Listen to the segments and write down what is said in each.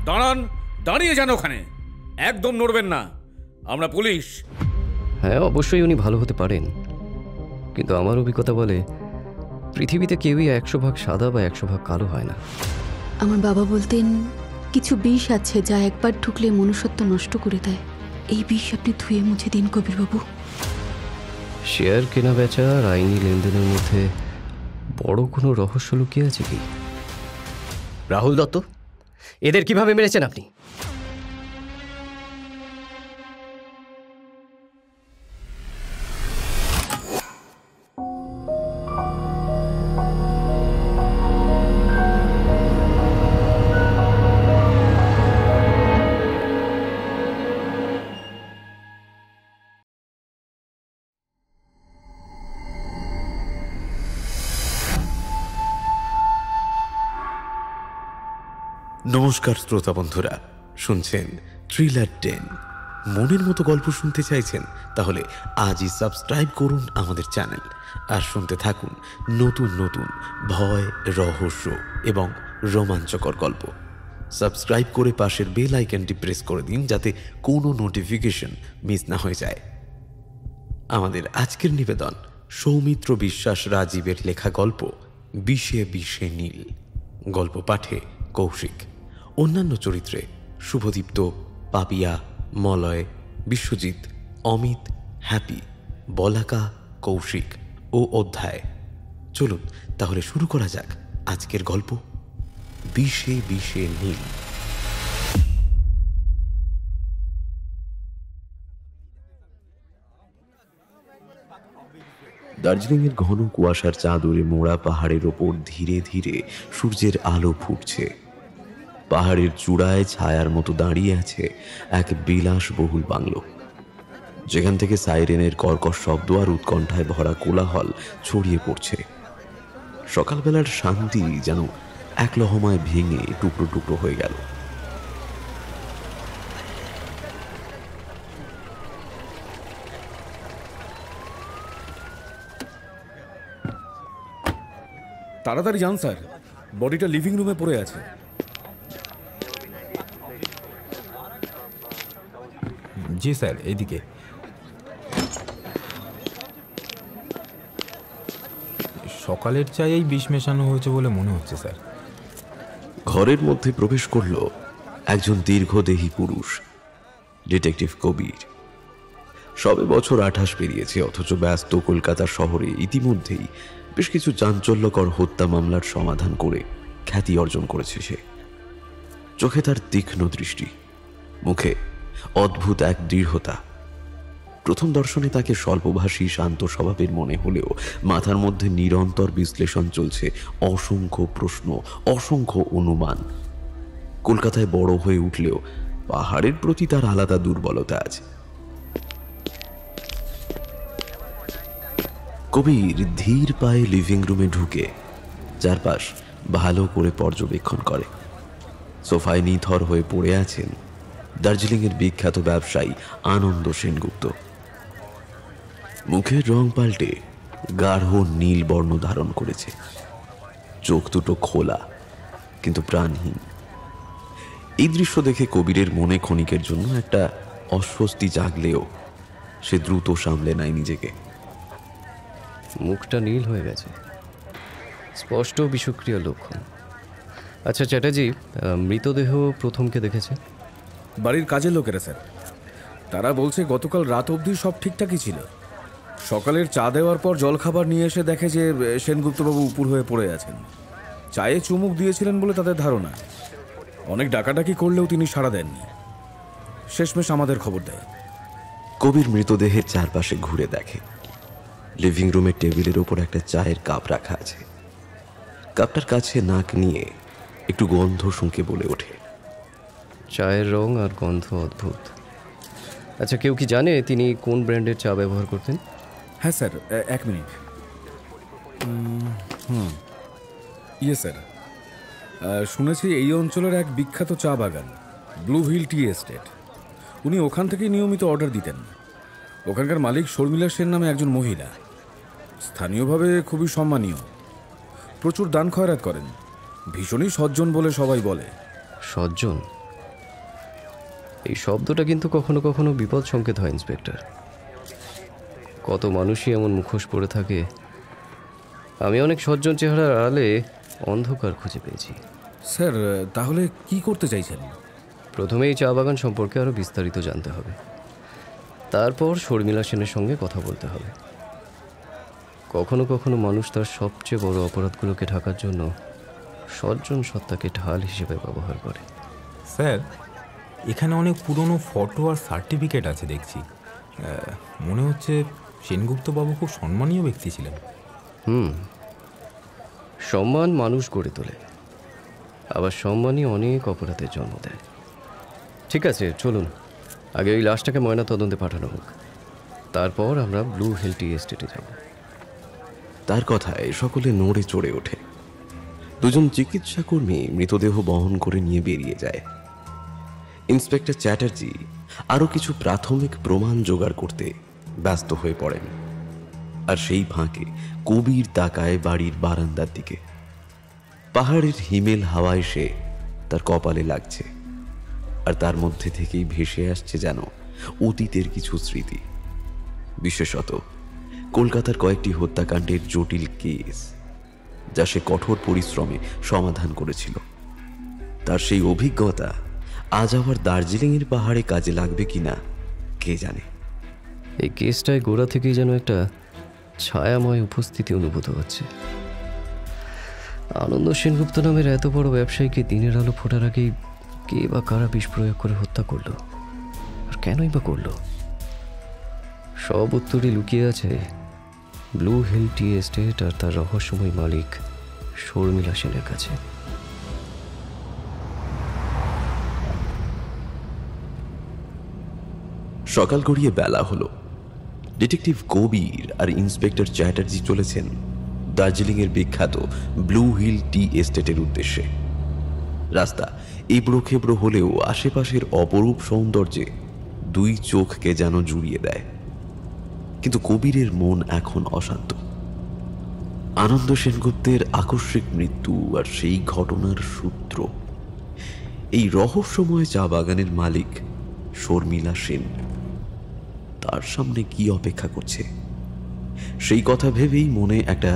দাঁড়ান, দাঁড়িয়ে যান ওখানে, একদম নড়বেন না, আমরা পুলিশ। হ্যাঁ, অবশ্যই উনি ভালো হতে পারেন, কিন্তু আমার অভিজ্ঞতা বলে পৃথিবীতে কেউই 100% সাদা বা 100% কালো হয় না। আমার বাবা বলতেন কিছু বিষ আছে যা একবার ঢুকলে মনুষ্যত্ব নষ্ট করে দেয়। এই বিষ আপনি ধুয়ে মুছে দিন কবিরবাবু। শেয়ার কেনা বেচা আর আইনি লেনদেনের মধ্যে বড় কোনো রহস্য লুকিয়ে আছে কি? রাহুল দত্ত, এদের কিভাবে মেরেছেন আপনি? নমস্কার শ্রোতা বন্ধুরা, শুনছেন থ্রিলার 10। মনের মতো গল্প শুনতে চাইছেন? তাহলে আজই সাবস্ক্রাইব করুন আমাদের চ্যানেল আর শুনতে থাকুন নতুন নতুন ভয়, রহস্য এবং রোমাঞ্চকর গল্প। সাবস্ক্রাইব করে পাশের বেল আইকনটি প্রেস করে দিন যাতে কোনো নোটিফিকেশন মিস না হয়ে যায়। আমাদের আজকের নিবেদন সৌমিত্র বিশ্বাস রাজীবের লেখা গল্প বিষে বিষে নীল। গল্প পাঠে কৌশিক। অন্যান্য চরিত্রে শুভদীপ্ত, পাপিয়া, মলয়, বিশ্বজিৎ, অমিত, হ্যাপি, বলাকা, কৌশিক ও অধ্যায়। চলুন তাহলে শুরু করা যাক আজকের গল্প বিষে বিষে নীল। দার্জিলিংয়ের ঘন কুয়াশার চাদরে মোড়া পাহাড়ের ওপর ধীরে ধীরে সূর্যের আলো ফুটছে। পাহাড়ের চূড়ায় ছায়ার মতো দাঁড়িয়ে আছে এক বিলাসবহুল বাংলো, যেখান থেকে সাইরেনের কর্কশ শব্দ আর উৎকণ্ঠায় ভরা কোলাহল ছড়িয়ে পড়ছে। সকালবেলার শান্তি যেন এক লহমায় ভেঙে টুকরো টুকরো হয়ে গেল। তাড়াতাড়ি যান স্যার, বডিটা লিভিং রুমে পড়ে আছে। জি স্যার, এইদিকে। সকালের চায়েই বিষ মেশানো হয়েছে বলে মনে হচ্ছে স্যার। ঘরের মধ্যে প্রবেশ করল একজন দীর্ঘদেহী পুরুষ, ডিটেকটিভ কবির। সবে বছর 28 পেরিয়েছে, অথচ ব্যস্ত কলকাতা শহরে ইতিমধ্যেই বেশ কিছু চাঞ্চল্যকর হত্যা মামলার সমাধান করে খ্যাতি অর্জন করেছে সে। চোখে তার তীক্ষ্ণ দৃষ্টি, মুখে অদ্ভুত এক দৃঢ়তা। প্রথম দর্শনে তাকে স্বল্পভাষী, শান্ত স্বভাবের মনে হলেও মাথার মধ্যে নিরন্তর বিশ্লেষণ চলছে, অসংখ্য প্রশ্ন, অসংখ্য অনুমান। কলকাতায় বড় হয়ে উঠলেও পাহাড়ের প্রতি তার আলাদা দুর্বলতা আছে। কবির ধীর পায়ে লিভিং রুমে ঢুকে চারপাশ ভালো করে পর্যবেক্ষণ করে। সোফায় নিথর হয়ে পড়ে আছেন দার্জিলিংয়ের বিখ্যাত ব্যবসায়ী আনন্দ সেনগুপ্ত। মুখের রং পাল্টে গাঢ় নীল বর্ণ ধারণ করেছে, চোখ দুটো খোলা কিন্তু প্রাণহীন। এই দৃশ্য দেখে কবিরের মনে ক্ষণিকের জন্য একটা অস্বস্তি জাগলেও সে দ্রুত সামলে নেয় নিজেকে। মুখটা নীল হয়ে গেছে, স্পষ্ট বিষক্রিয়া লক্ষণ। আচ্ছা চ্যাটার্জি, মৃতদেহ প্রথমকে দেখেছে? বাড়ির কাজের লোকেরা স্যার, তারা বলছে গতকাল রাত অবধি সব ঠিকঠাকই ছিল। সকালের চা দেওয়ার পর জলখাবার নিয়ে এসে দেখে যে সেনগুপ্তবাবু উপুর হয়ে পড়ে আছেন। চায়ে চুমুক দিয়েছিলেন বলে তাদের ধারণা। অনেক ডাকাডাকি করলেও তিনি সাড়া দেননি। শেষমেশ আমাদের খবর দেয়। কবির মৃতদেহের চারপাশে ঘুরে দেখে লিভিং রুমের টেবিলের ওপর একটা চায়ের কাপ রাখা আছে। কাপটার কাছে নাক নিয়ে একটু গন্ধ শুঁকে বলে ওঠে, চায়ের রং আর গন্ধ অদ্ভুত। আচ্ছা, কেউ কি জানে তিনি কোন ব্র্যান্ডের চা ব্যবহার করতেন? হ্যাঁ স্যার, এক মিনিট। ইয়ে স্যার, শুনেছি এই অঞ্চলের এক বিখ্যাত চা বাগান ব্লু হিল টি এস্টেট। উনি ওখান থেকেই নিয়মিত অর্ডার দিতেন। ওখানকার মালিক শর্মিলা সেন নামে একজন মহিলা, স্থানীয়ভাবে খুবই সম্মানীয়, প্রচুর দান খয়রাত করেন, ভীষণই সজ্জন বলে সবাই বলে। সজ্জন? এই শব্দটা কিন্তু কখনো কখনো বিপদ সংকেত হয় ইন্সপেক্টর। কত মানুষই এমন মুখোশ পড়ে থাকে। আমি অনেক সজ্জন চেহারার আড়ালে অন্ধকার খুঁজে পেয়েছি। স্যার, তাহলে কি করতে চাইছেন? প্রথমে এই চা বাগান সম্পর্কে আরও বিস্তারিত জানতে হবে, তারপর শর্মিলা সেনের সঙ্গে কথা বলতে হবে। কখনো কখনো মানুষ তার সবচেয়ে বড় অপরাধগুলোকে ঢাকার জন্য সজ্জন সত্তাকে ঢাল হিসেবে ব্যবহার করে। স্যার, এখানে অনেক পুরনো ফটো আর সার্টিফিকেট আছে দেখছি। মনে হচ্ছে সেনগুপ্তবাবু খুব সম্মানীয় ব্যক্তি ছিলেন। সম্মান মানুষ গড়ে তোলে, আবার সম্মানই অনেক অপরাধের জন্ম দেয়। ঠিক আছে, চলুন আগে ওই লাশটাকে ময়না তদন্তে পাঠানো হোক, তারপর আমরা ব্লু হিল টি এস্টেটে যাব। তার কথায় সকলে নড়ে চড়ে ওঠে। দুজন চিকিৎসা কর্মী মৃতদেহ বহন করে নিয়ে বেরিয়ে যায়। ইন্সপেক্টর চ্যাটার্জি আরো কিছু প্রাথমিক প্রমাণ জোগাড় করতে ব্যস্ত হয়ে পড়েন। আর সেই ফাঁকে কবির তাকায় বাড়ির বারান্দার দিকে। পাহাড়ের হিমেল হাওয়া এসে তার কপালে লাগছে, আর তার মধ্যে থেকেই ভেসে আসছে যেন অতীতের কিছু স্মৃতি, বিশেষত কলকাতার কয়েকটি হত্যাকাণ্ডের জটিল কেস যা সে কঠোর পরিশ্রমে সমাধান করেছিল। তার সেই অভিজ্ঞতা আজ আবার দার্জিলিংয়ের পাহাড়ে কাজে লাগবে কিনা কে জানে। এই কেসটায় গোড়া থেকেই যেন একটা ছায়াময় উপস্থিতি অনুভূত হচ্ছে। আনন্দ সেনগুপ্ত নামের এত বড় ব্যবসায়ীকে দিনের আলো ফোটার আগেই কে বা কারা বিষ প্রয়োগ করে হত্যা করলো, আর কেনই বা করলো? সব উত্তরই লুকিয়ে আছে ব্লু হিল টি এস্টেট আর তার রহস্যময় মালিক শর্মিলা সেনের কাছে। সকাল গড়িয়ে বেলা হলো। ডিটেকটিভ কবির আর ইন্সপেক্টর চ্যাটার্জি চলেছেন দার্জিলিংয়ের বিখ্যাত ব্লু হিল টি এস্টেটের উদ্দেশ্যে। রাস্তা এবড়ো খেবড়ো হলেও আশেপাশের অপরূপ সৌন্দর্যে দুই চোখকে যেন জুড়িয়ে দেয়। কিন্তু কবিরের মন এখন অশান্ত। আনন্দ সেনগুপ্তের আকস্মিক মৃত্যু আর সেই ঘটনার সূত্র, এই রহস্যময় চা বাগানের মালিক শর্মিলা সেন তার সামনে কি অপেক্ষা করছে, সেই কথা ভেবেই মনে একটা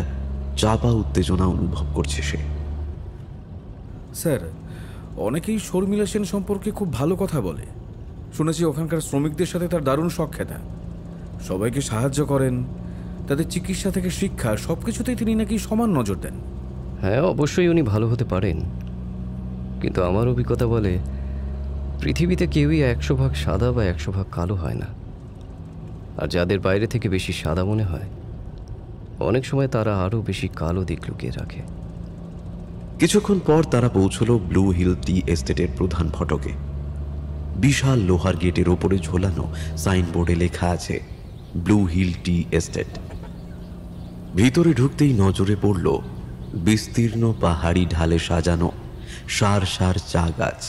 চাপা উত্তেজনা অনুভব করছে সে। স্যার, অনেকেই শর্মিলা সেন সম্পর্কে খুব ভালো কথা বলে। শুনেছি ওখানকার শ্রমিকদের সাথে তার দারুণ সখ্যাতা, সবাইকে সাহায্য করেন, তাদের চিকিৎসা থেকে শিক্ষা সবকিছুতেই তিনি নাকি সমান নজর দেন। হ্যাঁ, অবশ্যই উনি ভালো হতে পারেন, কিন্তু আমার অভিজ্ঞতা বলে পৃথিবীতে কেউই 100% সাদা বা 100% কালো হয় না। আর যাদের বাইরে থেকে বেশি সাদা মনে হয়, অনেক সময় তারা আরও বেশি কালো দিক লুকিয়ে রাখে। কিছুক্ষণ পর তারা পৌঁছলো ব্লু হিল টি এস্টেটের প্রধান ফটকে। বিশাল লোহার গেটের ওপরে ঝোলানো সাইনবোর্ডে লেখা আছে ব্লু হিল টি এস্টেট। ভিতরে ঢুকতেই নজরে পড়ল বিস্তীর্ণ পাহাড়ি ঢালে সাজানো সার সার চা গাছ।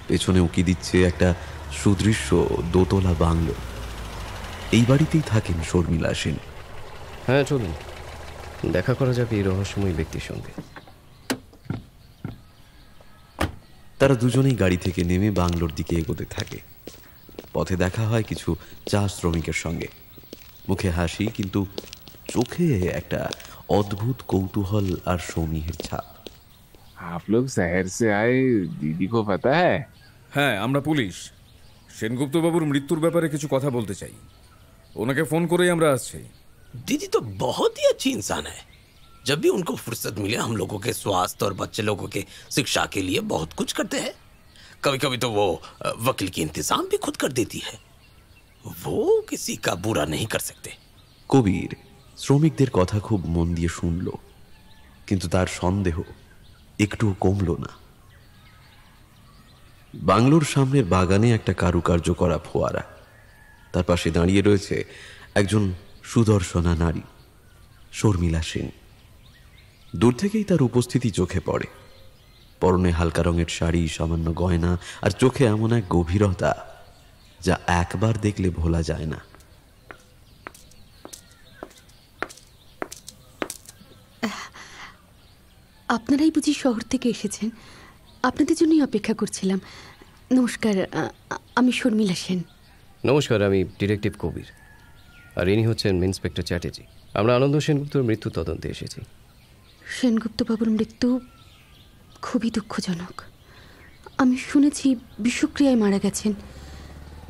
পেছনে উকি দিচ্ছে একটা সুদৃশ্য দোতলা বাংলো। এই বাড়িতেই থাকেন শর্মিলা সেন। হ্যাঁ, চলুন দেখা করা যাবে এই রহস্যময় ব্যক্তির সঙ্গে। তারা দুজনেই গাড়ি থেকে নেমে বাংলোর দিকে এগোতে থাকে। পথে দেখা হয় কিছু চা শ্রমিকের সঙ্গে। মুখে হাসি, কিন্তু চোখে একটা অদ্ভুত কৌতূহল আর সমীহের ছাপ। आप लोग शहर से आए, दीदी को पता है? হ্যাঁ, আমরা পুলিশ। সেনগুপ্ত বাবুর মৃত্যুর ব্যাপারে কিছু কথা বলতে চাই। ওনাকে ফোন করেই আমরা আসছি। दीदी तो बहुत ही अच्छी इंसान है। जब भी उनको फुर्सत मिले हम लोगों के स्वास्थ्य और बच्चे लोगों के शिक्षा के लिए बहुत कुछ करते हैं। कभी कभी तो वो वकील की इंतजाम भी खुद कर देती है। वो किसी का बुरा नहीं कर सकते। কবির শ্রমিকদের কথা খুব মন দিয়ে শুনল, কিন্তু তার সন্দেহ একটু কমল না। বাংলোর সামনের বাগানে একটা কারুকার্য করা ফোয়ারা, তার পাশে দাঁড়িয়ে রয়েছে একজন সুদর্শনা নারী, শর্মিলা সেন। দূর থেকেই তার উপস্থিতি চোখে পড়ে। পরনে হালকা রঙের শাড়ি, সামান্য গয়না, আর চোখে এমন এক গভীরতা যা একবার দেখলে ভোলা যায় না। আপনারাই বুঝি শহর থেকে এসেছেন? আপনাদের জন্যই অপেক্ষা করছিলাম। নমস্কার, আমি শর্মিলা সেন। নমস্কার, আমি ডিটেকটিভ কবির, আর ইনি হচ্ছেন ইন্সপেক্টর চ্যাটার্জি। আমরা আনন্দ সেনগুপ্তর মৃত্যু তদন্তে এসেছি। সেনগুপ্তবাবুর মৃত্যু খুবই দুঃখজনক। আমি শুনেছি বিষক্রিয়ায় মারা গেছেন,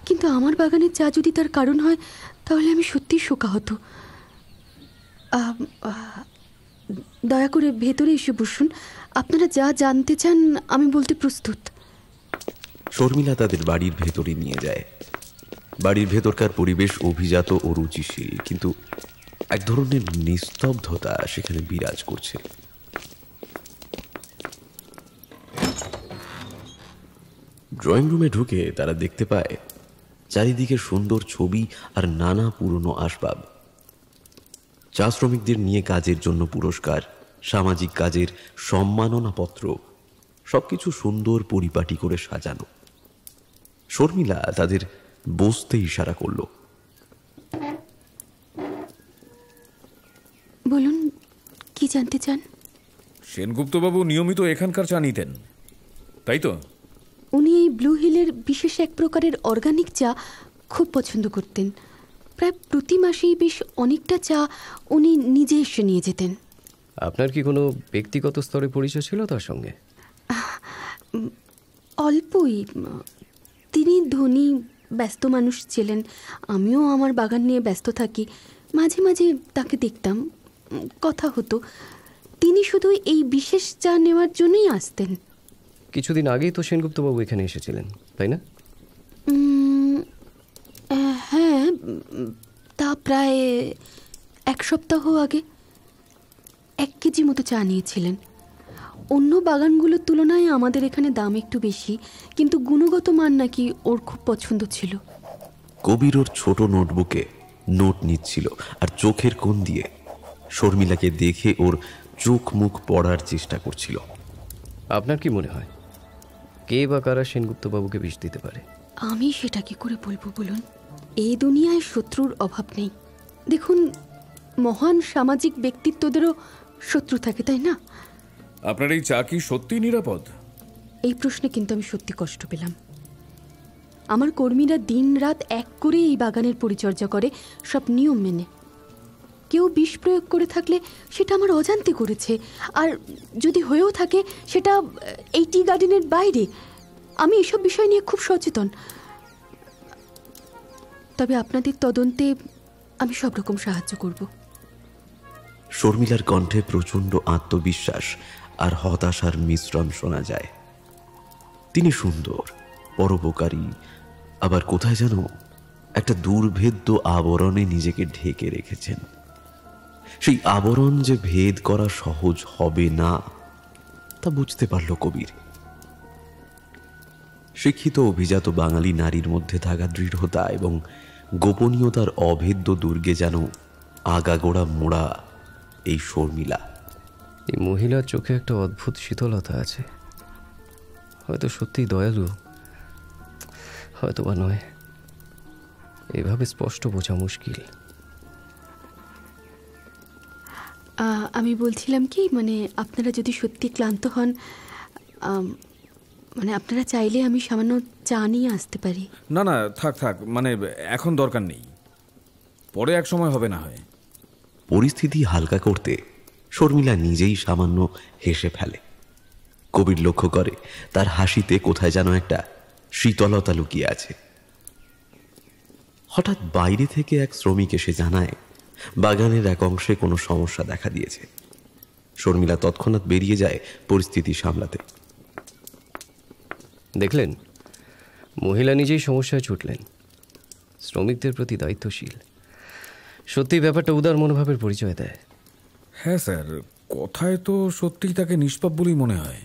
কিন্তু আমার বাগানের চা যদি তার কারণ হয় তাহলে আমি সত্যিই শোকাহত। দয়া করে ভেতরে এসে বসুন, আপনারা যা জানতে চান আমি বলতে প্রস্তুত। শর্মিলা তাদের বাড়ির ভেতরে নিয়ে যায়। বাড়ির ভেতরকার পরিবেশ অভিজাত ও রুচিশীল, কিন্তু এক ধরনের নিস্তব্ধতা সেখানে বিরাজ করছে। ড্রয়িং রুমে ঢুকে তারা দেখতে পায় চারিদিকে সুন্দর ছবি আর নানা পুরনো আসবাব। চা শ্রমিকদের নিয়ে কাজের জন্য পুরস্কার, সামাজিক কাজের সম্মাননাপত্র, সবকিছু সুন্দর পরিপাটি করে সাজানো। শর্মিলা তাদের বসতে ইশারা করল। বলুন, কি জানতে চান? সেনগুপ্তবাবু নিয়মিত এখানকার চা নিতেন, তাই তো? উনি এই ব্লু হিলের বিশেষ এক প্রকারের অর্গানিক চা খুব পছন্দ করতেন। প্রায় প্রতি মাসেই বেশ অনেকটা চা উনি নিজে এসে নিয়ে যেতেন। আপনার কি কোনো ব্যক্তিগত স্তরে পরিচয় ছিল তার সঙ্গে? অল্পই। তিনি ধনী ব্যস্ত মানুষ ছিলেন। আমিও আমার বাগান নিয়ে ব্যস্ত থাকি। মাঝে মাঝে তাকে দেখতাম, কথা হতো। তিনি শুধু এই বিশেষ চা নেওয়ার জন্যই আসতেন। কিছুদিন আগেই তো সেনগুপ্তবাবু এখানে এসেছিলেন, তাই না? হ্যাঁ, তা প্রায় 1 সপ্তাহ আগে 1 কেজি মতো চা নিয়েছিলেন। অন্য বাগানগুলোর তুলনায় আমাদের এখানে দাম একটু বেশি, কিন্তু গুণগত মান নাকি ওর খুব পছন্দ ছিল। কবির ওর ছোট নোটবুকে নোট নিচ্ছিল আর চোখের কোণ দিয়ে শর্মিলাকে দেখে ওর চোখ মুখ পড়ার চেষ্টা করছিল। আপনার কি মনে হয় কে বা কারা সেনগুপ্তবাবুকে বিষ দিতে পারে? আমি সেটা কি করে বলবো বলুন? এই দুনিয়ায় শত্রুর অভাব নেই। দেখুন, মহান সামাজিক ব্যক্তিত্বদেরও শত্রু থাকে, তাই না? আপনার এই চা কি সত্যি নিরাপদ? এই প্রশ্নে কিন্তু আমি সত্যি কষ্ট পেলাম। আমার কর্মীরা দিন রাত এক করে এই বাগানের পরিচর্যা করে, সব নিয়ম মেনে। কেউ বিষ প্রয়োগ করে থাকলে সেটা আমার অজান্তে করেছে, আর যদি হয়েও থাকে সেটা এই টি গার্ডেনের বাইরে। আমি এসব বিষয় নিয়ে খুব সচেতন। তবে আপনাদের তদন্তে আমি সব রকম সাহায্য করব। শর্মিলার কণ্ঠে প্রচণ্ড আত্মবিশ্বাস আর হতাশার মিশ্রণ শোনা যায়। তিনি সুন্দর, পরোপকারী, আবার কোথায় যেন একটা দুর্ভেদ্য আবরণে নিজেকে ঢেকে রেখেছেন। সেই আবরণ যে ভেদ করা সহজ হবে না তা বুঝতে পারল কবির। শিক্ষিত অভিজাত বাঙালি নারীর মধ্যে থাকা দৃঢ়তা এবং গোপনীয়তার অভেদ্য দুর্গে যেন আগাগোড়া মোড়া এই শর্মিলা। এই মহিলার চোখে একটা অদ্ভুত শীতলতা আছে। হয়তো সত্যিই দয়ালু, হয়তো বা নয়। এভাবে স্পষ্ট বোঝা মুশকিল। আমি বলছিলাম কি, মানে আপনারা যদি সত্যি ক্লান্ত হন, মানে আপনারা চাইলে আমি সামান্য চা নিয়ে আসতে পারি। না না, থাক থাক, মানে এখন দরকার নেই, পরে এক সময় হবে না হয়। পরিস্থিতি হালকা করতে শর্মিলা নিজেই সামান্য হেসে ফেলে। কবির লক্ষ্য করে তার হাসিতে কোথায় যেন একটা শীতলতা লুকিয়ে আছে। হঠাৎ বাইরে থেকে এক শ্রমিক এসে জানায় বাগানের এক অংশে কোনো সমস্যা দেখা দিয়েছে। শর্মিলা তৎক্ষণাৎ বেরিয়ে যায় পরিস্থিতি সামলাতে। দেখলেন, মহিলা নিজেই সমস্যায় ছুটলেন। শ্রমিকদের প্রতি দায়িত্বশীল। সত্যি ব্যাপারটা উদার মনোভাবের পরিচয় দেয়। হ্যাঁ স্যার, কথায় তো সত্যিই তাকে নিষ্পাপ বলেই মনে হয়।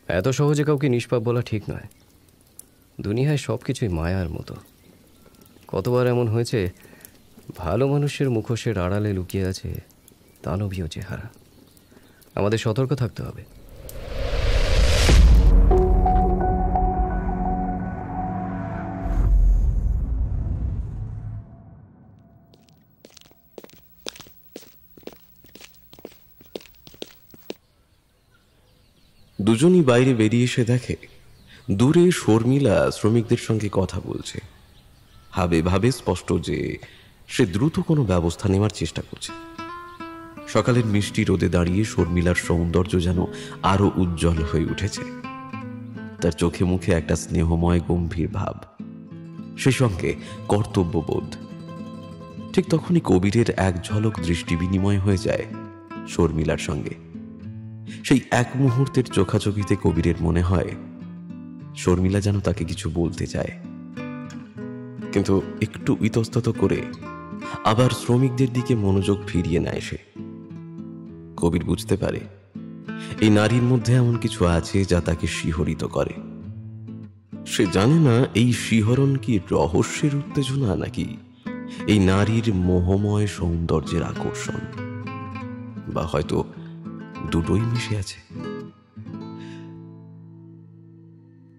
এত সহজে কাউকে নিষ্পাপ বলা ঠিক নয়। দুনিয়ায় সব কিছুই মায়ার মতো। কতবার এমন হয়েছে ভালো মানুষের মুখোশের আড়ালে লুকিয়ে আছে দানবীয় চেহারা। আমাদের সতর্ক থাকতে হবে। দুজনই বাইরে বেরিয়ে এসে দেখে দূরে শর্মিলা শ্রমিকদের সঙ্গে কথা বলছে। ভাবে ভাবে স্পষ্ট যে সে দ্রুত কোনো ব্যবস্থা নেওয়ার চেষ্টা করছে। সকালের মিষ্টি রোদে দাঁড়িয়ে শর্মিলার সৌন্দর্য যেন আরো উজ্জ্বল হয়ে উঠেছে। তার চোখে মুখে একটা স্নেহময় গম্ভীর ভাব, সেই সঙ্গে কর্তব্যবোধ। ঠিক তখনই কবিরের এক ঝলক দৃষ্টি বিনিময় হয়ে যায় শর্মিলার সঙ্গে। সেই এক মুহূর্তের চোখাচোখিতে কবিরের মনে হয় শর্মিলা যেন তাকে কিছু বলতে চায়, কিন্তু একটু ইতস্তত করে আবার শ্রমিকদের দিকে মনোযোগ ফিরিয়ে নেয় সে। কবির বুঝতে পারে এই নারীর মধ্যে এমন কিছু আছে যা তাকে শিহরিত করে। সে জানে না এই শিহরণ কি রহস্যের উত্তেজনা নাকি এই নারীর মোহময় সৌন্দর্যের আকর্ষণ, বা হয়তো দুটোই মিশে আছে।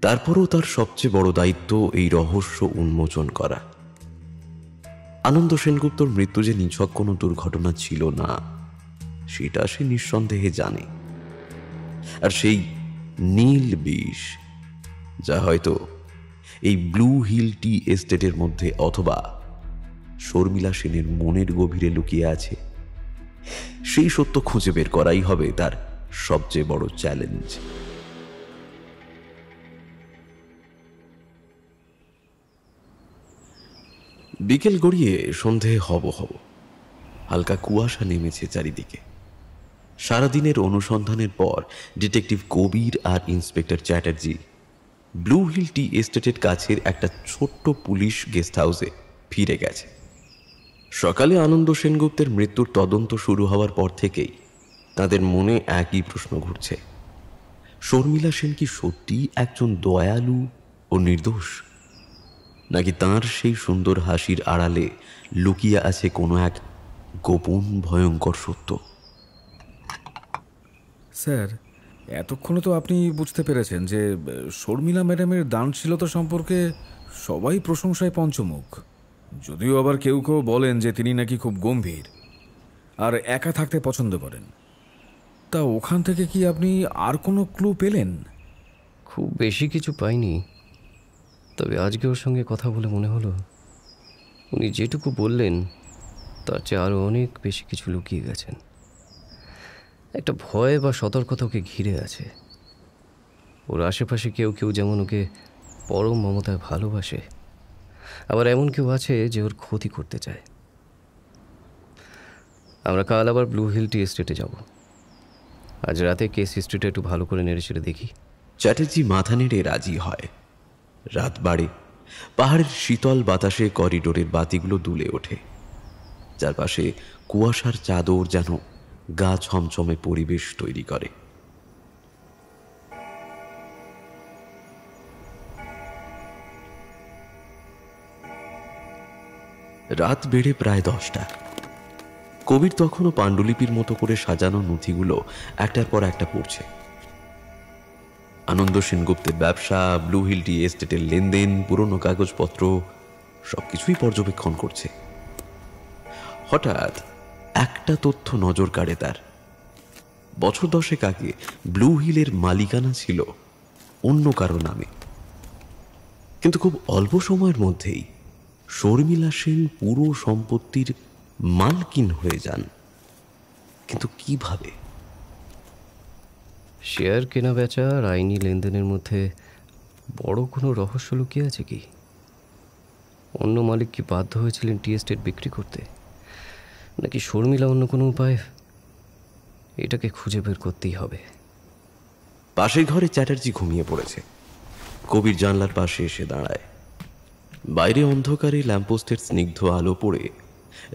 তারপরও তার সবচেয়ে বড় দায়িত্ব এই রহস্য উন্মোচন করা। আনন্দ সেনগুপ্তর মৃত্যু যে নিছক কোনো দুর্ঘটনা ছিল না সেটা সে নিঃসন্দেহে জানে। আর সেই নীল বিষ যা হয়তো এই ব্লু হিল টি এস্টেটের মধ্যে অথবা শর্মিলা সেনের মনের গভীরে লুকিয়ে আছে, সেই সত্য খুঁজে বের করাই হবে তার সবচেয়ে বড় চ্যালেঞ্জ। বিকেল গড়িয়ে সন্ধে হব হালকা কুয়াশা নেমেছে চারিদিকে। সারাদিনের অনুসন্ধানের পর ডিটেকটিভ কবির আর ইন্সপেক্টর চ্যাটার্জি ব্লু হিল টি এস্টেটের কাছের একটা ছোট্ট পুলিশ গেস্ট হাউসে ফিরে গেছে। সকালে আনন্দ সেনগুপ্তের মৃত্যুর তদন্ত শুরু হওয়ার পর থেকেই তাদের মনে একই প্রশ্ন ঘুরছে, শর্মিলা সেন কি সত্যি একজন দয়ালু ও নির্দোষ, নাকি তাঁর সেই সুন্দর হাসির আড়ালে লুকিয়ে আছে কোনো এক গোপন ভয়ঙ্কর সত্য? স্যার, এতক্ষণে তো আপনি বুঝতে পেরেছেন যে শর্মিলা ম্যাডামের দানশীলতা সম্পর্কে সবাই প্রশংসায় পঞ্চমুখ। যদিও আবার কেউ কেউ বলেন যে তিনি নাকি খুব গম্ভীর আর একা থাকতে পছন্দ করেন। তা ওখান থেকে কি আপনি আর কোনো ক্লু পেলেন? খুব বেশি কিছু পাইনি, তবে আজকে ওর সঙ্গে কথা বলে মনে হলো উনি যেটুকু বললেন তার চেয়ে আরও অনেক বেশি কিছু লুকিয়ে গেছেন। একটা ভয় বা সতর্কতা ওকে ঘিরে আছে। ওর আশেপাশে কেউ কেউ যেমন ওকে পরম মমতায় ভালোবাসে, আবার এমন কেউ আছে যে ওর ক্ষতি করতে চায়। আমরা কাল আবার ব্লু হিল টি এস্টেটে যাব। আজ রাতে কেস হিস্ট্রিটা একটু ভালো করে নেড়ে চেড়ে দেখি। চ্যাটার্জি মাথা নেড়ে রাজি হয়। রাত বাড়ে, পাহাড়ের শীতল বাতাসে করিডোরের বাতিগুলো দুলে ওঠে। চারপাশে কুয়াশার চাদর যেন গা ছমছমে পরিবেশ তৈরি করে। রাত বেড়ে প্রায় 10টা। কবির তখনও পাণ্ডুলিপির মতো করে সাজানো নথিগুলো একটার পর একটা পড়ছে। আনন্দ সেনগুপ্তের ব্যবসা, ব্লু হিল টি এস্টেটের লেনদেন, পুরনো কাগজপত্র সবকিছুই পর্যবেক্ষণ করছে। হঠাৎ একটা তথ্য নজর কাড়ে তার। বছর 10 আগে ব্লু হিলের মালিকানা ছিল অন্য কারো নামে, কিন্তু খুব অল্প সময়ের মধ্যেই শর্মিলা সেন পুরো সম্পত্তির মালকিন হয়ে যান। কিন্তু কিভাবে? শেয়ার কেনা বেচা আর আইনি লেনদেনের মধ্যে বড় কোনো রহস্য লুকিয়ে আছে কি? অন্য মালিক কি বাধ্য হয়েছিলেন টি এস্টেট বিক্রি করতে, নাকি শর্মিলা অন্য কোনো উপায়? এটাকে খুঁজে বের করতেই হবে। পাশের ঘরে চ্যাটার্জি ঘুমিয়ে পড়েছে। কবির জানলার পাশে এসে দাঁড়ায়। বাইরে অন্ধকারে ল্যাম্পপোস্টের স্নিগ্ধ আলো পড়ে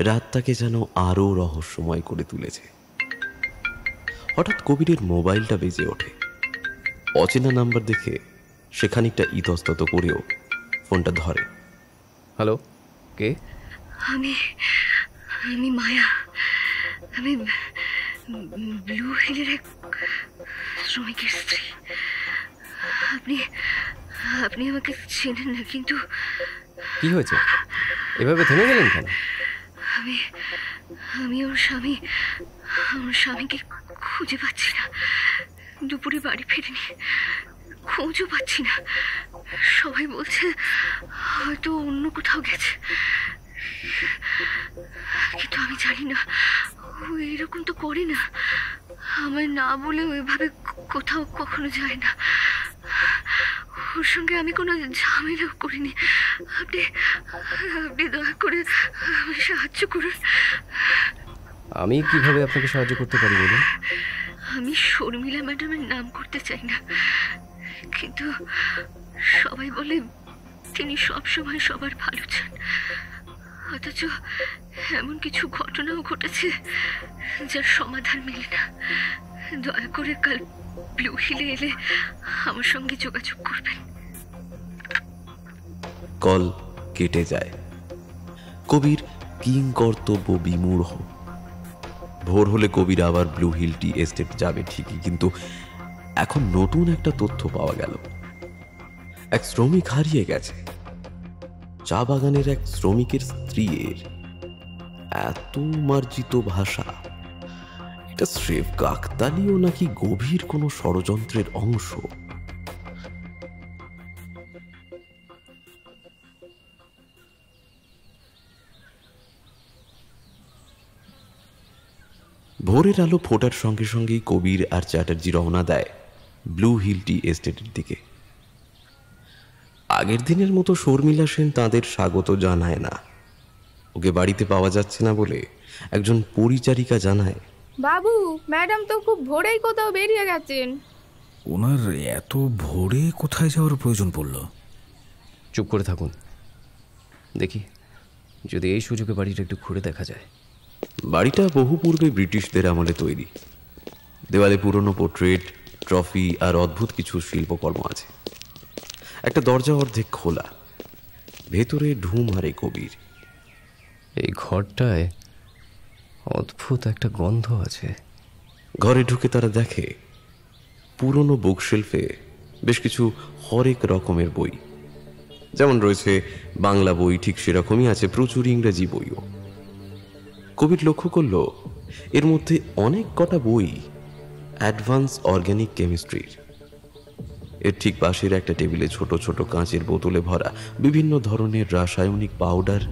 রাতটাকে যেন আরো রহস্যময় করে তুলেছে। হঠাৎ কবিরের মোবাইলটা বেজে ওঠে। অচেনা নাম্বার দেখে সে খানিকটা ইতস্তত করেও ফোনটা ধরে। হ্যালো, কে? আমি মায়া। আমি ব্লু হিলের এক শ্রমিকের স্ত্রী। আপনি আমাকে চেনেন না, কিন্তু কি হয়েছে? এভাবে থেমে গেলেন কেন? আমি ওর স্বামীকে খুঁজে পাচ্ছি না। দুপুরে বাড়ি ফেরেনি, খোঁজও পাচ্ছি না। সবাই বলছে হয়তো অন্য কোথাও গেছে, কিন্তু আমি জানি না, ও এরকম তো করে না। আমায় না বলে ওইভাবে কোথাও কখনো যায় না। ওর সঙ্গে আমি কোনো ঝামেলাও করিনি। আপনি আপনি দয়া করে আমায় সাহায্য করুন। আমি কিভাবে আপনাকে সাহায্য করতে পারি বলুন? আমি শর্মিলা ম্যাডামের নাম করতে চাই না, কিন্তু সবাই বলে তিনি সবসময় সবার ভালো চান, অথচ এমন কিছু ঘটনাও ঘটেছে যার সমাধান মেলে না। দয়া করে কাল ব্লু হিলে এলে আমার সঙ্গে যোগাযোগ করবেন। কল কেটে যায়। কবির কিং কর্তব্য বিমূঢ়। ভোর হলে কবির আবার ব্লু হিল টি এস্টেট যাবে ঠিকই, কিন্তু এখন নতুন একটা তথ্য পাওয়া গেল। এক শ্রমিক হারিয়ে গেছে। চা বাগানের এক শ্রমিকের স্ত্রীর এত মার্জিত ভাষা, এটা স্রেফ কাকতালীয় নাকি গভীর কোনো ষড়যন্ত্রের অংশ? ভোরের আলো ফোটার সঙ্গে সঙ্গেই কবির আর চ্যাটার্জি রওনা দেয় ব্লু হিল টি এস্টেটের দিকে। আগের দিনের মতো শর্মিলা সেন তাদের স্বাগত জানায় না। ওকে বাড়িতে পাওয়া যাচ্ছে না বলে একজন পরিচারিকা জানায়, বাবু, ম্যাডাম তো খুব ভোরেই কোথাও বেরিয়ে গেছেন। ওনার এত ভোরে কোথায় যাওয়ার প্রয়োজন পড়ল? চুপ করে থাকুন, দেখি যদি এই সুযোগে বাড়িটা একটু ঘুরে দেখা যায়। বাড়িটা বহু পূর্বে ব্রিটিশদের আমলে তৈরি। দেওয়ালে পুরনো পোর্ট্রেট, ট্রফি আর অদ্ভুত কিছু শিল্পকর্ম আছে। একটা দরজা অর্ধেক খোলা, ভেতরে ঢুঁ মারে কবির। এই ঘরটায় অদ্ভুত একটা গন্ধ আছে। ঘরে ঢুকে তারা দেখে পুরনো বুকশেলফে বেশ কিছু হরেক রকমের বই। যেমন রয়েছে বাংলা বই, ঠিক সেরকমই আছে প্রচুর ইংরেজি বইও। কবির লক্ষ্য করল এর মধ্যে অনেক কটা বই অ্যাডভান্স অর্গ্যানিক কেমিস্ট্রির। এর ঠিক পাশের একটা টেবিলে ছোট ছোট কাঁচের বোতলে ভরা বিভিন্ন ধরনের রাসায়নিক পাউডার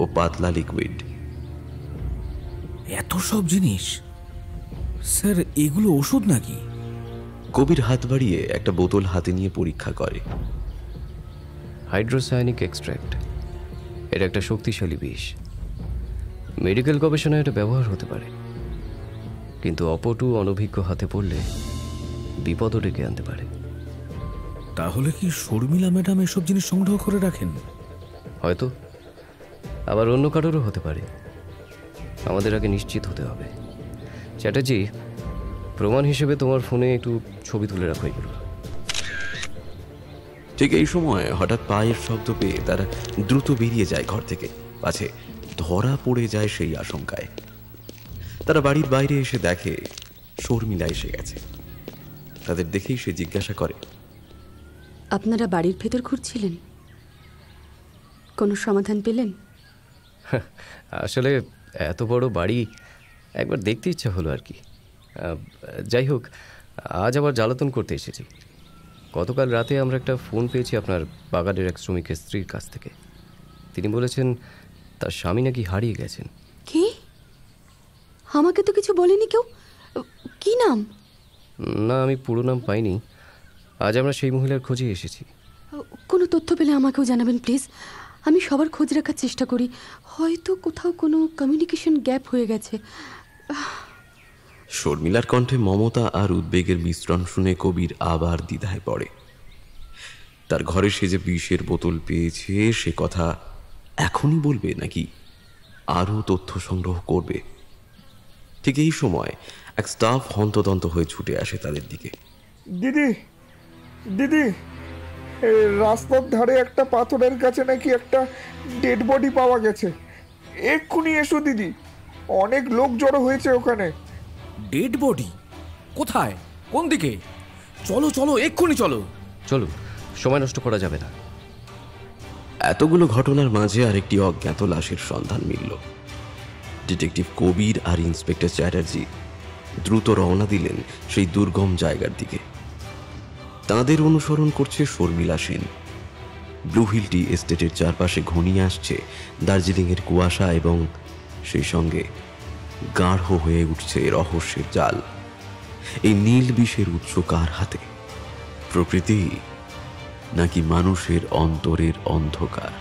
ও পাতলা লিকুইড। এত সব জিনিস, স্যার এগুলো ওষুধ নাকি? কবির হাত বাড়িয়ে একটা বোতল হাতে নিয়ে পরীক্ষা করে। হাইড্রোসায়ানিক এক্সট্র্যাক্ট, এটা একটা শক্তিশালী বিষ। মেডিকেল গবেষণায় এটা ব্যবহার হতে পারে, কিন্তু অপটু অনভিজ্ঞ হাতে পড়লে বিপদও ডেকে আনতে পারে। তাহলে কি শর্মিলা ম্যাডাম এসব জিনিস সংগ্রহ করে রাখেন? হয়তো, আবার অন্য কারোরও হতে পারে। আমাদের আগে নিশ্চিত হতে হবে। চ্যাটার্জি, প্রমাণ হিসেবে তোমার ফোনে একটু ছবি তুলে রাখো এগুলো। ঠিক এই সময় হঠাৎ পায়ের শব্দ পেয়ে তারা দ্রুত বেরিয়ে যায় ঘর থেকে, পাছে ধরা পড়ে যায় সেই আশঙ্কায়। তারা বাড়ির বাইরে এসে দেখে শর্মিলা এসে গেছে। তাদের দেখেই সে জিজ্ঞাসা করে, আপনারা বাড়ির ভেতর ঘুরছিলেন? কোনো সমাধান পেলেন? আসলে এত বড় বাড়ি একবার দেখতে ইচ্ছা হলো আর কি। যাই হোক, আজ আবার জ্বালাতন করতে এসেছি। গতকাল রাতে আমরা একটা ফোন পেয়েছি আপনার বাগানের এক শ্রমিকের স্ত্রীর কাছ থেকে। তিনি বলেছেন তার স্বামী নাকি হারিয়ে গেছেন। কি? আমাকে তো কিছু বলেনি কেউ। কি নাম? না, আমি পুরো নাম পাইনি। আজ আমরা সেই মহিলার খোঁজে এসেছি। কোনো তথ্য পেলে আমাকেও জানাবেন প্লিজ। আমি সবার খোঁজ রাখার চেষ্টা করি, হয়তো কোথাও কোনো কমিউনিকেশন গ্যাপ হয়ে গেছে। শর্মিলার কণ্ঠে মমতা আর উদ্বেগের মিশ্রণ শুনে কবির আবার দ্বিধায় পড়ে। তার ঘরে সে যে বিষের বোতল পেয়েছে সে কথা এখনই বলবে নাকি আরও তথ্য সংগ্রহ করবে? ঠিক এই সময় এক স্টাফ হন্তদন্ত হয়ে ছুটে আসে তাদের দিকে। দিদি, দিদি, রাস্তার ধারে একটা পাথরের কাছে নাকি একটা ডেড বডি পাওয়া গেছে। এক্ষুনি এসো দিদি, অনেক লোক জড়ো হয়েছে ওখানে। Dead body? কোথায়? কোন দিকে? চলো চলো, এক্ষুনি চলো। চলো, সময় নষ্ট করা যাবে না। এতগুলো ঘটনার মাঝে আরেকটি অজ্ঞাত লাশের সন্ধান মিলল। ডিটেকটিভ কবির আর ইন্সপেক্টর চ্যাটার্জি দ্রুত রওনা দিলেন সেই দুর্গম জায়গার দিকে। তাঁদের অনুসরণ করছে শর্মিলা সেন। ব্লু হিল টি এস্টেটের চারপাশে ঘনিয়ে আসছে দার্জিলিংয়ের কুয়াশা এবং সেই সঙ্গে গাঢ় হয়ে উঠছে রহস্যের জাল। এই নীল বিষের উৎস কার হাতে? প্রকৃতি নাকি মানুষের অন্তরের অন্ধকার?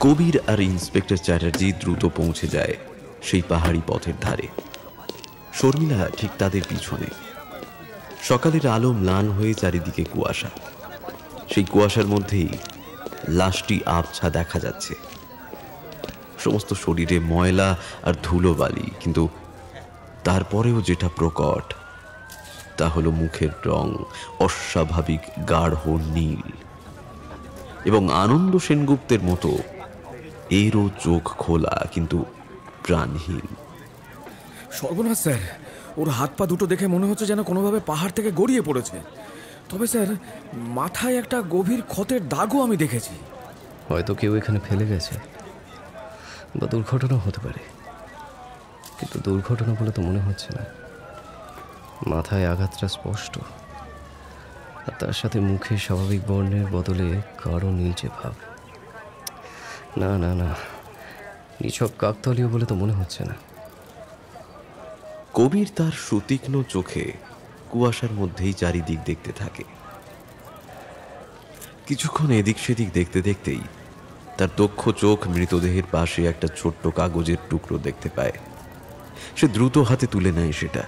কবির আর ইন্সপেক্টর চ্যাটার্জি দ্রুত পৌঁছে যায় সেই পাহাড়ি পথের ধারে। শর্মিলা ঠিক তাদের পিছনে। সকালের আলো ম্লান হয়ে চারিদিকে কুয়াশা। সেই কুয়াশার মধ্যেই লাশটি আবছা দেখা যাচ্ছে। সমস্ত শরীরে ময়লা আর ধুলোবালি, কিন্তু তারপরেও যেটা প্রকট তা হলো মুখের রং অস্বাভাবিক গাঢ় নীল। এবং আনন্দ সেনগুপ্তের মতো এরও চোখ খোলা কিন্তু প্রাণহীন। সর্বনাশ স্যার, ওর হাত পা দুটো দেখে মনে হচ্ছে যেন কোনোভাবে পাহাড় থেকে গড়িয়ে পড়েছে। তবে স্যার, মাথায় একটা গভীর ক্ষতের দাগও আমি দেখেছি। হয়তো কেউ এখানে ফেলে গেছে বা দুর্ঘটনা হতে পারে, কিন্তু দুর্ঘটনা বলে তো মনে হচ্ছে না। মাথায় আঘাতটা স্পষ্ট, আর তার সাথে মুখে স্বাভাবিক বর্ণের বদলে গাঢ় নীলচে ভাব। না না না, নিছক কাকতালীয় বলে তো মনে হচ্ছে না। কবির তার সুতীক্ষ্ণ চোখে কুয়াশার মধ্যেই চারিদিক দেখতে থাকে। কিছুক্ষণ এদিক সেদিক দেখতে দেখতেই তার দক্ষ চোখ মৃতদেহের পাশে একটা ছোট্ট কাগজের টুকরো দেখতে পায়। সে দ্রুত হাতে তুলে নেয় সেটা।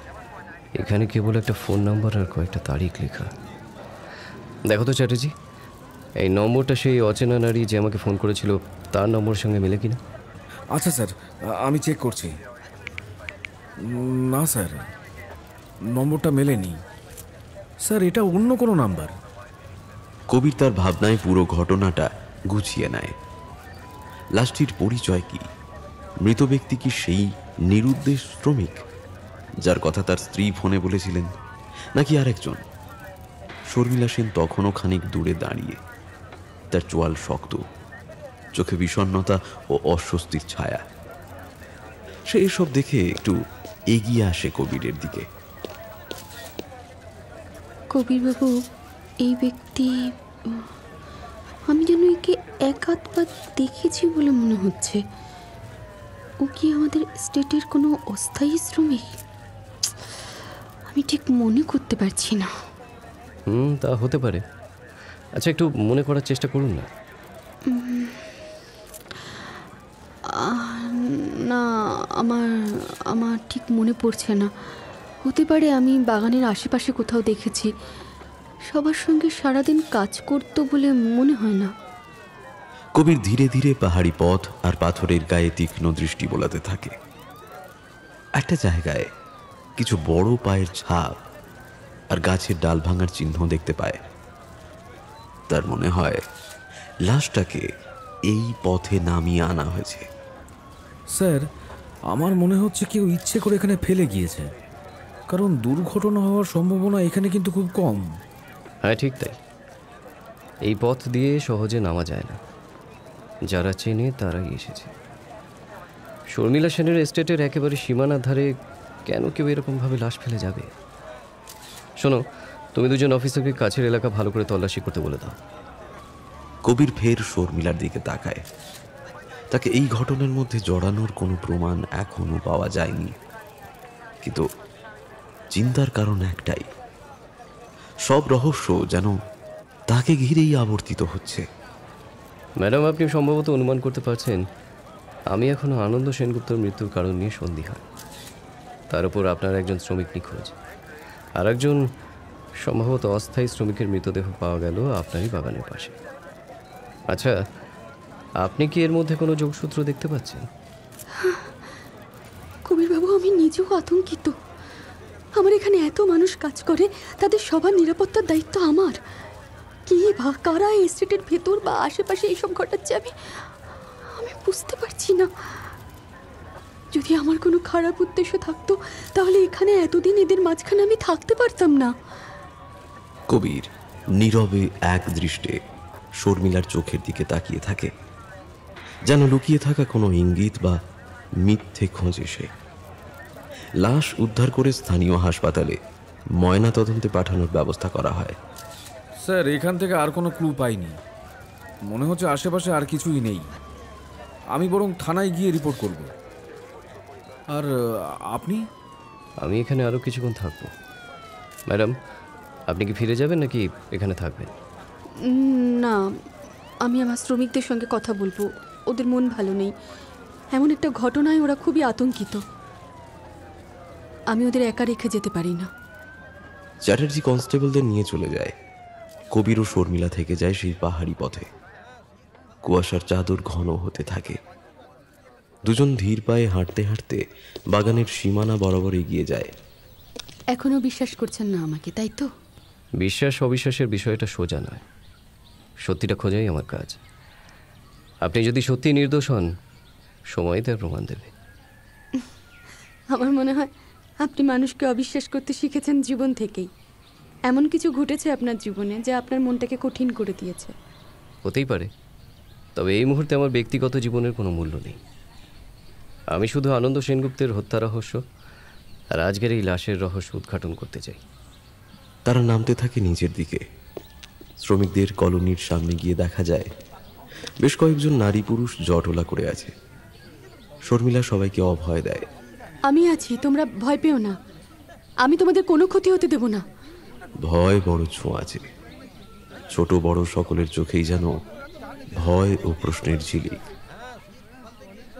এখানে কেবল একটা ফোন নাম্বার আর কয়েকটা তারিখ লেখা। দেখো তো চ্যাটার্জি, এই নম্বরটা সেই অচেনা নারী যে আমাকে ফোন করেছিল তার নম্বরের সঙ্গে মেলে কিনা? আচ্ছা স্যার, আমি চেক করছি। না স্যার, নম্বরটা মেলেনি। স্যার, এটা অন্য কোনো নাম্বার। কবির তার ভাবনায় পুরো ঘটনাটা গুছিয়ে নেয়। লাশটির পরিচয় কি? মৃত ব্যক্তি কি সেই নিরুদ্দেশ শ্রমিক যার কথা তার স্ত্রী ফোনে বলেছিলেন, নাকি আরেকজন? শর্মিলা সেন তখনও খানিক দূরে দাঁড়িয়ে। তার চোয়াল শক্ত, চোখে বিষণ্ণতা ও অস্বস্তির ছায়া। সে এসব দেখে একটু এগিয়ে আসে কবিরের দিকে। কবিরবাবু, এই ব্যক্তি, আমি যেন একে এক আধবার দেখেছি বলে মনে হচ্ছে। ও কি আমাদের স্টেটের কোনো অস্থায়ী শ্রমিক? আমি ঠিক মনে করতে পারছি না। তা হতে পারে। আচ্ছা, একটু মনে করার চেষ্টা করুন না। না, আমার ঠিক মনে পড়ছে না। হতে পারে আমি বাগানের আশেপাশে কোথাও দেখেছি। সবার সঙ্গে সারাদিন কাজ করতো বলে মনে হয় না। কবির ধীরে ধীরে পাহাড়ি পথ আর পাথরের গায়ে তীক্ষ্ণ দৃষ্টি বোলাতে থাকে। একটা জায়গায় কিছু বড় পায়ের ছাপ আর গাছের ডাল ভাঙার চিহ্ন দেখতে পায়। তার মনে হয় লাশটাকে এই পথে নামিয়ে আনা হয়েছে। স্যার, আমার মনে হচ্ছে কেউ ইচ্ছে করে এখানে ফেলে গিয়েছে, কারণ দুর্ঘটনা হওয়ার সম্ভাবনা এখানে কিন্তু খুব কম। হ্যাঁ, ঠিক তাই। এই পথ দিয়ে সহজে নামা যায় না। যারা চেনে তারাই এসেছে। শর্মিলা সেনের এস্টেটের একেবারে সীমানার ধারে কেন কেউ এরকমভাবে লাশ ফেলে যাবে? শোনো, তুমি দুজন অফিসারকে কাছের এলাকা ভালো করে তল্লাশি করতে বলে দাও। কবির ফের শর্মিলার দিকে তাকায়। তাকে এই ঘটনার মধ্যে জড়ানোর কোনো প্রমাণ এখনো পাওয়া যায়নি, কিন্তু চিন্তার কারণ একটাই, সব রহস্য যেন তাকে ঘিরেই আবর্তিত হচ্ছে। ম্যাডাম, আপনি সম্ভবত অনুমান করতে পারছেন আমি এখনো আনন্দ সেনগুপ্তর মৃত্যুর কারণ নিয়ে সন্দিহান। তার উপর আপনার একজন শ্রমিক নিখোঁজ, আর একজন সম্ভবত অস্থায়ী শ্রমিকের মৃতদেহ পাওয়া গেল আপনারই বাগানের পাশে। আচ্ছা, আপনি কি এর মধ্যে কোনো যোগসূত্র দেখতে পাচ্ছেন? কবিরবাবু, আমি নিজেও আতঙ্কিত। আমার এখানে এত মানুষ কাজ করে, তাদের সবার নিরাপত্তার দায়িত্ব আমার। কি বা কারা এই স্ট্রিটের ভেতর বা আশেপাশে এইসব ঘটাচ্ছে আমি বুঝতে পারছি না। যদি আমার কোনো খারাপ উদ্দেশ্য থাকতো তাহলে এখানে এতদিন এদের মাঝখানে আমি থাকতে পারতাম না। কবির নীরবে এক দৃষ্টে শর্মিলার চোখের দিকে তাকিয়ে থাকে, যেন লুকিয়ে থাকা কোনো ইঙ্গিত বা মিথ্যে খোঁজে সে। লাশ উদ্ধার করে স্থানীয় হাসপাতালে ময়না তদন্তে পাঠানোর ব্যবস্থা করা হয়। স্যার, এখান থেকে আর কোনো ক্লু পাইনি। মনে হচ্ছে আশেপাশে আর কিছুই নেই। আমি বরং থানায় গিয়ে রিপোর্ট করব। আর আপনি? আমি এখানে আরও কিছুক্ষণ থাকবো। ম্যাডাম, আপনি কি ফিরে যাবেন নাকি এখানে থাকবেন? না, আমি আমার শ্রমিকদের সঙ্গে কথা বলবো। ওদের মন ভালো নেই। এমন একটা ঘটনায় ওরা খুবই আতঙ্কিত। আমি ওদের একা রেখে যেতে পারি না। চ্যাটার্জি কনস্টেবলদের নিয়ে চলে যায়। কবির ও শর্মিলা থেকে যায় সেই পাহাড়ি পথে। কুয়াশার চাদর ঘন হতে থাকে। দুজন ধীর পায়ে হাঁটতে হাঁটতে বাগানের সীমানা বরাবর এগিয়ে যায়। এখনো বিশ্বাস করছেন না আমাকে, তাই তো? বিশ্বাস অবিশ্বাসের বিষয়টা সোজা নয়, সত্যিটা খোঁজাই আমার কাজ। আপনি যদি সত্যি নির্দোষ হন, সময় তার প্রমাণ দেবে। আমার মনে হয় আপনি মানুষকে অবিশ্বাস করতে শিখেছেন জীবন থেকেই। এমন কিছু ঘটেছে আপনার জীবনে যা আপনার মনটাকে কঠিন করে দিয়েছে। হতেই পারে, তবে এই মুহূর্তে আমার ব্যক্তিগত জীবনের কোনো মূল্য নেই। আমি শুধু আনন্দ সেনগুপ্তের হত্যা রহস্য আর আজকের এই লাশের রহস্য উদ্ঘাটন করতে চাই। তারা নামতে থাকে নিচের দিকে। শ্রমিকদের কলোনির সামনে গিয়ে দেখা যায় বেশ কয়েকজন নারী পুরুষ জটলা করে আছে। শর্মিলা সবাইকে অভয় দেয়। আমি আছি, তোমরা ভয় পেও না। আমি তোমাদের কোনো ক্ষতি হতে দেব না। ভয় বড় ছোঁয়া আছে। ছোট বড় সকলের চোখেই যেন ভয় ও প্রশ্নের ঝিলিক।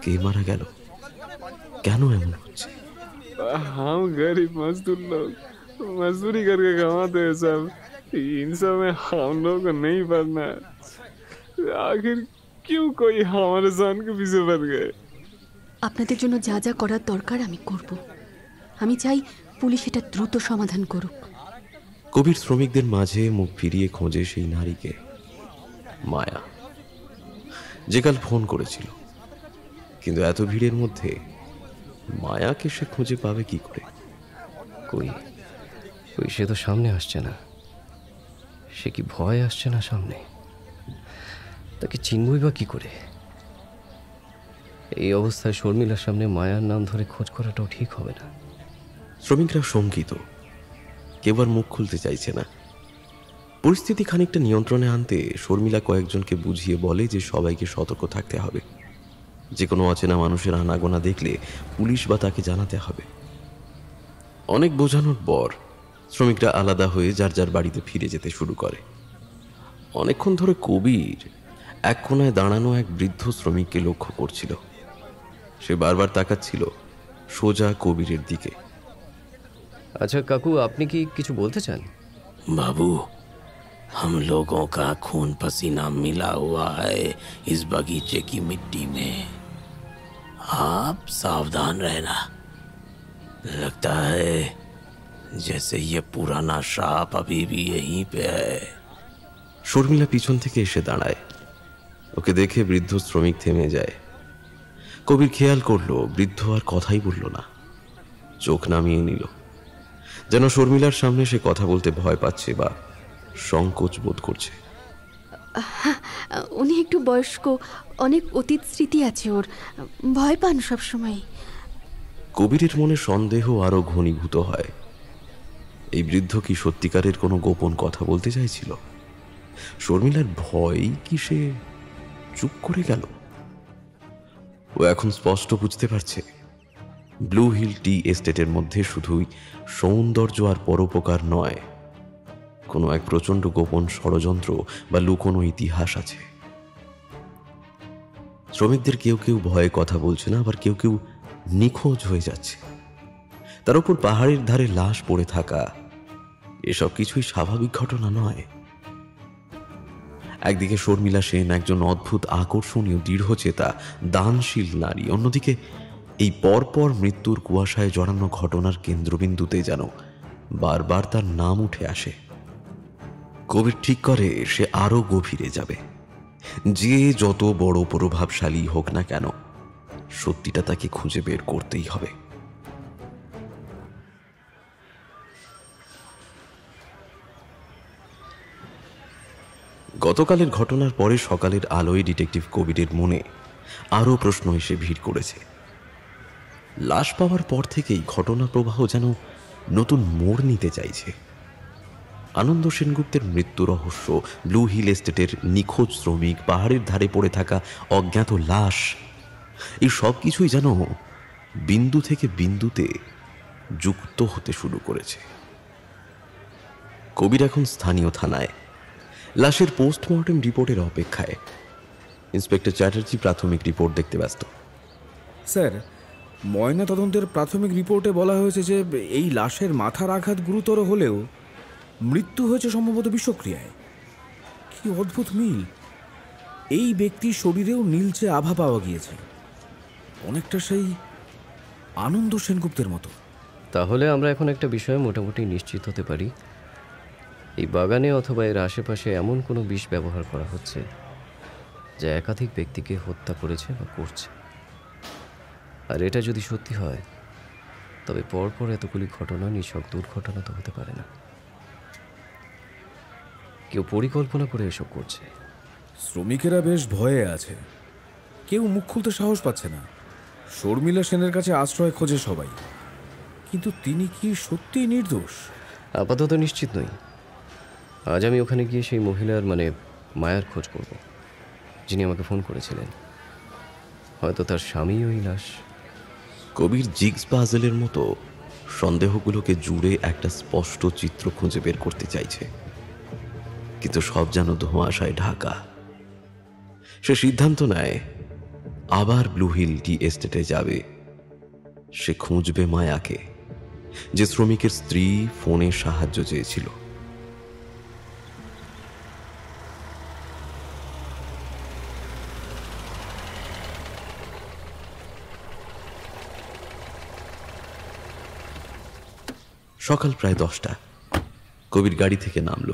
কে মারা গেল? কেন এমন হচ্ছে? हम गरीब मजदूर लोग मजदूरी करके कमाते हैं सब। इन सब में हम लोग को नहीं पड़ना। आखिर क्यों कोई हमारे जान के पीछे पड़ गए? আপনাদের জন্য যা যা করার দরকার আমি করব। আমি চাই পুলিশ এটা দ্রুত সমাধান করুক। কবির শ্রমিকদের মাঝে মুখ ফিরিয়ে খোঁজে সেই নারীকে, মায়া, যে কাল ফোন করেছিল। কিন্তু এত ভিড়ের মধ্যে মায়াকে সে খুঁজে পাবে কি করে? কই কই সে তো সামনে আসছে না। সে কি ভয় আসছে না সামনে? তাকে চিনবই বা কি করে? এই অবস্থায় শর্মিলার সামনে মায়ার নাম ধরে খোঁজ করাটাও ঠিক হবে না। শ্রমিকরা শঙ্কিত, কেউ আর মুখ খুলতে চাইছে না। পরিস্থিতি খানিকটা নিয়ন্ত্রণে আনতে শর্মিলা কয়েকজনকে বুঝিয়ে বলে যে সবাইকে সতর্ক থাকতে হবে। যে কোনো অচেনা মানুষের আনাগোনা দেখলে পুলিশ বা তাকে জানাতে হবে। অনেক বোঝানোর পর শ্রমিকরা আলাদা হয়ে যার যার বাড়িতে ফিরে যেতে শুরু করে। অনেকক্ষণ ধরে কবির এক কোনায় দাঁড়ানো এক বৃদ্ধ শ্রমিককে লক্ষ্য করছিল। সে বারবার তাকাচ্ছিল সোজা কবিরের দিকে। আচ্ছা কাকু, আপনি কি কিছু বলতে চান? बाबू, हम लोगों का खून पसीना मिला हुआ है इस बगीचे की मिट्टी में। आप सावधान रहना। लगता है जैसे ये पुराना सांप अभी भी यहीं पे है। শর্মিলা পিছন থেকে এসে দাঁড়ায়। ওকে দেখে বৃদ্ধ শ্রমিক থেমে যায়। কবির খেয়াল করলো বৃদ্ধ আর কথাই বলল না, চোখ নামিয়ে নিল, যেন শর্মিলার সামনে সে কথা বলতে ভয় পাচ্ছে বা সংকোচ বোধ করছে। উনি একটু বয়স্ক, অনেক অতীত স্মৃতি আছে ওর, ভয় পান সবসময়। কবিরের মনে সন্দেহ আরো ঘনীভূত হয়। এই বৃদ্ধ কি সত্যিকারের কোনো গোপন কথা বলতে চাইছিল? শর্মিলার ভয় কি সে চুপ করে গেল? ও এখন স্পষ্ট বুঝতে পারছে ব্লু হিল টি এস্টেটের মধ্যে শুধুই সৌন্দর্য আর পরোপকার নয়, কোনো এক প্রচণ্ড গোপন ষড়যন্ত্র বা লুকোনো ইতিহাস আছে। শ্রমিকদের কেউ কেউ ভয়ে কথা বলছে না, আবার কেউ কেউ নিখোঁজ হয়ে যাচ্ছে। তার উপর পাহাড়ের ধারে লাশ পড়ে থাকা, এসব কিছুই স্বাভাবিক ঘটনা নয়। একদিকে শর্মিলা সেন একজন অদ্ভুত আকর্ষণীয় দৃঢ়চেতা দানশীল নারী, অন্যদিকে এই পরপর মৃত্যুর কুয়াশায় জড়ানো ঘটনার কেন্দ্রবিন্দুতে যেন বারবার তার নাম উঠে আসে। কবির ঠিক করে সে আরো গভীরে যাবে। যে যত বড় প্রভাবশালী হোক না কেন, সত্যিটা তাকে খুঁজে বের করতেই হবে। গতকালের ঘটনার পরে সকালের আলোয় ডিটেকটিভ কবিরের মনে আরও প্রশ্ন এসে ভিড় করেছে। লাশ পাওয়ার পর থেকেই ঘটনা প্রবাহ যেন নতুন মোড় নিতে চাইছে। আনন্দ সেনগুপ্তের মৃত্যু রহস্য, ব্লু হিল এস্টেটের নিখোঁজ শ্রমিক, পাহাড়ের ধারে পড়ে থাকা অজ্ঞাত লাশ, এই সব কিছুই যেন বিন্দু থেকে বিন্দুতে যুক্ত হতে শুরু করেছে। কবির এখন স্থানীয় থানায় লাশের পোস্টমর্টেম রিপোর্টের অপেক্ষায়। ইন্সপেক্টর চ্যাটার্জি প্রাথমিক রিপোর্ট দেখতে ব্যস্ত। স্যার, ময়না তদন্তের প্রাথমিক রিপোর্টে বলা হয়েছে যে এই লাশের মাথার আঘাত গুরুতর হলেও মৃত্যু হয়েছে সম্ভবত বিষক্রিয়ায়। কি অদ্ভুত মিল! এই ব্যক্তির শরীরেও নীলচে আভা পাওয়া গিয়েছে, অনেকটা সেই আনন্দ সেনগুপ্তের মতো। তাহলে আমরা এখন একটা বিষয়ে মোটামুটি নিশ্চিত হতে পারি, এই বাগানে অথবা এর আশেপাশে এমন কোনো বিষ ব্যবহার করা হচ্ছে যা একাধিক ব্যক্তিকে হত্যা করেছে বা করছে। আর এটা যদি সত্যি হয় তবে পরপর এতগুলি ঘটনা নিছক দুর্ঘটনা তো হতে পারে না। কেউ পরিকল্পনা করে এসব করছে। শ্রমিকেরা বেশ ভয়ে আছে, কেউ মুখ খুলতে সাহস পাচ্ছে না। শর্মিলা সেনের কাছে আশ্রয় খোঁজে সবাই, কিন্তু তিনি কি সত্যিই নির্দোষ? আপাতত নিশ্চিত নই। আজ আমি ওখানে গিয়ে সেই মহিলার মায়ার খোঁজ করব, যিনি আমাকে ফোন করেছিলেন। হয়তো তার স্বামী ওই লাশ। কবির জিগস পাজলের মতো সন্দেহগুলোকে জুড়ে একটা স্পষ্ট চিত্র খুঁজে বের করতে চাইছে, কিন্তু সব যেন ধোঁয়াশায় ঢাকা। সে সিদ্ধান্ত নেয় আবার ব্লু হিল টি এস্টেটে যাবে। সে খুঁজবে মায়াকে, যে শ্রমিকের স্ত্রী ফোনে সাহায্য চেয়েছিল। সকাল প্রায় 10টা। কবির গাড়ি থেকে নামল।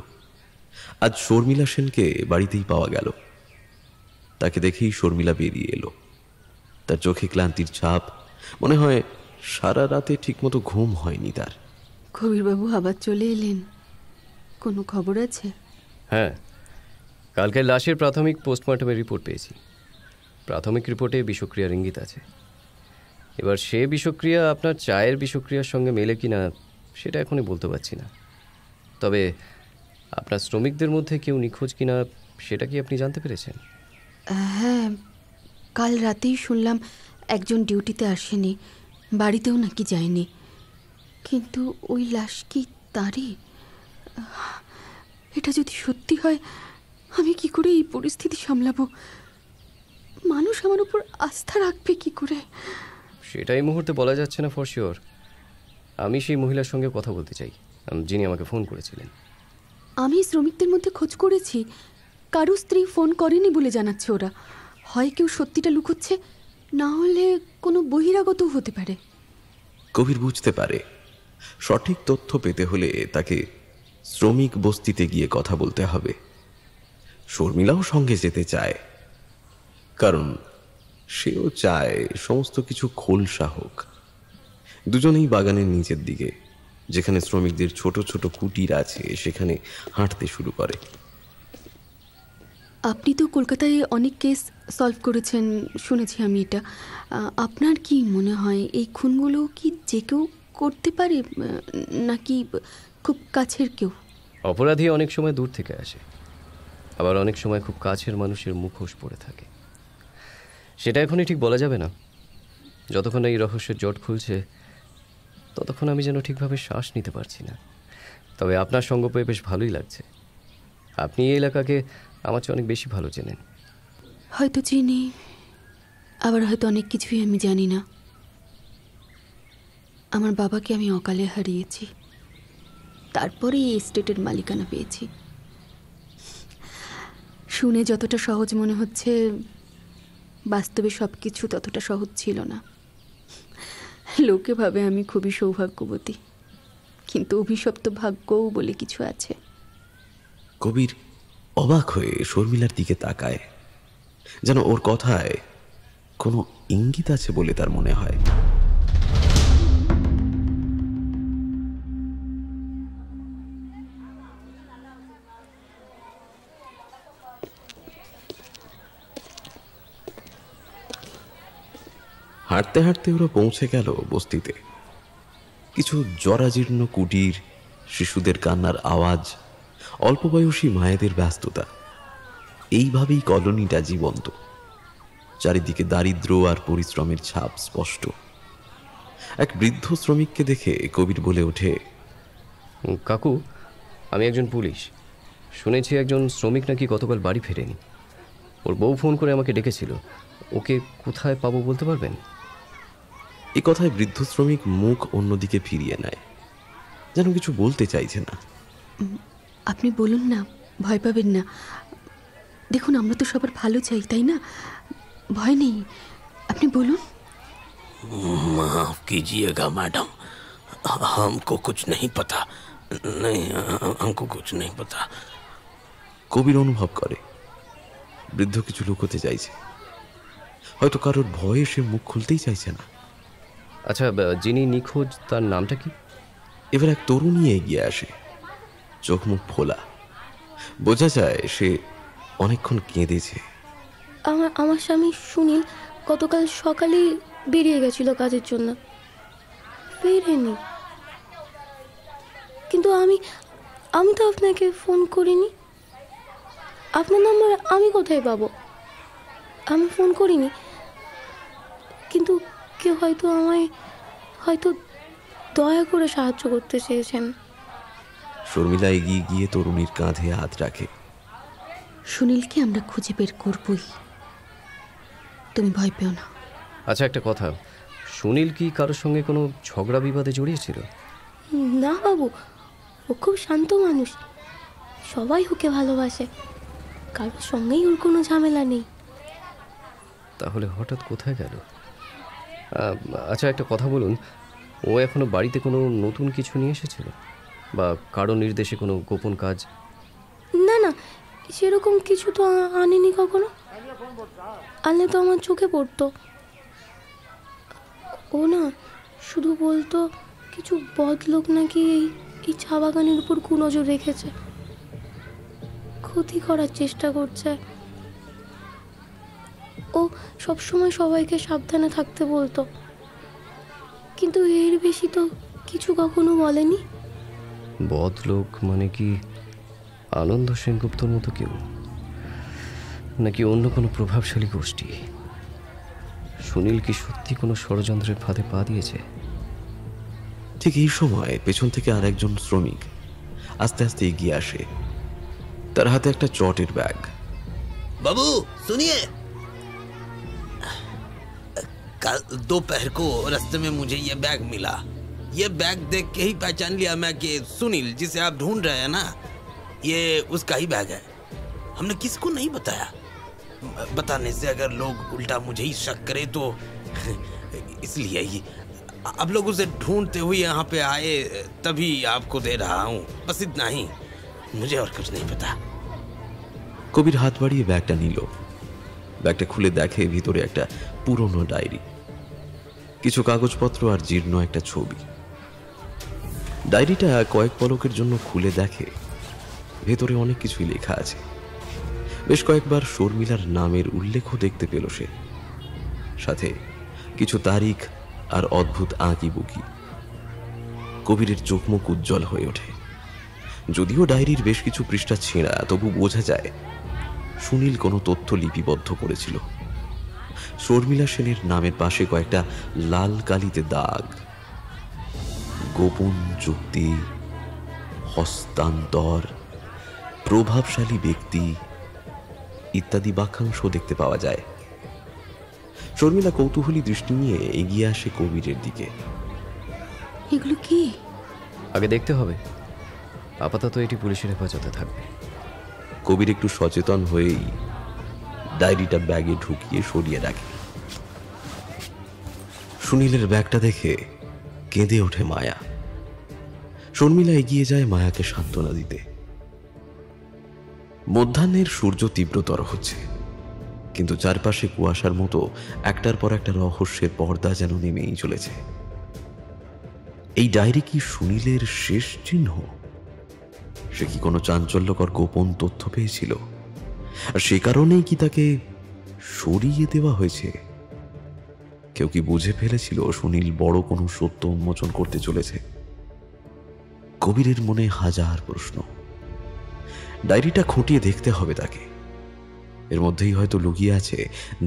আজ শর্মিলা সেনকে বাড়িতেই পাওয়া গেল। তাকে দেখেই শর্মিলা বেরিয়ে এলো। তার চোখে ক্লান্তির ছাপ, মনে হয় সারা রাতে ঠিকমতো ঘুম হয়নি তার। কবিরবাবু আবার চলে এলেন, কোনো খবর আছে? হ্যাঁ, কালকে লাশের প্রাথমিক পোস্টমর্টমের রিপোর্ট পেয়েছি। প্রাথমিক রিপোর্টে বিষক্রিয়ার ইঙ্গিত আছে। এবার সে বিষক্রিয়া আপনার চায়ের বিষক্রিয়ার সঙ্গে মেলে কিনা সেটা এখনই বলতে পারছি না। তবে আপনার শ্রমিকদের মধ্যে কেউ নিখোঁজ কিনা সেটা কি আপনি জানতে পেরেছেন? হ্যাঁ, কাল রাতেই শুনলাম একজন ডিউটিতে আসেনি, বাড়িতেও নাকি যায়নি। কিন্তু ওই লাশ কি তারই? এটা যদি সত্যি হয়, আমি কি করে এই পরিস্থিতি সামলাবো? মানুষ আমার উপর আস্থা রাখবে কি করে? সেটা এই মুহূর্তে বলা যাচ্ছে না ফর শিওর। আমি সেই মহিলার সঙ্গে কথা বলতে চাই, যিনি আমাকে ফোন করেছিলেন। আমি শ্রমিকদের মধ্যে খোঁজ করেছি, কারো স্ত্রী ফোন করেনি বলে জানাচ্ছে ওরা। হয় কেউ সত্যিটা লুকোচ্ছে, না হলে কোনো বহিরাগত হতে পারে। কবির বুঝতে পারে সঠিক তথ্য পেতে হলে তাকে শ্রমিক বস্তিতে গিয়ে কথা বলতে হবে। শর্মিলাও সঙ্গে যেতে চায়, কারণ সেও চায় সমস্ত কিছু খোলসা হোক। দুজনেই বাগানের নিচের দিকে, যেখানে শ্রমিকদের ছোট ছোট কুটির আছে, সেখানে হাঁটতে শুরু করে। আপনি তো কলকাতায় অনেক কেস সলভ করেছেন শুনেছি আমি এটা। আপনার কি মনে হয় এই খুনগুলো কি যে কেউ করতে পারে, নাকি খুব কাছের কেউ? অপরাধী অনেক সময় দূর থেকে আসে, আবার অনেক সময় খুব কাছের মানুষের মুখোশ পড়ে থাকে। সেটা এখনই ঠিক বলা যাবে না। যতক্ষণ এই রহস্যের জট খুলছে ততক্ষণ আমি যেন ঠিকভাবে শ্বাস নিতে পারছি না। তবে আপনার সঙ্গ পেয়ে বেশ ভালোই লাগছে। আপনি এই এলাকাকে আমার চেয়ে অনেক বেশি ভালো চেনেন। হয়তো চিনি, আবার হয়তো অনেক কিছুই আমি জানি না। আমার বাবাকে আমি অকালে হারিয়েছি, তারপরে এই এস্টেটের মালিকানা পেয়েছি। শুনে যতটা সহজ মনে হচ্ছে, বাস্তবে সব কিছু ততটা সহজ ছিল না। লোকে ভাবে আমি খুবই সৌভাগ্যবতী, কিন্তু অভিশপ্ত ভাগ্যও বলে কিছু আছে। কবির অবাক হয়ে শর্মিলার দিকে তাকায়, যেন ওর কথায় কোনো ইঙ্গিত আছে বলে তার মনে হয়। হাঁটতে হাঁটতে ওরা পৌঁছে গেল বস্তিতে। কিছু জরাজীর্ণ কুটির, শিশুদের কান্নার আওয়াজ, অল্প বয়সী মায়েদের ব্যস্ততা, এইভাবেই কলোনিটা জীবন্ত। চারিদিকে দারিদ্র আর পরিশ্রমের ছাপ স্পষ্ট। এক বৃদ্ধ শ্রমিককে দেখে কবির বলে ওঠে, কাকু, আমি একজন পুলিশ। শুনেছি একজন শ্রমিক নাকি গতকাল বাড়ি ফেরেনি। ওর বউ ফোন করে আমাকে ডেকেছিল। ওকে কোথায় পাবো বলতে পারবেন? এ কথায় বৃদ্ধ শ্রমিক মুখ অন্যদিকে ফিরিয়ে নেয়, যেন কিছু বলতে চাইছে না। আপনি বলুন না, ভয় পাবেন না। দেখুন, আমরা তো সবার ভালো চাই, তাই না? ভয় নেই, আপনি বলুন। माफ कीजिएगा मैडम, हमको कुछ नहीं पता। नहीं, हमको कुछ नहीं पता। কবির অনুভব করে বৃদ্ধ কিছু লুকোতে চাইছে। হয়তো কারোর ভয়ে সে মুখ খুলতেই চাইছে না। আচ্ছা, যিনি নিখোঁজ তার নামটা কি? এবার এক তরুণী এগিয়ে আসে, চোখ মুখ ফোলা। বোঝা যায় সে অনেকক্ষণ কেঁদেছে। আমার স্বামী সুনীল গতকাল সকালে বেরিয়ে গেছিল কাজের জন্য, ফেরেনি। কিন্তু আমি তো আপনাকে ফোন করিনি। আপনার নাম্বার আমি কোথায় পাবো? আমি ফোন করিনি, কিন্তু কেউ হয়তো দয়া করে সাহায্য করতে চেয়েছেন। শর্মিলা এগিয়ে গিয়ে তরুণীর কাঁধে হাত রাখে। সুনীলকে আমরা খুঁজে বের করবই, তুমি ভয় পেও না। আচ্ছা, একটা কথা, সুনীল কি কারোর সঙ্গে কোনো ঝগড়া বিবাদে জড়িয়েছিল? না বাবু, ও খুব শান্ত মানুষ। সবাই ওকে ভালোবাসে, কারোর সঙ্গেই ওর কোনো ঝামেলা নেই। তাহলে হঠাৎ কোথায় গেল? আচ্ছা, একটা কথা বলুন, ও এখনো বাড়িতে কোনো নতুন কিছু নিয়ে এসেছিল, বা কারো নির্দেশে কোনো গোপন কাজ? না না, সেরকম কিছু তো আনেনি কখনো। আনলে তো আমার চোখে পড়তো। ও না শুধু বলতো কিছু বদলোক নাকি এই চা বাগানের উপর কুনজর রেখেছে, ক্ষতি করার চেষ্টা করছে। ও সবসময় সবাইকে সাবধানে থাকতে বলতো, কিন্তু এর বেশি তো কিছু কখনো বলেনি। বদলোক মানে কি আনন্দ সেনগুপ্তর মতো কেউ, নাকি অন্য কোনো প্রভাবশালী গোষ্ঠী? সুনীল কি সত্যি কোনো ষড়যন্ত্রের ফাঁদে পা দিয়েছে? ঠিক এই সময় পেছন থেকে আর একজন শ্রমিক আস্তে আস্তে এগিয়ে আসে। তার হাতে একটা চটের ব্যাগ। बाबू सुनिए, कल दोपहर को रास्ते में मुझे ये बैग मिला। ये बैग देख के ही पहचान लिया मैं कि सुनील जिसे आप ढूंढ रहे हैं ना, ये उसका ही बैग है। हमने किसको नहीं बताया। बताने से अगर लोग उल्टा मुझे ही शक करे तो इसलिए ही अब लोग उसे ढूंढते हुए यहाँ पे आए, तभी आपको दे रहा हूँ। बस इतना ही, मुझे और कुछ नहीं पता। কবির হাত বাড়িয়ে ব্যাগটা নিল। ব্যাগটা খুলে দেখে ভিতরে একটা পুরনো ডায়েরি, কিছু কাগজপত্র আর জীর্ণ একটা ছবি। ডায়েরিটা কয়েক পলকের জন্য খুলে দেখে ভেতরে অনেক কিছুই লেখা আছে। বেশ কয়েকবার শর্মিলার নামের উল্লেখও দেখতে পেল সে, সাথে কিছু তারিখ আর অদ্ভুত আঁকিবুকি। কবিরের চোখ মুখ উজ্জ্বল হয়ে ওঠে। যদিও ডায়েরির বেশ কিছু পৃষ্ঠা ছেঁড়া, তবু বোঝা যায় সুনীল কোনো তথ্য লিপিবদ্ধ করেছিল। শর্মিলা সেনের নামের পাশে কয়েকটা লাল কালিতে দাগ, গোপন চুক্তি, হস্তান্তর, প্রভাবশালী ব্যক্তি ইত্যাদি বাক্যাংশ দেখতে পাওয়া যায়। শর্মিলা কৌতূহলী দৃষ্টি নিয়ে এগিয়ে আসে কবিরের দিকে। এগুলো কি? আগে দেখতে হবে, আপাতত এটি পুলিশের হেফাজতে থাকবে। কবির একটু সচেতন হয়েই ডায়েরিটা ব্যাগে ঢুকিয়ে সরিয়ে রাখে। সুনীলের ব্যাগটা দেখে কেঁদে ওঠে মায়া। শর্মিলা এগিয়ে যায় মায়াকে সান্ত্বনা দিতে। মধ্যাহ্নের সূর্য তীব্রতর হচ্ছে। কিন্তু চারপাশে কুয়াশার মতো একটার পর একটা রহস্যের পর্দা যেন নেমেই চলেছে। এই ডায়েরি কি সুনীলের শেষ চিহ্ন? সে কি কোনো চাঞ্চল্যকর গোপন তথ্য পেয়েছিল, আর সে কারণেই কি তাকে সরিয়ে দেওয়া হয়েছে? কেউ কি বুঝে ফেলেছিল সুনীল বড় কোনো সত্য উন্মোচন করতে চলেছে? কবিরের মনে হাজার প্রশ্ন। ডায়েরিটা খুঁটিয়ে দেখতে হবে তাকে। এর মধ্যেই হয়তো লুকিয়ে আছে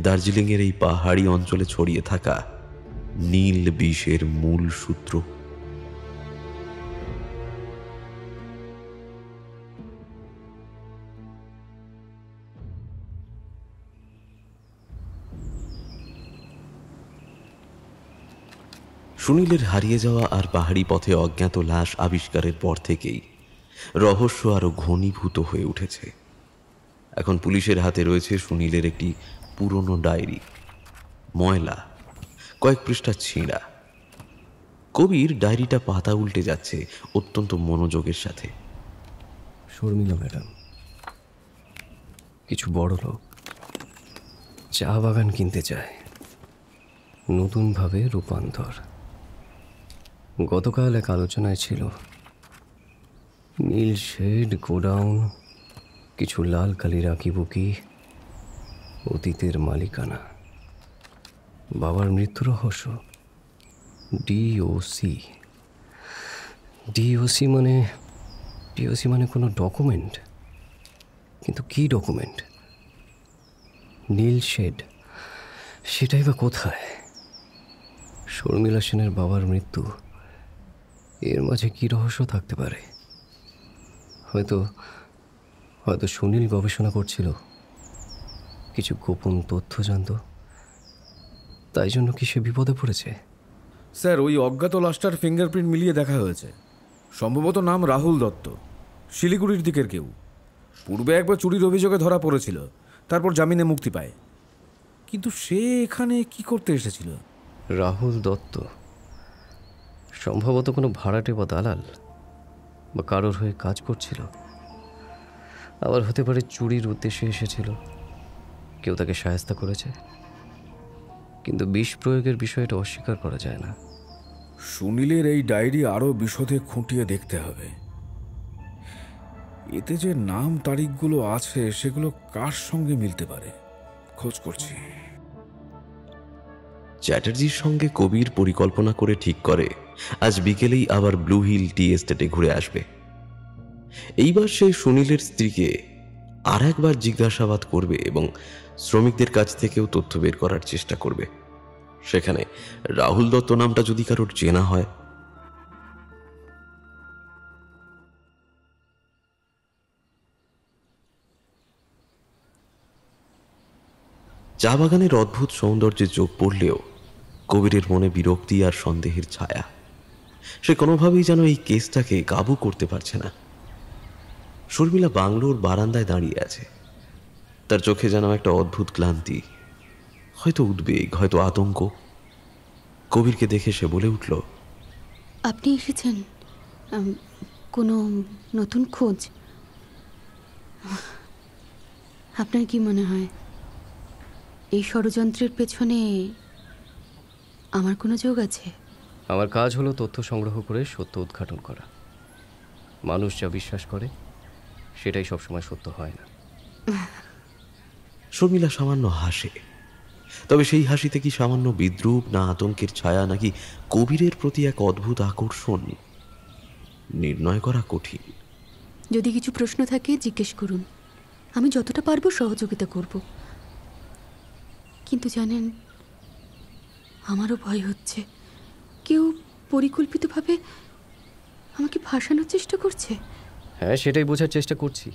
দার্জিলিং এর এই পাহাড়ি অঞ্চলে ছড়িয়ে থাকা নীল বিষের মূল সূত্র। সুনীলের হারিয়ে যাওয়া আর পাহাড়ি পথে অজ্ঞাত লাশ আবিষ্কারের পর থেকেই রহস্য আরো ঘনীভূত হয়ে উঠেছে। এখন পুলিশের হাতে রয়েছে সুনীলের একটি পুরনো ডায়েরি, ময়লা, কয়েক পৃষ্ঠা ছিঁড়া। কবির ডায়েরিটা পাতা উল্টে যাচ্ছে অত্যন্ত মনোযোগের সাথে। শর্মিলা ম্যাডাম, কিছু বড় লোক চা বাগান কিনতে চায়, নতুনভাবে রূপান্তর। গতকাল এক আলোচনায় ছিল নীল শেড, গোডাউন, কিছু লাল কালির আঁকিবুকি, অতীতের মালিকানা, বাবার মৃত্যু রহস্য, ডিওসি। ডিওসি মানে কোনো ডকুমেন্ট, কিন্তু কি ডকুমেন্ট? নীল শেড, সেটাই বা কোথায়? শর্মিলা সেনের বাবার মৃত্যু, এর মাঝে কি রহস্য থাকতে পারে? হয়তো সুনীল গবেষণা করছিল, কিছু গোপন তথ্য জানত, তাই জন্য কি সে বিপদে পড়েছে? স্যার, ওই অজ্ঞাত লাশটার ফিঙ্গারপ্রিন্ট মিলিয়ে দেখা হয়েছে। সম্ভবত নাম রাহুল দত্ত, শিলিগুড়ির দিকের কেউ। পূর্বে একবার চুরির অভিযোগে ধরা পড়েছিল, তারপর জামিনে মুক্তি পায়। কিন্তু সে এখানে কি করতে এসেছিল? রাহুল দত্ত সম্ভবত কোনো ভাড়াটে বা দালাল বা কারোর হয়ে কাজ করছিল। আবার হতে পারে চুরির উদ্দেশ্যে এসেছিল, কেউ তাকে সাহায্য করেছে। কিন্তু বিষ প্রয়োগের বিষয়টা অস্বীকার করা যায় না। সুনীলের এই ডায়েরি আরও বিশদে খুঁটিয়ে দেখতে হবে। এতে যে নাম তারিখগুলো আছে সেগুলো কার সঙ্গে মিলতে পারে, খোঁজ করছি। চ্যাটার্জির সঙ্গে কবির পরিকল্পনা করে ঠিক করে আজ বিকেলেই আবার ব্লু হিল টি এস্টেটে ঘুরে আসবে। এইবার সে সুনীলের স্ত্রীকে আর একবার জিজ্ঞাসাবাদ করবে এবং শ্রমিকদের কাছ থেকেও তথ্য বের করার চেষ্টা করবে। সেখানে রাহুল দত্ত নামটা যদি কারোর চেনা হয়। চা বাগানের অদ্ভুত সৌন্দর্যে চোখ পড়লেও কবিরের মনে বিরক্তি আর সন্দেহের ছায়া। সে কোনোভাবেই যেন এই কেসটাকে কাবু করতে পারছে না। শর্মিলা বাংলোর বারান্দায় দাঁড়িয়ে আছে। তার চোখে যেন একটা অদ্ভুত ক্লান্তি, হয়তো উদ্বেগ, হয়তো আতঙ্ক। কবিরকে দেখে সে বলে উঠল, আপনি এসেছেন? কোনো নতুন খোঁজ? আপনার কি মনে হয় এই ষড়যন্ত্রের পেছনে আমার কোনো যোগ আছে? আমার কাজ হলো তথ্য সংগ্রহ করে সত্য উদ্ঘাটন করা। মানুষ যা বিশ্বাস করে সেটাই সবসময় সত্য হয় না। শর্মিলা সামান্য হাসে। তবে সেই হাসিতে কি সামান্য বিদ্রুপ, না আতঙ্কের ছায়া, নাকি কবিরের প্রতি এক অদ্ভুত আকর্ষণ, নির্ণয় করা কঠিন। যদি কিছু প্রশ্ন থাকে জিজ্ঞেস করুন, আমি যতটা পারবো সহযোগিতা করব। কিন্তু জানেন, আমারও ভয় হচ্ছে কেউ পরিকল্পিতভাবে আমাকে ফাঁসানোর চেষ্টা করছে। হ্যাঁ, সেটাই বোঝার চেষ্টা করছি।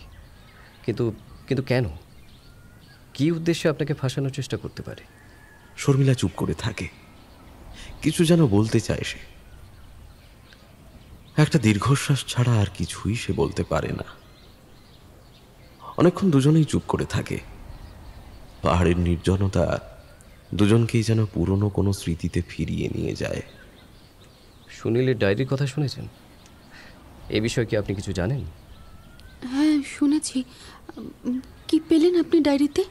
কিন্তু কেন, কি উদ্দেশ্যে আপনাকে ফাঁসানোর চেষ্টা করতে পারে? শর্মিলা চুপ করে থাকে। কিছু যেন বলতে চায় সে। একটা দীর্ঘশ্বাস ছাড়া আর কিছুই সে বলতে পারে না। অনেকক্ষণ দুজনেই চুপ করে থাকে। পাহাড়ের নির্জনতা দুজনকেই যেন পুরনো কোনো স্মৃতিতে ফিরিয়ে নিয়ে যায়। সুনীলের ডায়েরির কথা শুনেছেন? এ বিষয়ে কি আপনি কিছু জানেন? হ্যাঁ, শুনেছি। কি পেলেন আপনি ডায়েরিতে?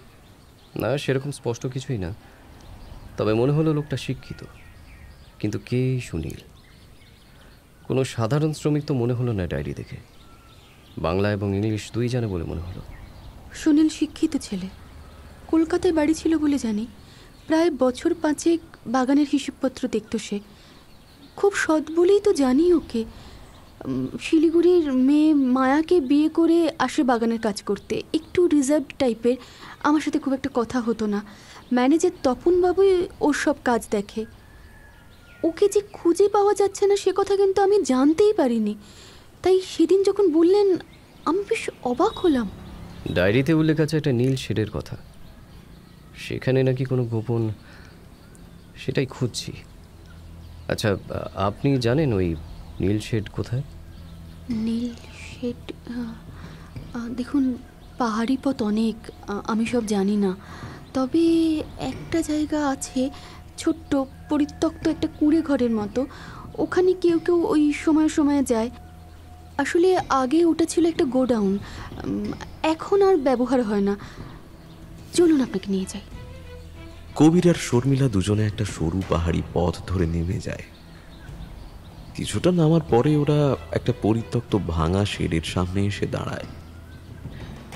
না, সেরকম স্পষ্ট কিছুই না, তবে মনে হলো লোকটা শিক্ষিত। কিন্তু কে সুনীল? কোনো সাধারণ শ্রমিক তো মনে হলো না ডায়েরি দেখে। বাংলা এবং ইংলিশ দুই জানে বলে মনে হলো। সুনীল শিক্ষিত ছেলে, কলকাতায় বাড়ি ছিল বলে জানি। প্রায় বছর 5 বাগানের হিসেবপত্র দেখত সে। খুব সৎ বলেই তো জানি ওকে। শিলিগুড়ির মেয়ে মায়াকে বিয়ে করে আসে বাগানের কাজ করতে। একটু রিজার্ভ টাইপের, আমার সাথে খুব একটা কথা হতো না। ম্যানেজার তপনবাবুই ওর সব কাজ দেখে। ওকে যে খুঁজে পাওয়া যাচ্ছে না সে কথা কিন্তু আমি জানতেই পারিনি। তাই সেদিন যখন বললেন আমি বেশ অবাক হলাম। ডায়েরিতে উল্লেখ আছে একটা নীল শেডের কথা, সেখানে নাকি কোনো গোপন, সেটাই খুঁজছি। আচ্ছা, আপনি জানেন ওই নীল শেড কোথায়? নীল শেড? দেখুন, পাহাড়ি পথ অনেক, আমি সব জানি না। তবে একটা জায়গা আছে, ছোট্ট পরিত্যক্ত একটা কুঁড়ে ঘরের মতো। ওখানে কেউ কেউ ওই সময়ে সময়ে যায়। আসলে আগে ওটা ছিল একটা গোডাউন, এখন আর ব্যবহার হয় না। চলুন আপনাকে নিয়ে যাই। কবির আর শর্মিলা দুজনে একটা সরু পাহাড়ি পথ ধরে নেমে যায়। কিছুটা নামার পরে ওরা একটা পরিত্যক্ত ভাঙা শেডের সামনে এসে দাঁড়ায়।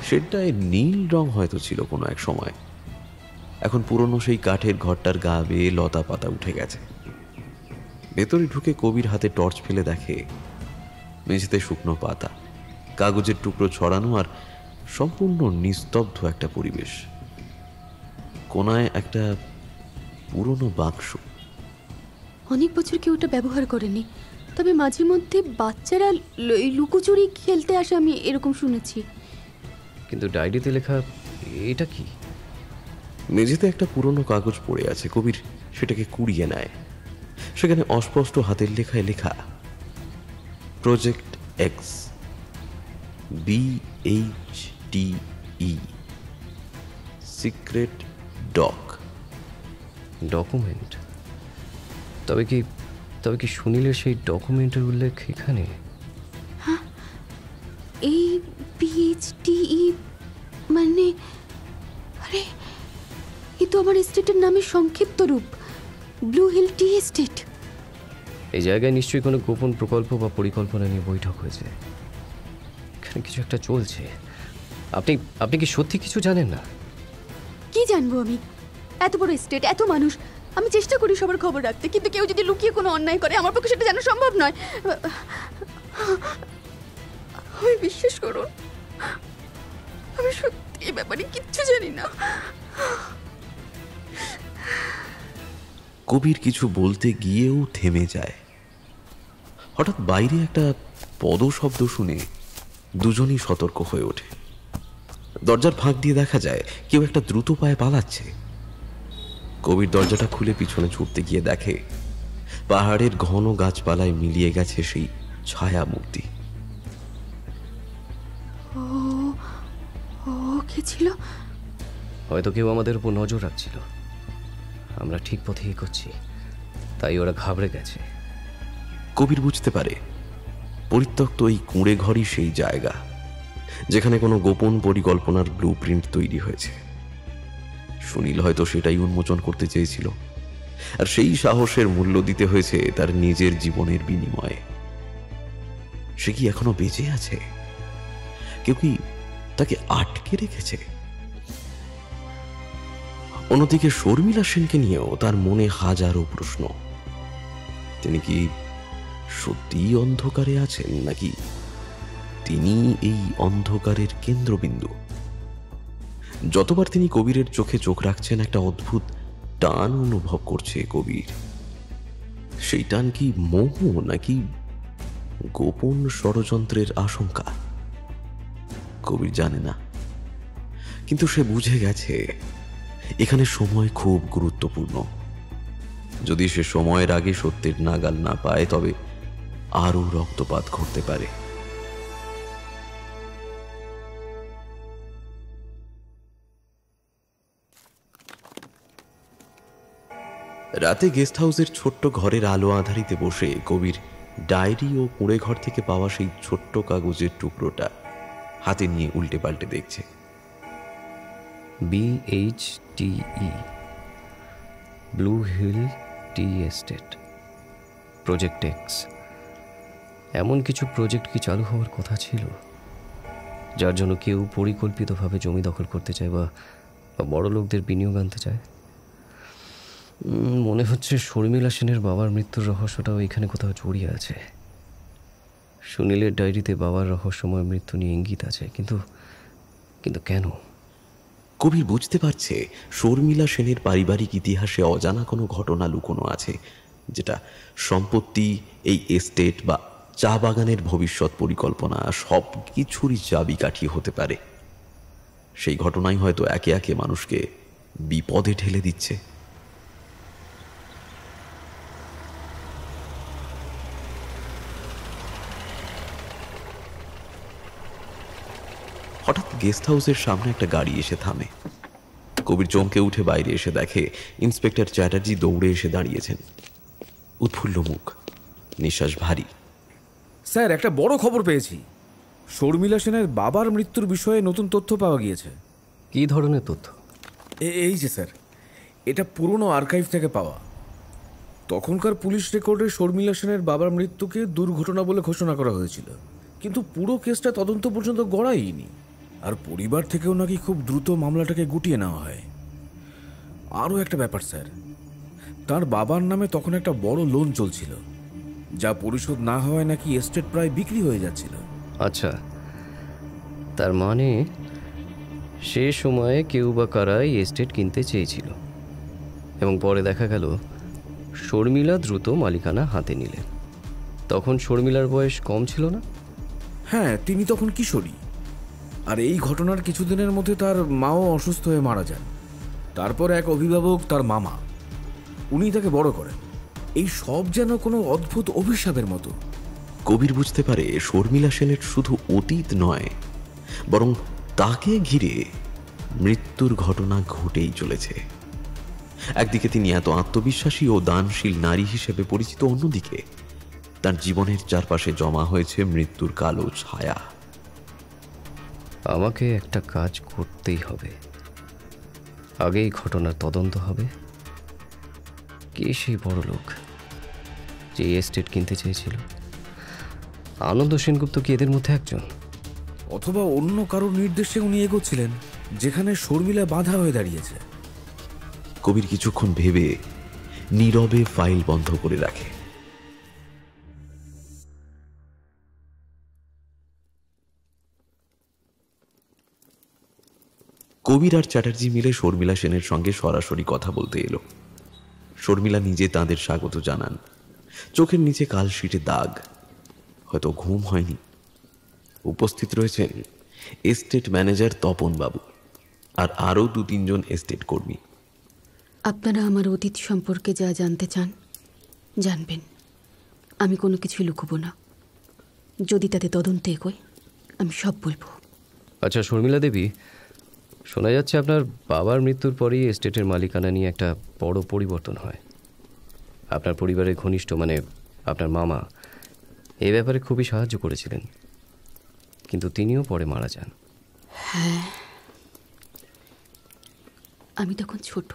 শেডটায় নীল রং হয়তো ছিল কোনো এক সময়। এখন পুরনো সেই কাঠের ঘরটার গা বেয়ে লতা পাতা উঠে গেছে। ভেতরে ঢুকে কবির হাতে টর্চ ফেলে দেখে মেঝেতে শুকনো পাতা, কাগজের টুকরো ছড়ানো আর সম্পূর্ণ নিস্তব্ধ একটা পরিবেশ। কোনায় একটা পুরনো বাক্স। অনেক বছর কেউ ওটা ব্যবহার করেনি, তবে মাঝে মধ্যে বাচ্চারা লুকোচুরি খেলতে আসে, আমি এরকম শুনেছি। কিন্তু ডায়েরিতে লেখা এটা কি? মেঝেতে একটা পুরনো কাগজ পড়ে আছে। কবির সেটাকে কুড়িয়ে নেয়। সেখানে অস্পষ্ট হাতের লেখায় লেখা project x, BHTE, secret document. তবে কি সুনীলের সেই ডকুমেন্টের উল্লেখ এখানে? এই BHTE মানে? আরে, এ তো আমার এস্টেটের নামের সংক্ষিপ্ত রূপ, ব্লু হিল টি এস্টেট। এই জায়গায় নিশ্চয়ই কোনো গোপন প্রকল্প বা পরিকল্পনা নিয়ে বৈঠক হয়েছে। এখানে কিছু একটা চলছে। আপনি কি সত্যি কিছু জানেন না? কি জানবো আমি? এত বড় এস্টেট, এত মানুষ, আমি চেষ্টা করি সবার খবর রাখতে, কিন্তু কেউ যদি লুকিয়ে কোনো অন্যায় করে আমার পক্ষে সেটা জানা সম্ভব নয়। আমি বিশ্বাস করুন, আমি সত্যি এই ব্যাপারে কিচ্ছু জানি না। কবির কিছু বলতে গিয়েও থেমে যায়। হঠাৎ বাইরে একটা পদশব্দ শুনে দুজনই সতর্ক হয়ে ওঠে। দরজার ফাঁক দিয়ে দেখা যায় কেউ একটা দ্রুত পায়ে পালাচ্ছে। কবির দরজাটা খুলে পিছনে ছুটতে গিয়ে দেখে পাহাড়ের ঘন গাছপালায় মিলিয়ে গেছে সেই ছায়া মূর্তি। ও কে ছিল? হয়তো কেউ আমাদের উপর নজর রাখছিল। আমরা ঠিক পথে এগোচ্ছি, তাই ওরা ঘাবড়ে গেছে। কবির বুঝতে পারে পরিত্যক্ত এই কুঁড়ে ঘরই সেই জায়গা যেখানে কোনো গোপন পরিকল্পনার ব্লুপ্রিন্ট তৈরি হয়েছে। সুনীল হয়তো সেটাই উন্মোচন করতে চেয়েছিল, আর সেই সাহসের মূল্য দিতে হয়েছে তার নিজের জীবনের বিনিময়ে। সে কি এখনো বেঁচে আছে? কেউ কি তাকে আটকে রেখেছে? অন্যদিকে শর্মিলা সেনকে নিয়েও তার মনে হাজারো প্রশ্ন। তিনি কি সত্যিই অন্ধকারে আছেন, নাকি তিনি এই অন্ধকারের কেন্দ্রবিন্দু? যতবার তিনি কবিরের চোখে চোখ রাখছেন একটা অদ্ভুত টান অনুভব করছে কবির। সেই টান কি মোহ, নাকি গোপন ষড়যন্ত্রের আশঙ্কা? কবির জানে না, কিন্তু সে বুঝে গেছে এখানে সময় খুব গুরুত্বপূর্ণ। যদি সে সময়ের আগে সত্যের নাগাল না পায় তবে আরো রক্তপাত ঘটতে পারে। রাতে গেস্ট হাউসের ছোট্ট ঘরের আলো আধারিতে বসে কবির ডায়েরি ও কুঁড়ে ঘর থেকে পাওয়া সেই ছোট্ট কাগজের টুকরোটা হাতে নিয়ে উল্টে পাল্টে দেখছে। BHTE, blue hill tea estate, project X. এমন কিছু প্রজেক্ট কি চালু হওয়ার কথা ছিল, যার জন্য কেউ পরিকল্পিতভাবে জমি দখল করতে চায় বা বড় লোকদের বিনিয়োগ আনতে চায়? মনে হচ্ছে শর্মিলা সেনের বাবার মৃত্যুর রহস্যটাও এখানে কোথাও জড়িয়ে আছে। সুনীলের ডায়েরিতে বাবার রহস্যময় মৃত্যু নিয়ে ইঙ্গিত আছে, কিন্তু কিন্তু কেন? কবির বুঝতে পারছে শর্মিলা সেনের পারিবারিক ইতিহাসে অজানা কোনো ঘটনা লুকোনো আছে, যেটা সম্পত্তি, এই এস্টেট বা চা বাগানের ভবিষ্যৎ পরিকল্পনা সব কিছুরই চাবিকাঠি হতে পারে। সেই ঘটনাই হয়তো একে একে মানুষকে বিপদে ঠেলে দিচ্ছে। হঠাৎ গেস্ট হাউসের সামনে একটা গাড়ি এসে থামে। কবির চমকে উঠে বাইরে এসে দেখে ইন্সপেক্টর চ্যাটার্জি দৌড়ে এসে দাঁড়িয়েছেন, উৎফুল্ল মুখ, নিঃশ্বাস ভারী। স্যার, একটা বড় খবর পেয়েছি। শর্মিলা সেনের বাবার মৃত্যুর বিষয়ে নতুন তথ্য পাওয়া গিয়েছে। কী ধরনের তথ্য? এই যে স্যার, এটা পুরনো আর্কাইভ থেকে পাওয়া। তখনকার পুলিশ রেকর্ডে শর্মিলা সেনের বাবার মৃত্যুকে দুর্ঘটনা বলে ঘোষণা করা হয়েছিল, কিন্তু পুরো কেসটা তদন্ত পর্যন্ত গড়ায়নি। আর পরিবার থেকেও নাকি খুব দ্রুত মামলাটাকে গুটিয়ে নেওয়া হয়। আরও একটা ব্যাপার স্যার, তার বাবার নামে তখন একটা বড় লোন চলছিল, যা পরিশোধ না হওয়ায় নাকি এস্টেট প্রায় বিক্রি হয়ে যাচ্ছিল। আচ্ছা, তার মানে সে সময়ে কেউ বা কারাই এস্টেট কিনতে চেয়েছিল এবং পরে দেখা গেল শর্মিলা দ্রুত মালিকানা হাতে নিলেন। তখন শর্মিলার বয়স কম ছিল না? হ্যাঁ, তিনি তখন কিশোরী। আর এই ঘটনার কিছুদিনের মধ্যে তার মাও অসুস্থ হয়ে মারা যান। তারপর এক অভিভাবক, তার মামা, উনি তাকে বড় করেন। এই সব যেন কোনো অদ্ভুত অভিশাপের মতো। কবির বুঝতে পারে শর্মিলা সেনের শুধু অতীত নয়, বরং তাকে ঘিরে মৃত্যুর ঘটনা ঘটেই চলেছে। একদিকে তিনি এত আত্মবিশ্বাসী ও দানশীল নারী হিসেবে পরিচিত, অন্যদিকে তার জীবনের চারপাশে জমা হয়েছে মৃত্যুর কালো ছায়া। আমাকে একটা কাজ করতেই হবে। আগেই ঘটনার তদন্ত হবে। কে সেই বড় লোক যে এস্টেট কিনতে চেয়েছিল? আনন্দ সেনগুপ্ত কি এদের মধ্যে একজন? অথবা অন্য কারোর নির্দেশে উনি এগোচ্ছিলেন, যেখানে শর্মিলা বাধা হয়ে দাঁড়িয়েছে। কবির কিছুক্ষণ ভেবে নীরবে ফাইল বন্ধ করে রাখে। কবির আর চ্যাটার্জি মিলে শর্মিলা সেনের সঙ্গে সরাসরি কথা বলতে এলো। শর্মিলা নিজে তাদের স্বাগত জানান। চোখের নিচে কালশিটে দাগ, হয়তো ঘুম হয়নি। উপস্থিত রয়েছেন এস্টেট ম্যানেজার তপন বাবু আর আরও 2-3 এস্টেট কর্মী। আপনারা আমার অতীত সম্পর্কে যা জানতে চান জানবেন। আমি কোনো কিছুই লুকোবো না। যদি তাতে তদন্তে এগোয় আমি সব বলবো। আচ্ছা শর্মিলা দেবী, শোনা যাচ্ছে আপনার বাবার মৃত্যুর পরেই এস্টেটের মালিকানা নিয়ে একটা বড় পরিবর্তন হয়। আপনার পরিবারের ঘনিষ্ঠ, মানে আপনার মামা, এই ব্যাপারে খুবই সাহায্য করেছিলেন, কিন্তু তিনিও পরে মারা যান। হ্যাঁ, আমি তখন ছোট,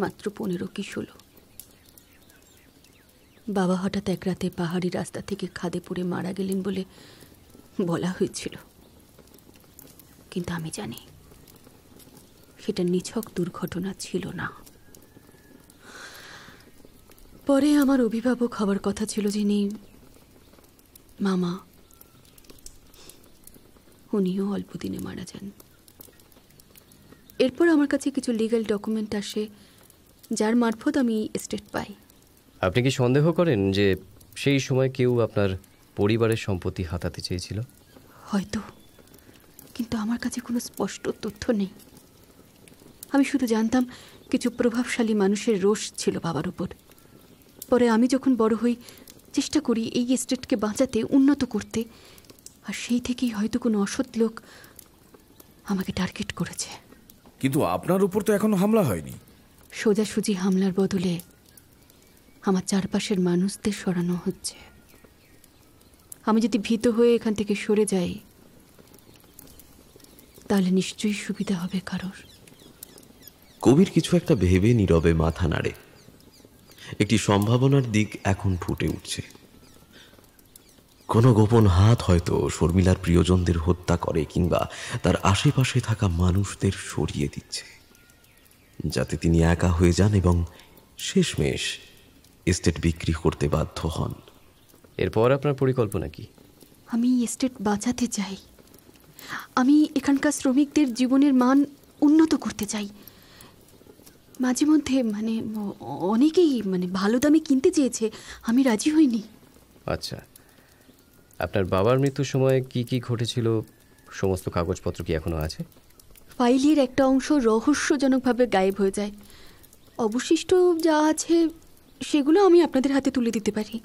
মাত্র 15 কি 16। বাবা হঠাৎ এক রাতে পাহাড়ি রাস্তা থেকে খাদে পড়ে মারা গেলেন বলে বলা হয়েছিল, কিন্তু আমি জানি সেটা নিছক দুর্ঘটনা ছিল না। পরে আমার অভিভাবক হওয়ার কথা ছিল যিনি, মামা, উনিও অল্প দিনে মারা যান। এরপর আমার কাছে কিছু লিগ্যাল ডকুমেন্ট আসে, যার মারফত আমি এস্টেট পাই। আপনি কি সন্দেহ করেন যে সেই সময় কেউ আপনার পরিবারের সম্পত্তি হাতাতে চেয়েছিল? হয়তো, কিন্তু আমার কাছে কোনো স্পষ্ট তথ্য নেই। আমি শুধু জানতাম কিছু প্রভাবশালী মানুষের রোষ ছিল বাবার উপর। পরে আমি যখন বড় হই চেষ্টা করি এই এস্টেটকে বাঁচাতে, উন্নত করতে, আর সেই থেকেই হয়তো কোনো অসৎ লোক আমাকে টার্গেট করেছে। কিন্তু আপনার উপর তো এখনো হামলা হয়নি। সোজাসুজি হামলার বদলে আমার চারপাশের মানুষদের সরানো হচ্ছে। আমি যদি ভীত হয়ে এখান থেকে সরে যাই তাহলে নিশ্চয়ই সুবিধা হবে কারোর। কবির কিছু একটা ভেবে নীরবে মাথা নাড়ে। একটি সম্ভাবনার দিক এখন ফুটে উঠছে। কোনো গোপন হাত হয়তো শর্মিলার প্রিয়জনদের হত্যা করে কিংবা তার আশেপাশে থাকা মানুষদের সরিয়ে দিচ্ছে, যাতে তিনি একা হয়ে যান এবং শেষমেশ এস্টেট বিক্রি করতে বাধ্য হন। এরপর আপনার পরিকল্পনা কি? আমি এস্টেট বাঁচাতে চাই। আমি এখানকার শ্রমিকদের জীবনের মান উন্নত করতে চাই। মাঝে মধ্যে অনেকেই ভালো দামে কিনতে চেয়েছে, আমি রাজি হইনি। আচ্ছা, আপনার বাবার মৃত্যুর সময় কি কি ঘটেছিল সমস্ত কাগজপত্র কি এখনো আছে? ফাইলের একটা অংশ রহস্যজনকভাবে গায়েব হয়ে যায়। অবশিষ্ট যা আছে সেগুলো আমি আপনাদের হাতে তুলে দিতে পারি।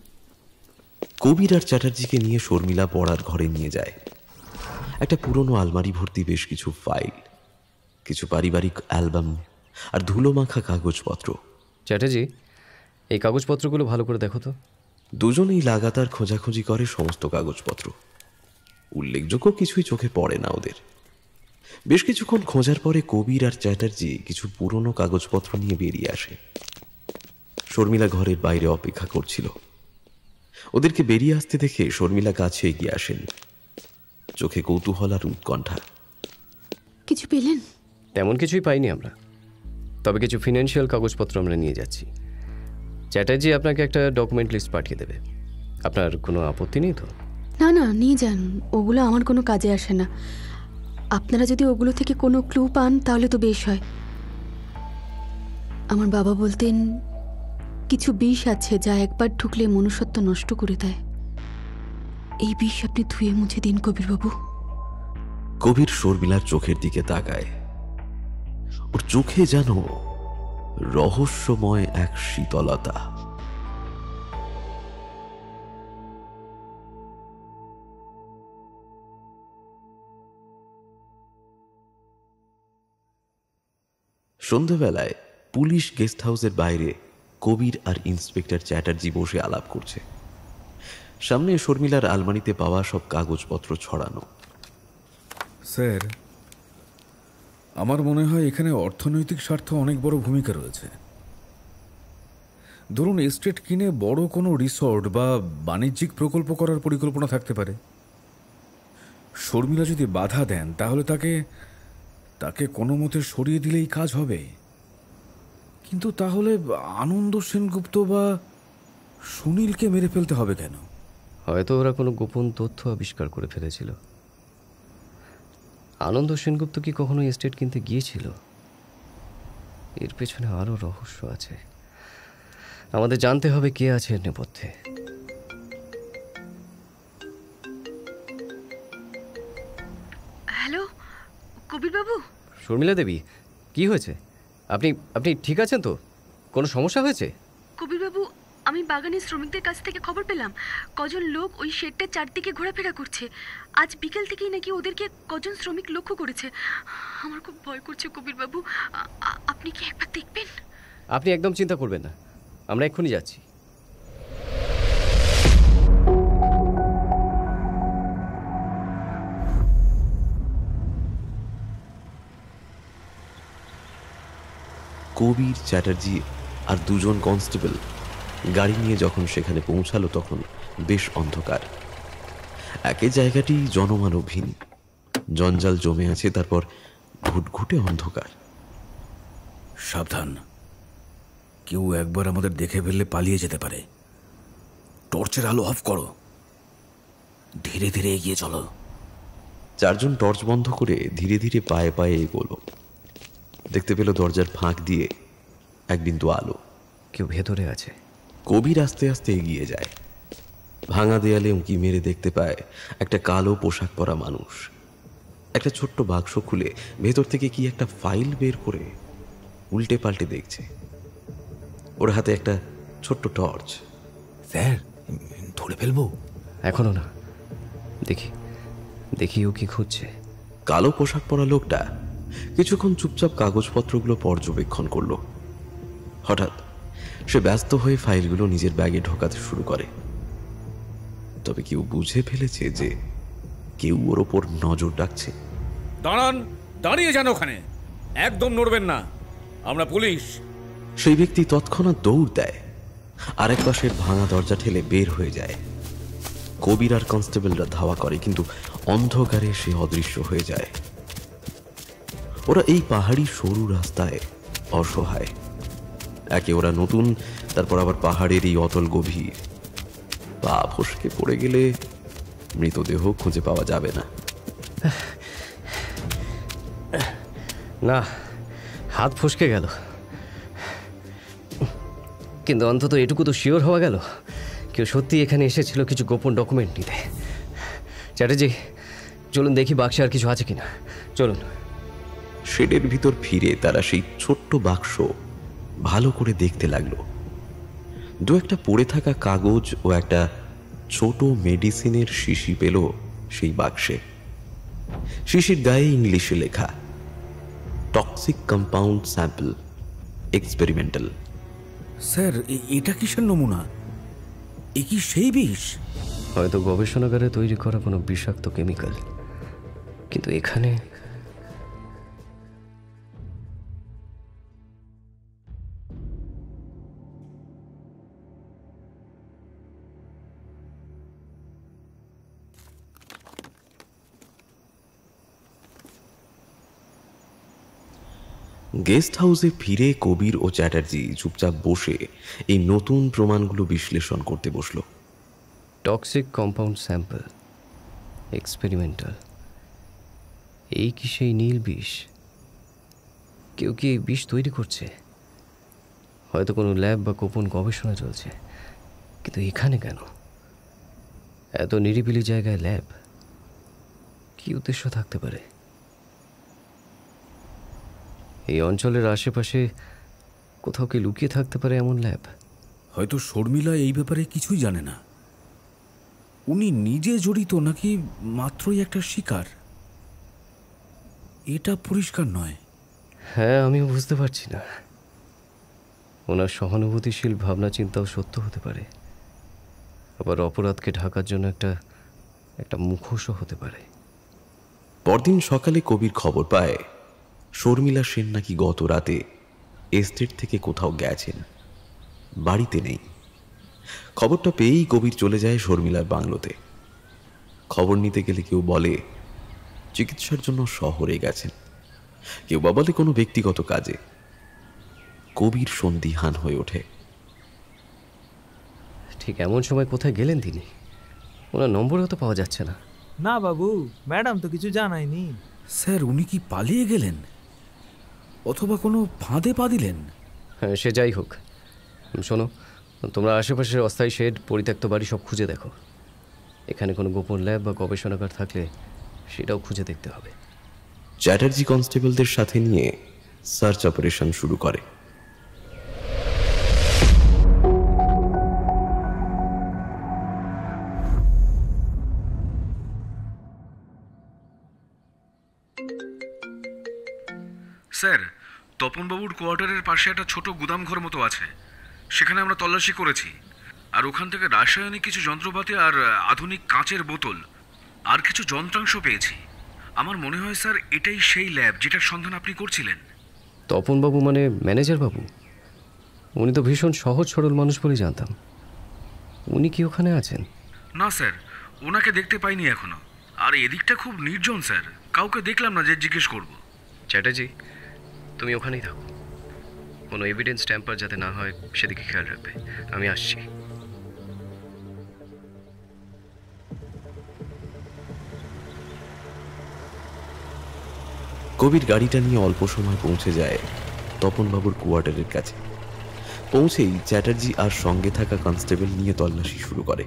কবির আর চ্যাটার্জিকে নিয়ে শর্মিলা পড়ার ঘরে নিয়ে যায়। একটা পুরনো আলমারি ভর্তি বেশ কিছু ফাইল, কিছু পারিবারিক অ্যালবাম আর ধুলো মাখা কাগজপত্র। চ্যাটার্জি, এই কাগজপত্রগুলো ভালো করে দেখো তো। দুজনেই লাগাতার খোঁজাখুঁজি করে সমস্ত কাগজপত্র। উল্লেখযোগ্য কিছুই চোখে পড়ে না ওদের। বেশ কিছুক্ষণ খোঁজার পরে কবির আর চ্যাটার্জি কিছু পুরনো কাগজপত্র নিয়ে বেরিয়ে আসে। শর্মিলা ঘরের বাইরে অপেক্ষা করছিল। ওদেরকে বেরিয়ে আসতে দেখে শর্মিলা কাছে এগিয়ে আসেন, চোখে কৌতূহল আর উৎকণ্ঠা। কিছু পেলেন? তেমন কিছুই পাইনি আমরা, তবে কিছু ফিনান্সিয়াল কাগজপত্র আমরা নিয়ে যাচ্ছি। চ্যাটার্জি আপনাকে একটা ডকুমেন্ট লিস্ট পাঠিয়ে দেবে। আপনার কোনো আপত্তি নেই তো? না না, নিয়ে যান, ওগুলো আমার কোনো কাজে আসে না। আপনারা যদি ওগুলো থেকে কোনো ক্লু পান তাহলে তো বেশ হয়। আমার বাবা বলতেন কিছু বিষ আছে যা একবার ঢুকলে মনুষ্যত্ব নষ্ট করে দেয়। এই বিষ আপনি ধুয়ে মুছে দিন কবিরবাবু। কবির শর্মিলার চোখের দিকে তাকায়। ওর চোখে যেন রহস্যময় এক শীতলতা। সন্ধ্যাবেলায় পুলিশ গেস্ট হাউসের বাইরে কবির আর ইন্সপেক্টর চ্যাটার্জি বসে আলাপ করছে। সামনে শর্মিলার আলমারিতে পাওয়া সব কাগজপত্র ছড়ানো। স্যার, আমার মনে হয় এখানে অর্থনৈতিক স্বার্থ অনেক বড় ভূমিকা রয়েছে। ধরুন, এস্টেট কিনে বড় কোনো রিসর্ট বা বাণিজ্যিক প্রকল্প করার পরিকল্পনা থাকতে পারে। শর্মিলা যদি বাধা দেন তাহলে তাকে কোনো মতে সরিয়ে দিলেই কাজ হবে। কিন্তু তাহলে আনন্দ সেনগুপ্ত বা সুনীলকে মেরে ফেলতে হবে কেন? হয়তো ওরা কোনো গোপন তথ্য আবিষ্কার করে ফেলেছিল। আনন্দ সেনগুপ্ত কি কখনো এস্টেট কিনতে গিয়েছিল? এর পেছনে আরও রহস্য আছে। আমাদের জানতে হবে কে আছে এর নেপথ্যে। হ্যালো কবিরবাবু। শর্মিলা দেবী, কি হয়েছে? আপনি ঠিক আছেন তো? কোনো সমস্যা হয়েছে? কবিরবাবু, আমি বাগানের শ্রমিকদের কাছ থেকে খবর পেলাম কজন লোক ওই শেডটার চারদিকে ঘোরাফেরা করছে। আজ বিকেল থেকেই নাকি ওদেরকে কজন শ্রমিক লক্ষ্য করেছে। আমার খুব ভয় করছে কবিরবাবু, আপনি কি একবার দেখবেন? আপনি একদম চিন্তা করবেন না, আমরা এক্ষুনি যাচ্ছি। কবির, চ্যাটার্জি আর দুজন কনস্টেবল গাড়ি নিয়ে যখন সেখানে পৌঁছালো তখন বেশ অন্ধকার। একই জায়গাটি জনমানবহীন, জঞ্জাল জমে আছে, তারপর ঘুটঘুটে অন্ধকার। সাবধান, কেউ একবার আমাদের দেখে ফেললে পালিয়ে যেতে পারে। টর্চের আলো অফ করো, ধীরে ধীরে এগিয়ে চলো। চারজন টর্চ বন্ধ করে ধীরে ধীরে পায়ে পায়ে এগোলো। দেখতে পেল দরজার ফাঁক দিয়ে এক বিন্দু আলো। কেউ ভেতরে আছে। কবির আস্তে আস্তে এগিয়ে যায়। ভাঙা দেয়ালে উঁকি মেরে দেখতে পায় একটা কালো পোশাক পরা মানুষ একটা ছোট্ট বাক্স খুলে ভেতর থেকে কি একটা ফাইল বের করে উল্টে পাল্টে দেখছে। ওর হাতে একটা ছোট্ট টর্চ। স্যার, ধরে ফেলবো? এখনো না, দেখি ও কি খুঁজছে। কালো পোশাক পরা লোকটা কিছুক্ষণ চুপচাপ কাগজপত্রগুলো পর্যবেক্ষণ করলো। হঠাৎ সে ব্যস্ত হয়ে ফাইলগুলো নিজের ব্যাগে ঢোকাতে শুরু করে। তবে কেউ বুঝে ফেলেছে যে কেউ ওর ওপর নজর রাখছে। দাঁড়ান, দাঁড়িয়ে যান ওখানে, একদম নড়বেন না, আমরা পুলিশ। সেই ব্যক্তি তৎক্ষণাৎ দৌড় দেয়, আরেক পাশের ভাঙা দরজা ঠেলে বের হয়ে যায়। কবির আর কনস্টেবলরা ধাওয়া করে, কিন্তু অন্ধকারে সে অদৃশ্য হয়ে যায়। ওরা এই পাহাড়ি সরু রাস্তায় অসহায়। একে ওরা নতুন, তারপর আবার পাহাড়ের এই অতল গভীর। পা ফসকে পড়ে গেলে মৃতদেহ খুঁজে পাওয়া যাবে না। না, হাত ফসকে গেল, কিন্তু অন্তত এটুকু তো শিওর হওয়া গেল কেউ সত্যি এখানে এসেছিল কিছু গোপন ডকুমেন্ট নিতে। চ্যাটার্জি, চলুন দেখি বাক্সে আর কিছু আছে কিনা, চলুন। শেডের ভিতর ফিরে তারা সেই ছোট্ট বাক্স ভালো করে দেখতে লাগলো। দু একটা পড়ে থাকা কাগজ ও একটা ছোট মেডিসিনের শিশি পেল সেই বাক্সে। শিশির গায়ে ইংলিশে লেখা, toxic compound sample, experimental. Sir, এটা কিসের নমুনা? এ কি সেই বিষ? হয়তো গবেষণাগারে তৈরি করা কোনো বিষাক্ত কেমিক্যাল, কিন্তু এখানে গেস্ট হাউসে ফিরে কবির ও চ্যাটার্জি চুপচাপ বসে এই নতুন প্রমাণগুলো বিশ্লেষণ করতে বসল। টক্সিক কম্পাউন্ড স্যাম্পল, এক্সপেরিমেন্টাল, এই কি সেই নীল বিষ? কেউ কি এই বিষ তৈরি করছে? হয়তো কোনো ল্যাব বা গোপন গবেষণা চলছে, কিন্তু এখানে কেন? এত নিরিবিলি জায়গায় ল্যাব, কি উদ্দেশ্য থাকতে পারে? এই অঞ্চলের আশেপাশে কোথাও কি লুকিয়ে থাকতে পারে এমন ল্যাব? হয়তো শর্মিলা এই ব্যাপারে কিছুই জানে না। উনি নিজে জড়িত নাকি মাত্রই একটা শিকার, এটা পরিষ্কার নয়। হ্যাঁ, আমিও বুঝতে পারছি না। ওনার সহানুভূতিশীল ভাবনা চিন্তাও সত্য হতে পারে, আবার অপরাধকে ঢাকার জন্য একটা মুখোশও হতে পারে। পরদিন সকালে কবির খবর পায় শর্মিলা সেন নাকি গত রাতে এস্টেট থেকে কোথাও গেছেন, বাড়িতে নেই। খবরটা পেয়েই কবির চলে যায় শর্মিলার বাংলোতে। খবর নিতে গেলে কেউ বলে চিকিৎসার জন্য শহরে গেছেন, কেউ বা বলে কোনো ব্যক্তিগত কাজে। কবির সন্দিহান হয়ে ওঠে। ঠিক এমন সময় কোথায় গেলেন তিনি? ওনার নম্বরও তো পাওয়া যাচ্ছে না। না বাবু, ম্যাডাম তো কিছু জানায়নি। স্যার, উনি কি পালিয়ে গেলেন অথবা কোনো ফাঁদে পা দিলেন? হ্যাঁ, সে যাই হোক, শোনো, তোমরা আশেপাশের অস্থায়ী শেড, পরিত্যক্ত বাড়ি সব খুঁজে দেখো। এখানে কোনো গোপন ল্যাব বা গবেষণাগার থাকলে সেটাও খুঁজে দেখতে হবে। চ্যাটার্জি কনস্টেবলদের সাথে নিয়ে সার্চ অপারেশন শুরু করে। স্যার, তপনবাবুর কোয়ার্টারের পাশে একটা ছোট গুদামঘর মতো আছে, সেখানে আমরা তল্লাশি করেছি। আর ওখান থেকে রাসায়নিক কিছু যন্ত্রপাতি আর আধুনিক কাঁচের বোতল আর কিছু যন্ত্রাংশ পেয়েছি। আমার মনে হয় স্যার, এটাই সেই ল্যাব যেটার সন্ধান আপনি করছিলেন। তপনবাবু মানে ম্যানেজার বাবু? উনি তো ভীষণ সহজ সরল মানুষ বলেই জানতাম। উনি কি ওখানে আছেন? না স্যার, ওনাকে দেখতে পাইনি এখনো। আর এদিকটা খুব নির্জন স্যার, কাউকে দেখলাম না যে জিজ্ঞেস করব। চ্যাটার্জি, তুমি ওখানেই থাকো, কোনো এভিডেন্স ট্যাম্পার যাতে না হয় সেদিকে খেয়াল রাখবে। আমি আসছি। কবির গাড়িটা নিয়ে অল্প সময় পৌঁছে যায় তপনবাবুর কোয়ার্টারের কাছে। পৌঁছেই চ্যাটার্জি আর সঙ্গে থাকা কনস্টেবল নিয়ে তল্লাশি শুরু করে।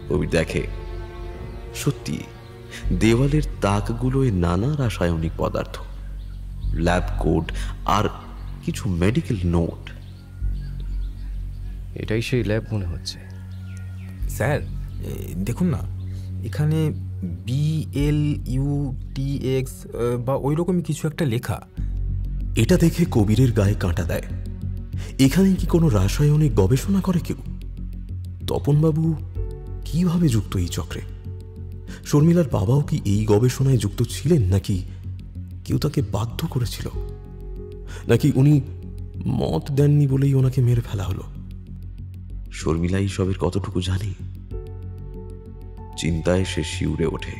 কবির দেখে সত্যি দেওয়ালের তাকগুলোয় নানা রাসায়নিক পদার্থ, ল্যাব কোড আর কিছু মেডিকেল নোট। এটাই সেই ল্যাব মনে হচ্ছে। স্যার দেখুন না, এখানে BLUTX বা ওই রকমই কিছু একটা লেখা। এটা দেখে কবিরের গায়ে কাঁটা দেয়। এখানে কি কোনো রাসায়নিক গবেষণা করে কেউ? তপনবাবু কিভাবে যুক্ত এই চক্রে? শর্মিলার বাবাও কি এই গবেষণায় যুক্ত ছিলেন, নাকি কেউ তাকে বাধ্য করেছিল, নাকি উনি মত দেননি বলেই ওনাকে মেরে ফেলা হলো? শর্মিলা এইসবের কতটুকু জানে? চিন্তায় সে শিউরে ওঠে।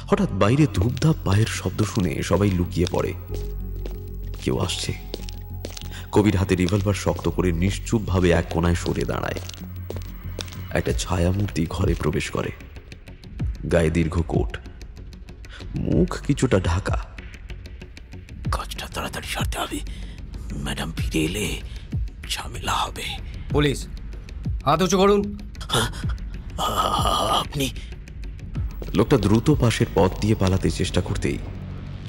হঠাৎ বাইরে ধূপধাপ পায়ের শব্দ শুনে সবাই লুকিয়ে পড়ে। কেউ আসছে। কবির হাতে রিভলভার শক্ত করে নিশ্চুপভাবে এক কোণায় সরে দাঁড়ায়। একটা ছায়ামূর্তি ঘরে প্রবেশ করে। গায়ে দীর্ঘ কোট, মুখ কিছুটা ঢাকা। কাজটা তাড়াতাড়ি সারতে হবে, ম্যাডাম ফিরে এলে ঝামেলা হবে। পুলিশ, হাত উঁচু করুন। আপনি? লোকটা দ্রুত পাশের পথ দিয়ে পালাতে চেষ্টা করতেই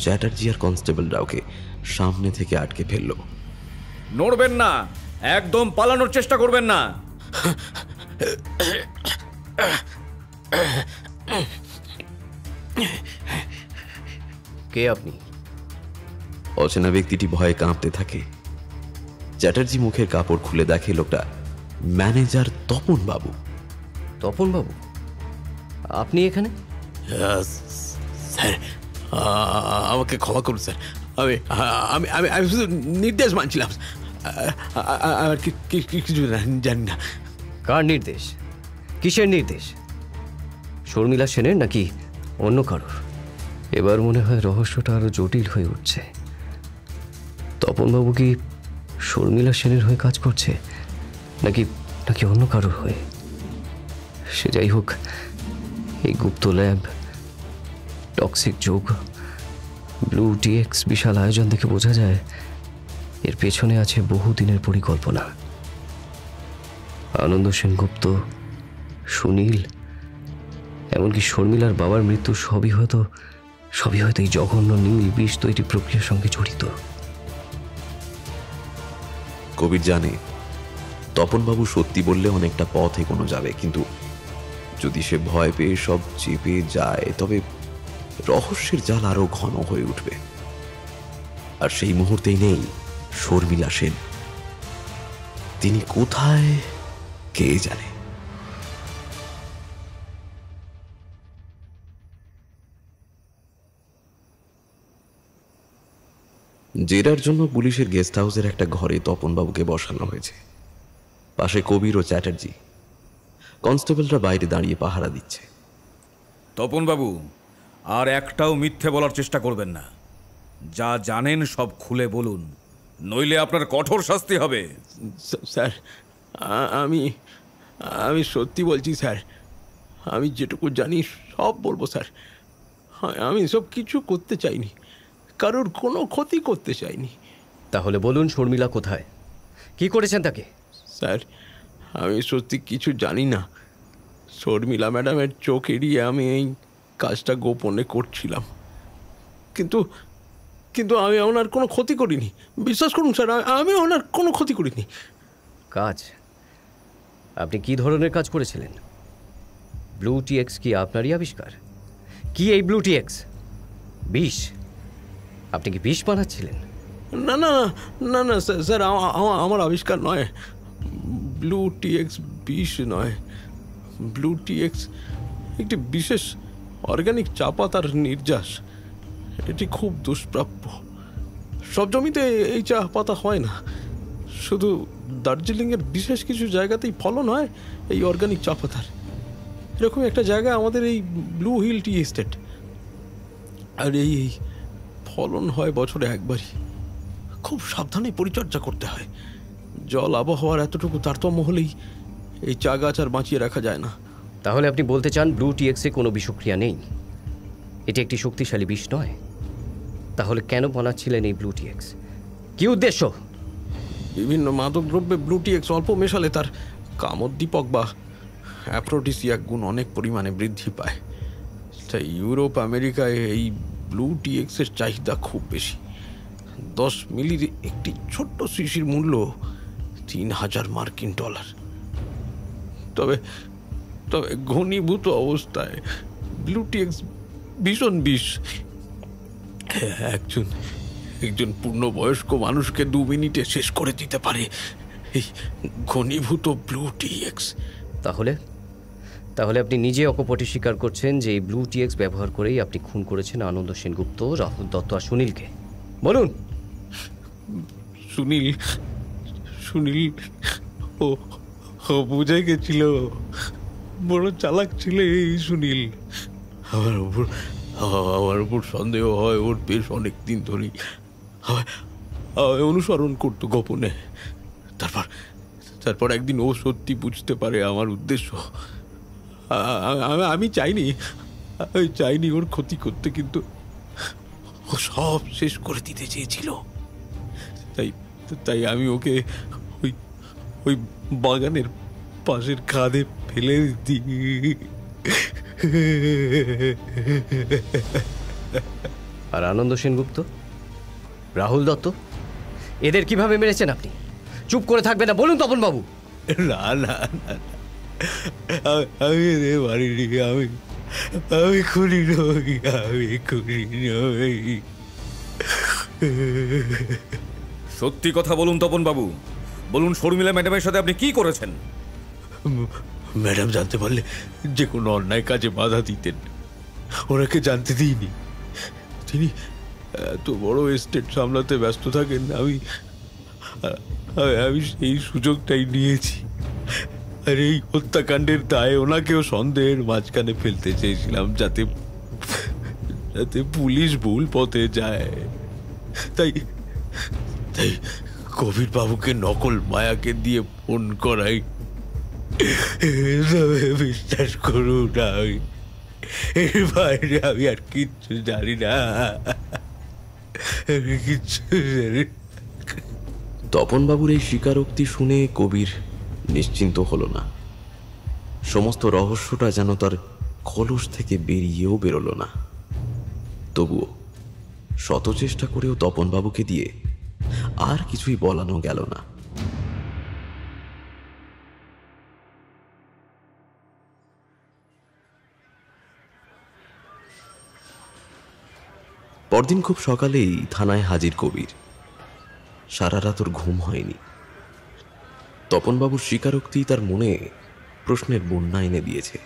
চ্যাটার্জি আর কনস্টেবলরা ওকে সামনে থেকে আটকে ফেলল। নড়বেন না, একদম পালানোর চেষ্টা করবেন না। কে আপনি? অচেনা ব্যক্তিটি ভয়ে কাঁপতে থাকে। চ্যাটার্জি মুখের কাপড় খুলে দেখে লোকটা ম্যানেজার তপন বাবু। তপন বাবু, আপনি এখানে? স্যার, আমাকে ক্ষমা করুন স্যার, আমি আমি আমি আমি শুধু নির্দেশ মানছিলাম, আর কিছু জানি না। কার নির্দেশ? কিসের নির্দেশ? শর্মিলা সেনের নাকি অন্য কারোর? এবার মনে হয় রহস্যটা আরো জটিল হয়ে উঠছে। তপনবাবু কি শর্মিলা সেনের হয়ে কাজ করছে, নাকি নাকি অন্য কারোর হয়ে? সে যাই হোক, এই গুপ্ত ল্যাব, টক্সিক যোগ, ব্লু টিএক্স বিশাল আয়োজন দেখে বোঝা যায় এর পেছনে আছে বহুদিনের পরিকল্পনা। আনন্দ সেনগুপ্ত, সুনীল, এমনকি শর্মিলার বাবার মৃত্যু সবই হয়তো এই জঘন্য নীল বিষ তৈরি প্রক্রিয়ার সঙ্গে জড়িত। কবির জানে তপনবাবু সত্যি বললে অনেকটা পথ এগোনো যাবে, কিন্তু যদি সে ভয় পেয়ে সব চেপে যায় তবে রহস্যের জাল আরো ঘন হয়ে উঠবে। আর সেই মুহূর্তেই নেই শর্মিলা সেন। তিনি কোথায় কে জানে। জেরার জন্য পুলিশের গেস্ট হাউসের একটা ঘরে তপনবাবুকে বসানো হয়েছে। পাশে কবির ও চ্যাটার্জি। কনস্টেবলরা বাইরে দাঁড়িয়ে পাহারা দিচ্ছে। তপনবাবু, আর একটাও মিথ্যে বলার চেষ্টা করবেন না। যা জানেন সব খুলে বলুন, নইলে আপনার কঠোর শাস্তি হবে। স্যার, আমি আমি সত্যি বলছি স্যার, আমি যেটুকু জানি সব বলবো স্যার। আমি সব কিছু করতে চাইনি, কারোর কোনো ক্ষতি করতে চাইনি। তাহলে বলুন, শর্মিলা কোথায়? কি করেছেন তাকে? স্যার, আমি সত্যি কিছু জানি না। শর্মিলা ম্যাডামের চোখ এড়িয়ে আমি এই কাজটা গোপনে করছিলাম, কিন্তু কিন্তু আমি ওনার কোনো ক্ষতি করিনি। বিশ্বাস করুন স্যার, আমি ওনার কোনো ক্ষতি করিনি। কাজ? আপনি কি ধরনের কাজ করেছিলেন? ব্লু টিএক্স কি আপনারই আবিষ্কার? কি এই ব্লু টিএক্স? বিষ? আপনি কি বিষ বানাচ্ছিলেন? না না না না স্যার, আমার আবিষ্কার নয়। ব্লু টিএক্স বিষ নয়। ব্লু টিএক্স একটি বিশেষ অর্গানিক চা পাতার নির্যাস। এটি খুব দুষ্প্রাপ্য। সব জমিতে এই চা পাতা হয় না, শুধু দার্জিলিংয়ের বিশেষ কিছু জায়গাতেই ফলন হয় এই অর্গানিক চা পাতার। এরকম একটা জায়গা আমাদের এই ব্লু হিল টি এস্টেট। আর এই ফলন হয় বছরে একবারই। খুব সাবধানে পরিচর্যা করতে হয়। জল আবহাওয়ার এতটুকু তারতম্য হলেই এই চা গাছ আর বাঁচিয়ে রাখা যায় না। তাহলে আপনি বলতে চান ব্লু টিএক্সে কোনো বিষক্রিয়া নেই? এটি একটি শক্তিশালী বিষ নয়? তাহলে কেন বানাচ্ছিলেন এই ব্লু টিএক্স? কি উদ্দেশ্য? বিভিন্ন মাদক দ্রব্যে ব্লু টিএক্স অল্প মেশালে তার কামোদ্দীপক বা অ্যাফ্রোডিসিয়াক গুণ অনেক পরিমাণে বৃদ্ধি পায়। তাই ইউরোপ আমেরিকায় এই ব্লু টিএক্সের চাহিদা খুব বেশি। 10 মিলির একটি ছোট্ট শিশির মূল্য $3000 মার্কিন। তবে তবে ঘনীভূত অবস্থায় ব্লু টিএক্স ভীষণ বিষ। একজন পূর্ণবয়স্ক মানুষকে 2 মিনিটে শেষ করে দিতে পারে এই ঘনীভূত ব্লু টিএক্স। তাহলে আপনি নিজে অকপটে স্বীকার করছেন যে এই ব্লু টিএক্স ব্যবহার করেই আপনি খুন করেছেন আনন্দ সেনগুপ্ত, রাহুল দত্ত আর সুনীলকে। বলুন। সুনীল সুনীল ও ও বুঝে গেছিল, বড় চালাক ছিল এই সুনীল। আমার উপর সন্দেহ হয় ওর বেশ অনেক দিন ধরেই অনুসরণ করতো গোপনে। তারপর একদিন ও সত্যি বুঝতে পারে আমার উদ্দেশ্য। আমি চাইনি ওর ক্ষতি করতে, কিন্তু ও সব শেষ করে দিতে চেয়েছিল। তাই আমি ওকে ওই বাগানের পাশের খাদে ফেলে দিই। আর আনন্দ সেনগুপ্ত, রাহুল দত্ত, এদের কিভাবে মেরেছেন আপনি? চুপ করে থাকবেন না, বলুন তপন বাবু। না না না, আমি এদের মারিনি, আমি খুনি নই, আমি খুনি নই। সত্যি কথা বলুন তপন বাবু, বলুন শর্মিলা ম্যাডামের সাথে আপনি কি করেছেন? ম্যাডাম জানতে পারলে যে কোনো অন্যায় কাজে বাধা দিতেন, ওনাকে জানতে দিইনি। তিনি এত বড় এস্টেট সামলাতে ব্যস্ত থাকেন, আমি সেই সুযোগটাই নিয়েছি। আর এই হত্যাকাণ্ডের দায়ে ওনাকেও সন্দেহের মাঝখানে ফেলতে চেয়েছিলাম, যাতে পুলিশ ভুল পথে যায়। তাই কবির বাবুকে নকল মায়াকে দিয়ে ফোন করাই। বিশ্বাস করুন, এর বাইরে আমি আর কিচ্ছু জানি না, কিচ্ছু জানি। তপনবাবুর এই স্বীকারোক্তি শুনে কবির নিশ্চিন্ত হলো না। সমস্ত রহস্যটা যেন তার কলস থেকে বেরিয়েও বেরোলো না। তবুও শত চেষ্টা করেও তপনবাবুকে দিয়ে আর কিছুই বলানো গেল না। পরদিন খুব সকালেই থানায় হাজির কবির। সারা রাত ওর ঘুম হয়নি। তপনবাবুর স্বীকারোক্তি তার মনে প্রশ্নের বন্যা এনে দিয়েছে,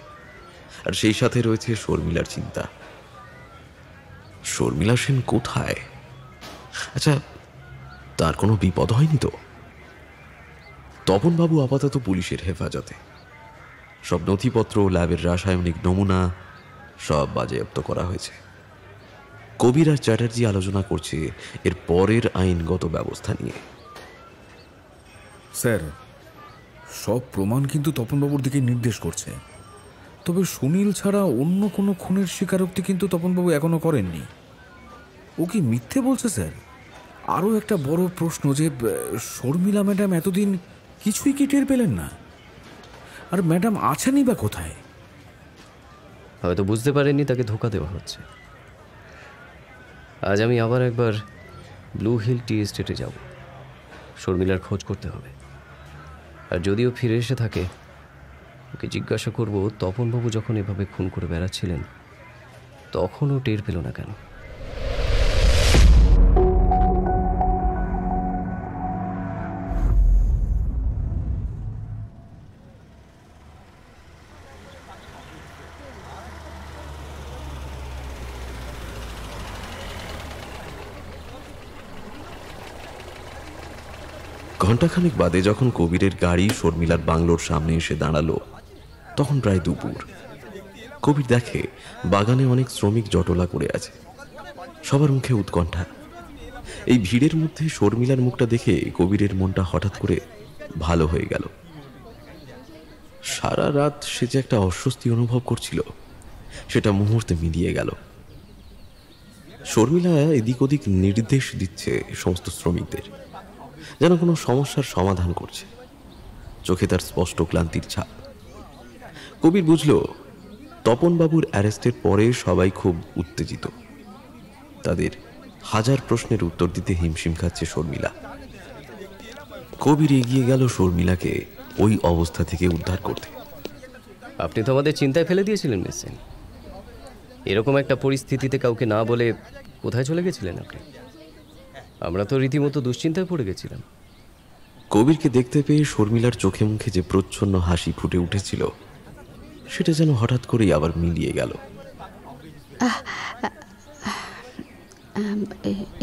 আর সেই সাথে রয়েছে শর্মিলার চিন্তা। শর্মিলা সেন কোথায়? আচ্ছা, তার কোনো বিপদ হয়নি তো? তপনবাবু আপাতত পুলিশের হেফাজতে। সব নথিপত্র, ল্যাবের রাসায়নিক নমুনা সব বাজেয়াপ্ত করা হয়েছে। কবির আর চ্যাটার্জি আলোচনা করছে এর পরের আইনগত ব্যবস্থা নিয়ে। স্যার, সব প্রমাণ কিন্তু তপনবাবুর দিকে নির্দেশ করছে। তবে সুনীল ছাড়া অন্য কোনো খুনের স্বীকারোক্তি কিন্তু তপনবাবু এখনো করেননি। ও কি মিথ্যে বলছে স্যার? আরও একটা বড় প্রশ্ন যে শর্মিলা ম্যাডাম এতদিন কিছুই কি টের পেলেন না? আর ম্যাডাম আছেনই বা কোথায়? হয়তো বুঝতে পারেননি তাকে ধোঁকা দেওয়া হচ্ছে। আজ আমি আবার একবার ব্লু হিল টি এস্টেটে যাব। শর্মিলার খোঁজ করতে হবে। আর যদিও ফিরে এসে থাকে, ওকে জিজ্ঞাসা করব তপনবাবু যখন এভাবে খুন করে বেড়াচ্ছিলেন তখনও টের পেল না কেন। ঘণ্টাখানেক বাদে যখন কবিরের গাড়ি শর্মিলার বাংলোর সামনে এসে দাঁড়ালো, তখন প্রায় দুপুর। কবির দেখে বাগানে অনেক শ্রমিক জটলা করে আছে, সবার মুখে উৎকণ্ঠা। এই ভিড়ের মধ্যে শর্মিলার মুখটা দেখে কবিরের মনটা হঠাৎ করে ভালো হয়ে গেল। সারা রাত সে যে একটা অস্বস্তি অনুভব করছিল, সেটা মুহূর্তে মিলিয়ে গেল। শর্মিলা এদিক ওদিক নির্দেশ দিচ্ছে সমস্ত শ্রমিকদের, যেন কোনো সমস্যার সমাধান করছে। চোখে তার স্পষ্ট ক্লান্তির ছাপ। কবির বুঝল তপনবাবুর অ্যারেস্টের পরে সবাই খুব উত্তেজিত। তাদের হাজার প্রশ্নের উত্তর দিতে হিমশিম খাচ্ছে শর্মিলা। কবির এগিয়ে গেল শর্মিলাকে ওই অবস্থা থেকে উদ্ধার করতে। আপনি তো আমাদের চিন্তায় ফেলে দিয়েছিলেন মিস সেন। এরকম একটা পরিস্থিতিতে কাউকে না বলে কোথায় চলে গেছিলেন আপনি? আমরা তো রীতিমতো দুশ্চিন্তায় পড়ে গেছিলাম। কবিরকে দেখতে পেয়ে শর্মিলার চোখে মুখে যে প্রচ্ছন্ন হাসি ফুটে উঠেছিল, সেটা যেন হঠাৎ করেই আবার মিলিয়ে গেল।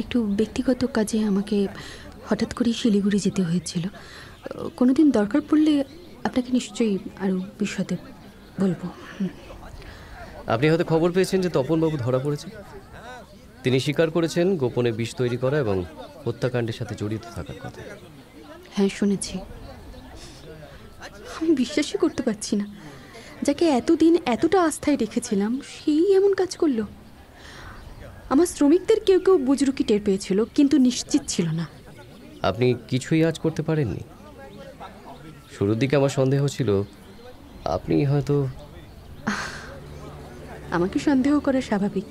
একটু ব্যক্তিগত কাজে আমাকে হঠাৎ করেই শিলিগুড়ি যেতে হয়েছিল। কোনোদিন দরকার পড়লে আপনাকে নিশ্চয়ই আরও বিশদে বলবো। আপনি হয়তো খবর পেয়েছেন যে তপনবাবু ধরা পড়েছে। তিনি স্বীকার করেছেন গোপনে বিষ তৈরি করা এবং হত্যাকাণ্ডের সাথে জড়িত থাকার কথা। হ্যাঁ, শুনেছি। আমি বিশ্বাসই করতে পারছি না, যাকে এতদিন এতটা আস্থায় রেখেছিলাম সেই এমন কাজ করলো। আমার শ্রমিকদের কেউ কেউ বুজরুকি টের পেয়েছিল, কিন্তু নিশ্চিত ছিল না। আপনি কিছুই আজ করতে পারেননি? শুরুর দিকে আমার সন্দেহ ছিল আপনি হয়তো। আমাকে সন্দেহ করা স্বাভাবিক।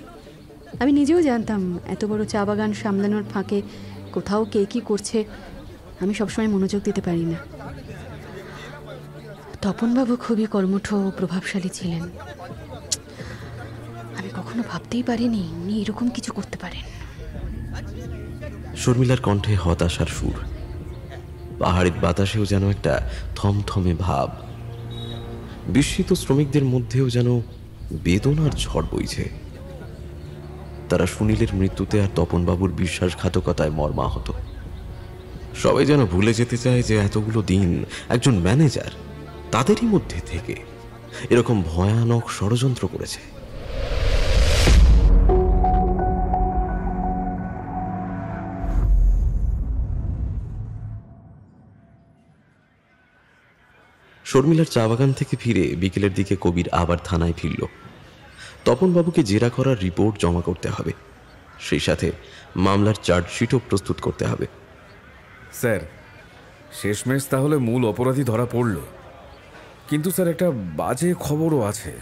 আমি নিজেও জানতাম এত বড় চা বাগান সামলানোর ফাঁকে কোথাও কে কী করছে আমি সবসময় মনোযোগ দিতে পারি না। তপনবাবু খুবই কর্মঠ ও প্রভাবশালী ছিলেন। আমি কখনো ভাবতেই পারিনি উনি এরকম কিছু করতে পারেন। শর্মিলার কণ্ঠে হতাশার সুর। পাহাড়ের বাতাসেও যেন একটা থমথমে ভাব। বিস্মিত শ্রমিকদের মধ্যেও যেন বেদনার ঝড় বইছে। তারা সুনীলের মৃত্যুতে আর তপনবাবুর বিশ্বাসঘাতকতায় মর্মাহত। সবাই যেন ভুলে যেতে চায় যে এতগুলো দিন একজন ম্যানেজার তাদেরই মধ্যে থেকে এরকম ভয়ানক ষড়যন্ত্র করেছে। শর্মিলার চা বাগান থেকে ফিরে বিকেলের দিকে কবির আবার থানায় ফিরল। তপনবাবুকে জেরা করার রিপোর্ট জমা করতে হবে, সেই সাথে মামলার চার্জশিটও প্রস্তুত করতে হবে। স্যার, শেষমেশ তাহলে মূল অপরাধী ধরা পড়ল, কিন্তু স্যার একটা বাজে খবরও আছে।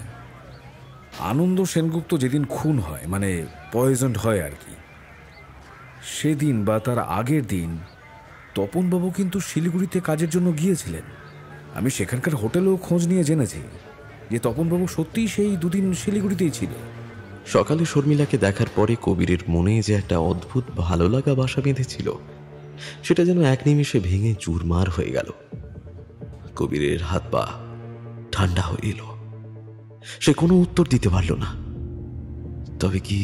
আনন্দ সেনগুপ্ত যেদিন খুন হয়, মানে পয়জন্ড হয় আর কি, সেদিন বা তার আগের দিন তপনবাবু কিন্তু শিলিগুড়িতে কাজের জন্য গিয়েছিলেন। আমি সেখানকার হোটেলেও খোঁজ নিয়ে জেনেছি যে তপনবাবু সত্যিই সেই দুদিন শিলিগুড়িতেই ছিল। সকালে শর্মিলাকে দেখার পরে কবিরের মনে যে একটা অদ্ভুত ভালো লাগা বাসা বেঁধেছিল, সেটা যেন এক নিমিষে ভেঙে চুরমার হয়ে গেল। কবিরের হাত পা ঠান্ডা হয়ে এলো। সে কোনো উত্তর দিতে পারল না। তবে কি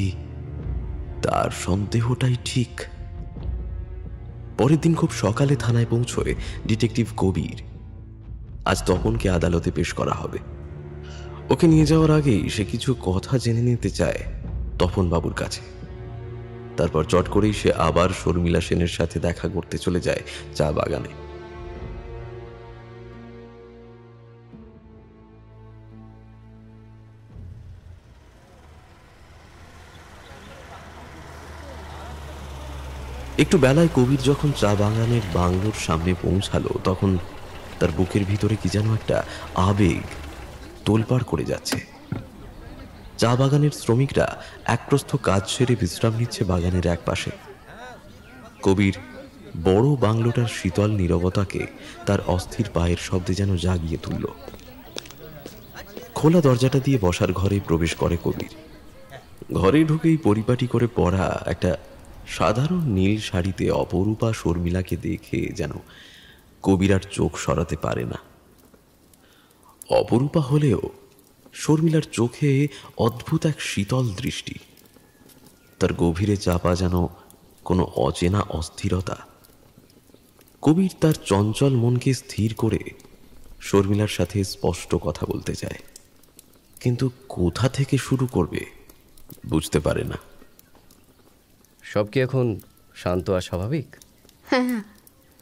তার সন্দেহটাই ঠিক? পরের দিন খুব সকালে থানায় পৌঁছয় ডিটেকটিভ কবির। আজ তপনকে আদালতে পেশ করা হবে। ওকে নিয়ে যাওয়ার আগেই সে কিছু কথা জেনে নিতে চায় তপনবাবুর কাছে। তারপর চট করেই সে আবার শর্মিলা সেনের সাথে দেখা করতে চলে যায় চা বাগানে। একটু বেলায় কবির যখন চা বাগানের বাংলোর সামনে পৌঁছালো, তখন তার বুকের ভিতরে কি যেন একটা আবেগ তোলপাড় করে যাচ্ছে। চা বাগানের শ্রমিকরা একপ্রস্থ কাজ সেরে বিশ্রাম নিচ্ছে বাগানের এক পাশে। কবির বড় বাংলোটার শীতল নীরবতাকে তার অস্থির পায়ের শব্দে যেন জাগিয়ে তুলল। খোলা দরজাটা দিয়ে বসার ঘরে প্রবেশ করে কবির। ঘরে ঢুকেই পরিপাটি করে পরা একটা সাধারণ নীল শাড়িতে অপরূপা শর্মিলাকে দেখে যেন কবির আর চোখ সরাতে পারে না। অপরূপা হলেও শর্মিলার চোখে অদ্ভুত এক শীতল দৃষ্টি। তার গভীরে চাপা যেন কোনো অচেনা অস্থিরতা। কবির তার চঞ্চল মনকে স্থির করে শর্মিলার সাথে স্পষ্ট কথা বলতে চায়, কিন্তু কোথা থেকে শুরু করবে বুঝতে পারে না। সব কি এখন শান্ত আর স্বাভাবিক? হ্যাঁ,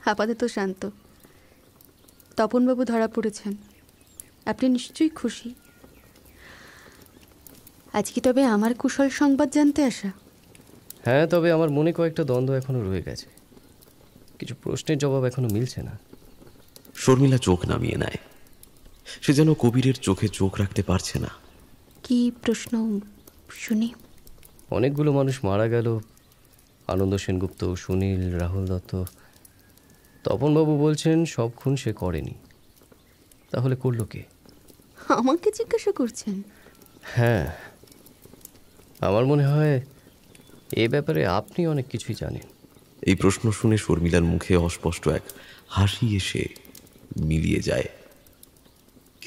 আপাতত শান্ত। তপনবাবু ধরা পড়েছেন, আপনি নিশ্চয়ই খুশি। আজ কি তবে আমার কুশল সংবাদ জানতে আসা? হ্যাঁ, তবে আমার মনে কয়েকটা দ্বন্দ্ব এখনো রয়ে গেছে। কিছু প্রশ্নের জবাব এখনো মিলছে না। শর্মিলা চোখ নামিয়ে নেয়। সে যেন কবিরের চোখে চোখ রাখতে পারছে না। কি প্রশ্ন শুনি? অনেকগুলো মানুষ মারা গেল, আনন্দ সেনগুপ্ত, সুনীল, রাহুল দত্ত। তপনবাবু বলছেন সব খুন সে করেনি। তাহলে করল কে? আমাকে জিজ্ঞাসা করছেন? হ্যাঁ, আমার মনে হয় এ ব্যাপারে আপনি অনেক কিছুই জানেন। এই প্রশ্ন শুনে শর্মিলার মুখে অস্পষ্ট এক হাসি এসে মিলিয়ে যায়,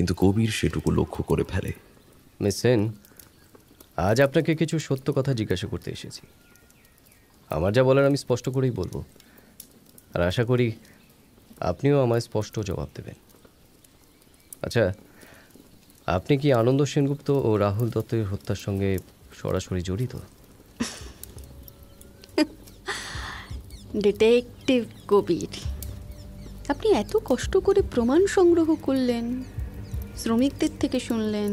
কিন্তু কবির সেটুকু লক্ষ্য করে ফেলে। মিস সেন, আজ আপনাকে কিছু সত্য কথা জিজ্ঞাসা করতে এসেছি। আমার যা বলার আমি স্পষ্ট করেই বলবো, আর আশা করি আপনিও আমায় স্পষ্ট জবাব দেবেন। আচ্ছা, আপনি কি আনন্দ সেনগুপ্ত ও রাহুল দত্তের হত্যার সঙ্গে সরাসরি জড়িত? ডিটেকটিভ কবির, আপনি এত কষ্ট করে প্রমাণ সংগ্রহ করলেন, শ্রমিকদের থেকে শুনলেন,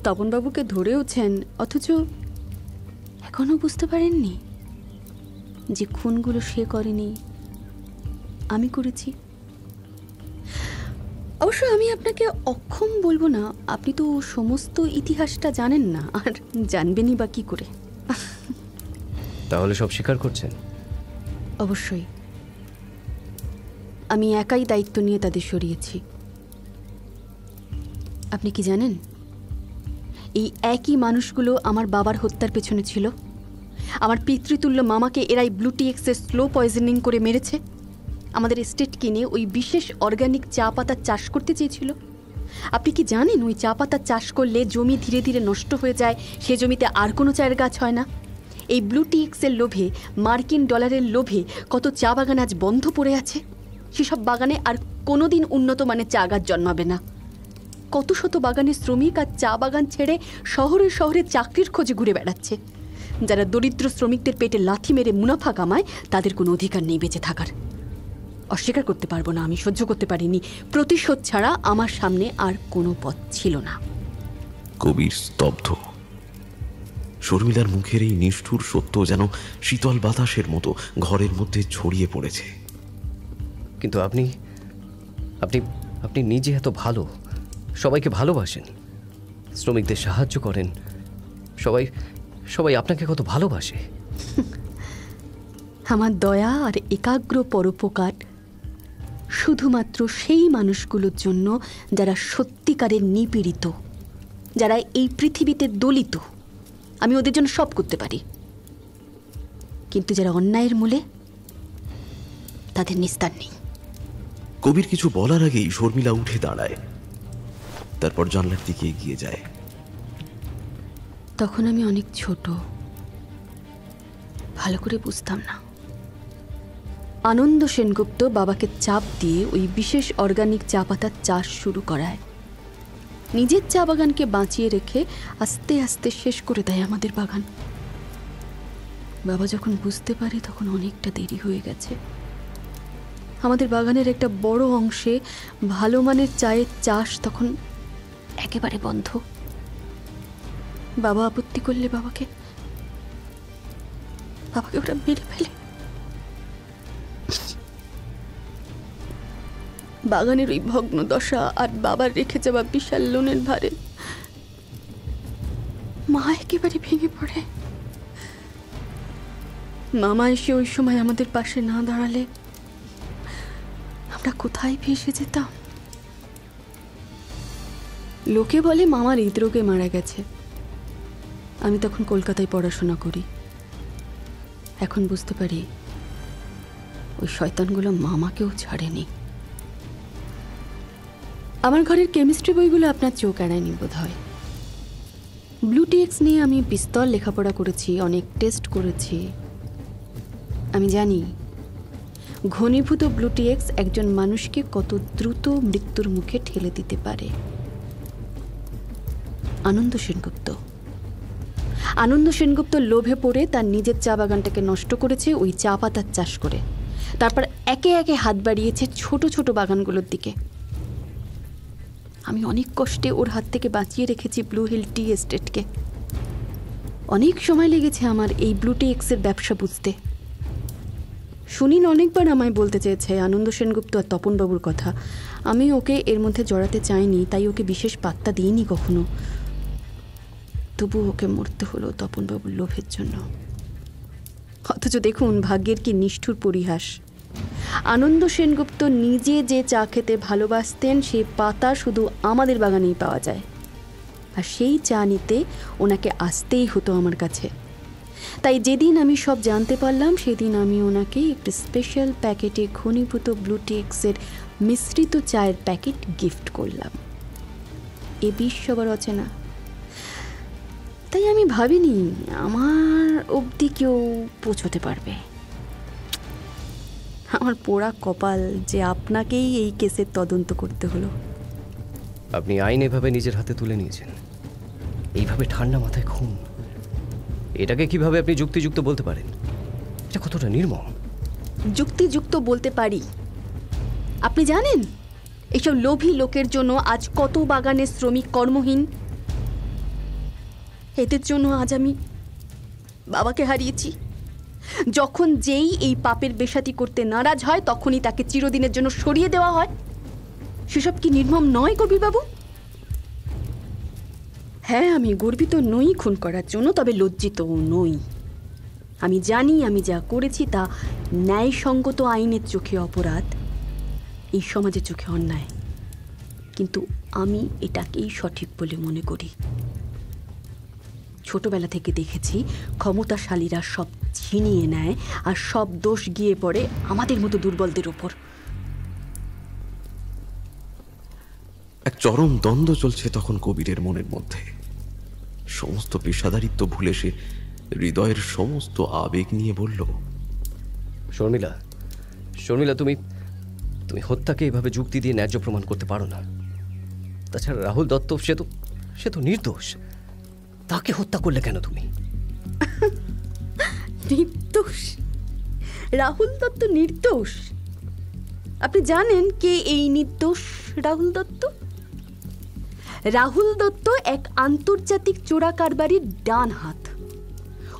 তপনবাবুকে ধরেওছেন, অথচ এখনো বুঝতে পারেননি যে খুনগুলো সে করেনি, আমি করেছি। অবশ্য আমি আপনাকে অক্ষম বলবো না, আপনি তো সমস্ত ইতিহাসটা জানেন না, আর জানবেনই বা কি করে। তাহলে সব স্বীকার করছেন? অবশ্যই। আমি একাই দায়িত্ব নিয়ে তাদের সরিয়েছি। আপনি কি জানেন, এই একই মানুষগুলো আমার বাবার হত্যার পেছনে ছিল। আমার পিতৃতুল্য মামাকে এরাই ব্লুটিএক্সের স্লো পয়জনিং করে মেরেছে। আমাদের এস্টেট কিনে ওই বিশেষ অর্গানিক চা পাতার চাষ করতে চেয়েছিল। আপনি কি জানেন, ওই চা পাতার চাষ করলে জমি ধীরে ধীরে নষ্ট হয়ে যায়, সে জমিতে আর কোনো চায়ের গাছ হয় না। এই ব্লুটিএক্সের লোভে, মার্কিন ডলারের লোভে কত চা বাগান আজ বন্ধ পড়ে আছে। সেসব বাগানে আর কোনোদিন উন্নত মানের চা গাছ জন্মাবে না। কত শত বাগানের শ্রমিক আর চা বাগান ছেড়ে শহরে শহরে চাকরির খোঁজে ঘুরে বেড়াচ্ছে। যারা দরিদ্র শ্রমিকদের পেটে লাথি মেরে মুনাফা কামায়, তাদের কোনো অধিকার নেই বেঁচে থাকার। অস্বীকার করতে পারবো না, আমি সহ্য করতে পারিনি। প্রতিশোধ ছাড়া আমার সামনে আর কোনো পথ ছিল না। কবির স্তব্ধ। শর্মিলার মুখের এই নিষ্ঠুর সত্য যেন শীতল বাতাসের মতো ঘরের মধ্যে ছড়িয়ে পড়েছে। কিন্তু আপনি আপনি আপনি নিজে এত ভালো, সবাইকে ভালোবাসেন, শ্রমিকদের সাহায্য করেন, সবাই সবাই আপনাকে কত ভালোবাসে। আমার দয়া আর একাগ্র পরোপকার শুধুমাত্র সেই মানুষগুলোর জন্য যারা সত্যিকারের নিপীড়িত, যারা এই পৃথিবীতে দলিত। আমি ওদের জন্য সব করতে পারি, কিন্তু যারা অন্যায়ের মূলে, তাদের নিস্তার নেই। কবির কিছু বলার আগেই শর্মিলা উঠে দাঁড়ায়, তারপর জানলার দিকে এগিয়ে যায়। তখন আমি অনেক ছোট, ভালো করে বুঝতাম না। আনন্দ সেনগুপ্ত বাবাকে চাপ দিয়ে ওই বিশেষ অর্গানিক চা পাতার চাষ শুরু করায়। নিজের চা বাগানকে বাঁচিয়ে রেখে আস্তে আস্তে শেষ করে দেয় আমাদের বাগান। বাবা যখন বুঝতে পারে, তখন অনেকটা দেরি হয়ে গেছে। আমাদের বাগানের একটা বড় অংশে ভালো মানের চায়ের চাষ তখন একেবারে বন্ধ। বাবা আপত্তি করলে বাবাকে ওরা মেরে ফেলে। বাগানের ওই ভগ্ন দশা আর বাবার রেখে যাওয়া বিশাল লোনের ভারে মা একেবারে ভেঙে পড়ে। মামা এসে ওই সময় আমাদের পাশে না দাঁড়ালে আমরা কোথায় ভেসে যেতাম। লোকে বলে মামার হৃদরোগে মারা গেছে। আমি তখন কলকাতায় পড়াশোনা করি। এখন বুঝতে পারি ওই শয়তানগুলো মামাকেও ছাড়েনি। আমার ঘরের কেমিস্ট্রি বইগুলো আপনার চোখ এড়ায়নি বোধ হয়। ব্লুটিএক্স নিয়ে আমি বিস্তর লেখাপড়া করেছি, অনেক টেস্ট করেছি। আমি জানি ঘনীভূত ব্লুটিএক্স একজন মানুষকে কত দ্রুত মৃত্যুর মুখে ঠেলে দিতে পারে। আনন্দ সেনগুপ্ত লোভে পড়ে তার নিজের চা বাগানটাকে নষ্ট করেছে ওই চা পাতার চাষ করে। তারপর একে একে হাত বাড়িয়েছে ছোট ছোট বাগানগুলোর দিকে। আমি অনেক কষ্টে ওর হাত থেকে বাঁচিয়ে রেখেছি ব্লু হিল টি এস্টেটকে। অনেক সময় লেগেছে আমার এই ব্লুটিএক্সের ব্যবসা বুঝতে। সুনীল অনেকবার আমায় বলতে চেয়েছে আনন্দ সেনগুপ্ত আর তপনবাবুর কথা। আমি ওকে এর মধ্যে জড়াতে চাইনি, তাই ওকে বিশেষ পাত্তা দিইনি কখনো। তবু ওকে মরতে হলো তপনবাবুর লোভের জন্য। অথচ দেখুন ভাগ্যের কি নিষ্ঠুর পরিহাস। আনন্দ সেনগুপ্ত নিজে যে চা খেতে ভালোবাসতেন, সেই পাতা শুধু আমাদের বাগানেই পাওয়া যায়, আর সেই চা নিতে ওনাকে আসতেই হতো আমার কাছে। তাই যেদিন আমি সব জানতে পারলাম, সেদিন আমি ওনাকে একটা স্পেশাল প্যাকেটে ঘনীভূত ব্লুটিএক্সের মিশ্রিত চায়ের প্যাকেট গিফট করলাম। এ বিষ সবার অচেনা, তাই আমি ভাবিনি আমার অবধি কেউ পৌঁছতে পারবে। আমার পোড়া কপাল যে আপনাকেই এই কেসের তদন্ত করতে হলো। আপনি আইন এভাবে নিজের হাতে তুলে নিয়েছেন, এইভাবে ঠান্ডা মাথায় খুন, এটাকে কিভাবে আপনি যুক্তিযুক্ত বলতে পারেন? এটা কতটা নির্মম। যুক্তিযুক্ত বলতে পারি। আপনি জানেন এইসব লোভী লোকের জন্য আজ কত বাগানের শ্রমিক কর্মহীন? এদের জন্য আজ আমি বাবাকে হারিয়েছি। যখন যেই এই পাপের বেশাতি করতে নারাজ হয় তখনই তাকে চিরদিনের জন্য সরিয়ে দেওয়া হয়। সেসব কি নির্মম নয় কবিরবাবু? হ্যাঁ, আমি গর্বিত নই খুন করার জন্য, তবে লজ্জিতও নই। আমি জানি আমি যা করেছি তা ন্যায়সঙ্গত আইনের চোখে অপরাধ, এই সমাজের চোখে অন্যায়, কিন্তু আমি এটাকেই সঠিক বলে মনে করি। ছোটবেলা থেকে দেখেছি ক্ষমতাশালীরা সব ছিনিয়ে নেয় আর সব দোষ গিয়ে পড়ে আমাদের মতো দুর্বলদের ওপর। এক চরম দ্বন্দ্ব চলছে তখন কবিরের মনের মধ্যে। সমস্ত পেশাদারিত্ব ভুলে সে হৃদয়ের সমস্ত আবেগ নিয়ে বলল, শর্মিলা, শর্মিলা, তুমি তুমি হত্যাকে এভাবে যুক্তি দিয়ে ন্যায্য প্রমাণ করতে পারো না। তাছাড়া রাহুল দত্ত সে তো নির্দোষ, তাকে হত্যা করলে কেন তুমি? নির্দোষ? রাহুল দত্ত নির্দোষ? আপনি জানেন কে এই নির্দোষ রাহুল দত্ত? রাহুল দত্ত এক আন্তর্জাতিক চোরা কারবারির ডান হাত।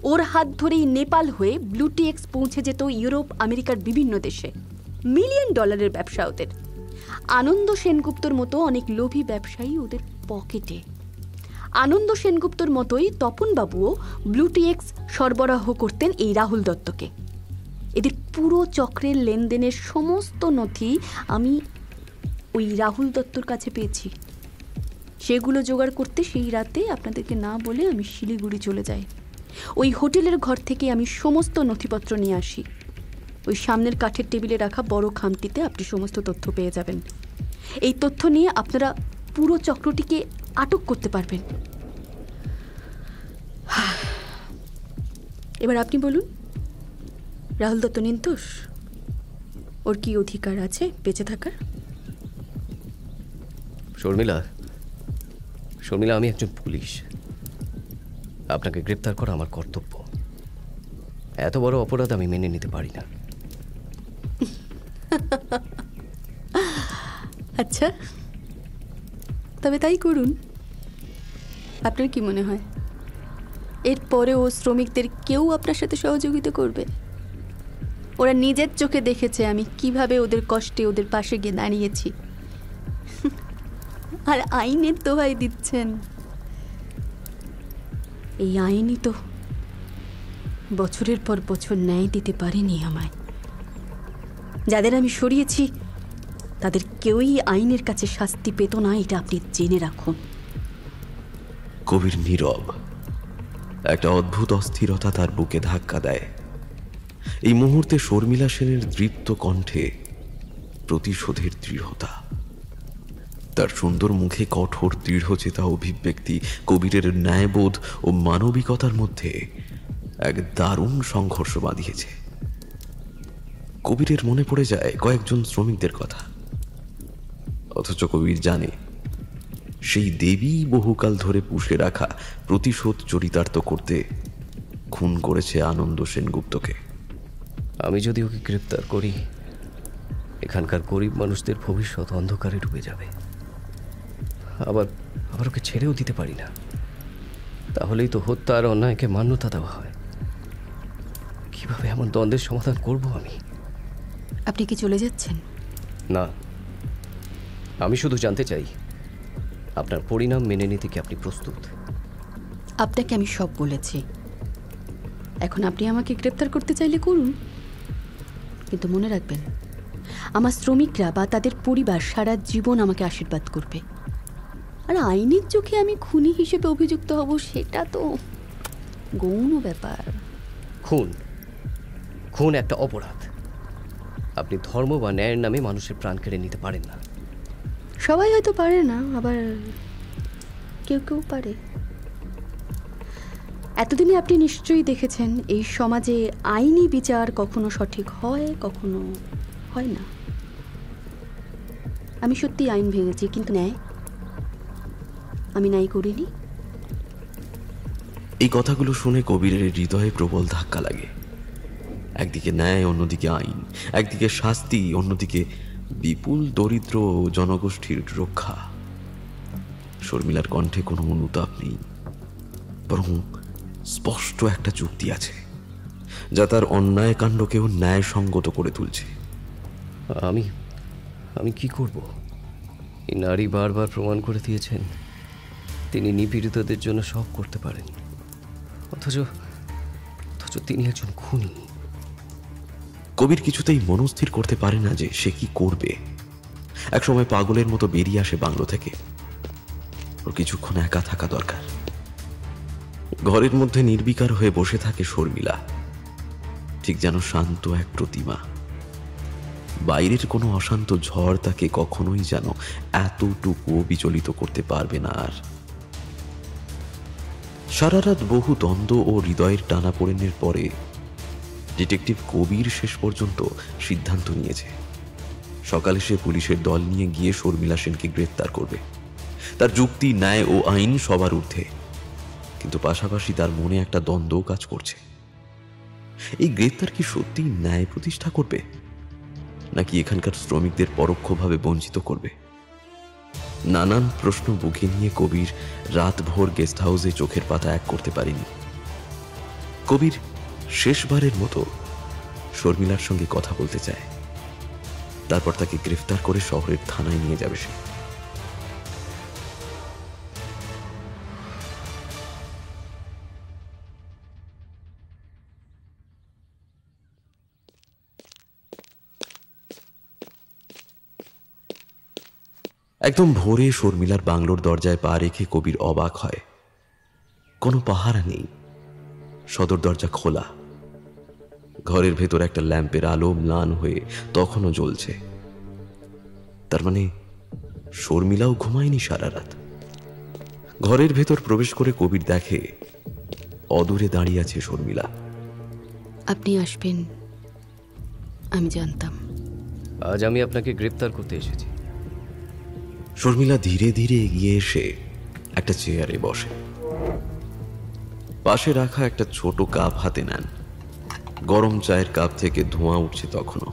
ওর হাত ধরেই নেপাল হয়ে ব্লুটিএক্স পৌঁছে যেত ইউরোপ আমেরিকার বিভিন্ন দেশে। $মিলিয়ন ব্যবসা ওদের। আনন্দ সেনগুপ্তর মতো অনেক লোভী ব্যবসায়ী ওদের পকেটে। আনন্দ সেনগুপ্তর মতোই তপনবাবুও ব্লুটিএক্স সরবরাহ করতেন এই রাহুল দত্তকে। এদের পুরো চক্রের লেনদেনের সমস্ত নথি আমি ওই রাহুল দত্তর কাছে পেয়েছি। সেগুলো জোগাড় করতে সেই রাতে আপনাদেরকে না বলে আমি শিলিগুড়ি চলে যাই। ওই হোটেলের ঘর থেকে আমি সমস্ত নথিপত্র নিয়ে আসি। ওই সামনের কাঠের টেবিলে রাখা বড় খামটিতে আপনি সমস্ত তথ্য পেয়ে যাবেন। এই তথ্য নিয়ে আপনারা পুরো চক্রটিকে আটক করতে পারবেন। এবার আপনি বলুন, রাহুল দত্ত নির্দোষ? ওর কি অধিকার আছে বেঁচে থাকার? শর্মিলা, আমি একজন পুলিশ। আপনাকে গ্রেপ্তার করা আমার কর্তব্য। এত বড় অপরাধ আমি মেনে নিতে পারি না। আচ্ছা, তবে তাই করুন। আপনার কি মনে হয় এরপরে ও শ্রমিকদের কেউ আপনার সাথে সহযোগিতা করবে? ওরা নিজের চোখে দেখেছে আমি কিভাবে ওদের কষ্টে ওদের পাশে গিয়ে দাঁড়িয়েছি, আর আইনের দোহাই দিচ্ছেন। এই আইনই তো বছরের পর বছর ন্যায় দিতে পারেনি আমায়। যাদের আমি সরিয়েছি তাদের কেউই আইনের কাছে শাস্তি পেত না, এটা আপনি জেনে রাখুন। কবির নীরব। একটা অদ্ভুত অস্থিরতা তার বুকে ধাক্কা দেয়। এই মুহূর্তে শর্মিলা সেনের দৃপ্ত কণ্ঠে প্রতিশোধের দৃঢ়তা, তার সুন্দর মুখে কঠোর দৃঢ়চেতা অভিব্যক্তি কবিরের ন্যায়বোধ ও মানবিকতার মধ্যে এক দারুণ সংঘর্ষ বাঁধিয়েছে। কবিরের মনে পড়ে যায় কয়েকজন শ্রমিকদের কথা, অথচ কবির জানে সেই দেবী বহুকাল ধরে পুষে রাখা প্রতিশোধ চরিতার্থ করতে খুন করেছে আনন্দ সেনগুপ্তকে। আমি যদি ওকে গ্রেপ্তার করি, এখানকার গরিব মানুষদের ভবিষ্যৎ অন্ধকারে ডুবে যাবে। আবার ওকে ছেড়েও দিতে পারি না, তাহলেই তো হত্যা আর অন্যায়কে মান্যতা দেওয়া হয়। কিভাবে এমন দ্বন্দ্বের সমাধান করব আমি? আপনি কি চলে যাচ্ছেন? না, আমি শুধু জানতে চাই আপনার পরিণাম মেনে নিতে কি আপনি প্রস্তুত? আপনাকে আমি সব বলেছি। এখন আপনি আমাকে গ্রেপ্তার করতে চাইলে করুন, কিন্তু মনে রাখবেন আমার শ্রমিকরা বা তাদের পরিবার সারা জীবন আমাকে আশীর্বাদ করবে। আর আইনের চোখে আমি খুনি হিসেবে অভিযুক্ত হব সেটা তো গৌণ ব্যাপার। খুন একটা অপরাধ। আপনি ধর্ম বা ন্যায়ের নামে মানুষের প্রাণ কেড়ে নিতে পারেন না। সবাই হয়তো পারে না, আবার কেউ কেউ পারে। এতদিনে আপনি নিশ্চয়ই দেখেছেন এই সমাজে আইনি বিচার কখনো সঠিক হয়, কখনো হয় না। আমি সত্যি আইন ভেঙেছি, কিন্তু ন্যায় আমি ন্যায় করিনি। এই কথাগুলো শুনে কবিরের হৃদয়ে প্রবল ধাক্কা লাগে। একদিকে ন্যায়, অন্যদিকে আইন, একদিকে শাস্তি, অন্যদিকে বিপুল দরিদ্র জনগোষ্ঠীর রক্ষা। শর্মিলার কণ্ঠে কোনো অনুতাপ নেই, বরং স্পষ্ট একটা যুক্তি আছে যা তার অন্যায় কাণ্ডকেও ন্যায়সঙ্গত করে তুলছে। আমি আমি কি করব? এই নারী বারবার প্রমাণ করে দিয়েছেন তিনি নিপীড়িতদের জন্য সব করতে পারেন, অথচ তিনি একজন খুনি। কবির কিছুতেই মনস্থির করতে পারে না যে সে কি করবে। একসময় পাগলের মতো বেরিয়ে আসে বাংলো থেকে। ওর কিছুক্ষণ একা থাকা দরকার। ঘরের মধ্যে নির্বিকার হয়ে বসে থাকে শর্মিলা, ঠিক যেন শান্ত এক প্রতিমা। বাইরের কোনো অশান্ত ঝড় তাকে কখনোই যেন এতটুকুও বিচলিত করতে পারবে না। আর সারা রাত বহু দ্বন্দ্ব ও হৃদয়ের টানাপোড়েনের পরে ডিটেকটিভ কবির শেষ পর্যন্ত সিদ্ধান্ত নিয়েছে সকালে সে পুলিশের দল নিয়ে গিয়ে শর্মিলা সেনকে গ্রেফতার করবে। তার যুক্তি, ন্যায় ও আইন সবার ঊর্ধ্বে, কিন্তু পাশাপাশি তার মনে একটা দ্বন্দ্ব কাজ করছে। এই গ্রেফতার কি সত্যি ন্যায় প্রতিষ্ঠা করবে, নাকি এখানকার শ্রমিকদের পরোক্ষভাবে বঞ্চিত করবে? নানান প্রশ্ন বুকে নিয়ে কবির রাতভর গেস্ট হাউসে চোখের পাতা এক করতে পারেনি। কবির শেষবারের মতো শর্মিলার সঙ্গে কথা বলতে চায়, তারপর তাকে গ্রেফতার করে শহরের থানায় নিয়ে যাবে সে। একদম ভোরে শর্মিলার বাংলোর দরজায় পা রেখে কবির অবাক হয়। কোনো পাহারা নেই, সদর দরজা খোলা। ঘরের ভেতর একটা ল্যাম্পের আলো ম্লান হয়ে তখনও জ্বলছে। তার মানে শর্মিলাও ঘুমায়নি সারা রাত। ঘরের ভেতর প্রবেশ করে কবির দেখে অদূরে দাঁড়িয়ে আছে শর্মিলা। আপনি আসবেন আমি জানতাম। আজ আমি আপনাকে গ্রেফতার করতে এসেছি। শর্মিলা ধীরে ধীরে এগিয়ে এসে একটা চেয়ারে বসে। পাশে রাখা একটা ছোট কাপ হাতে নেন। গরম চায়ের কাপ থেকে ধোঁয়া উঠছে তখনও।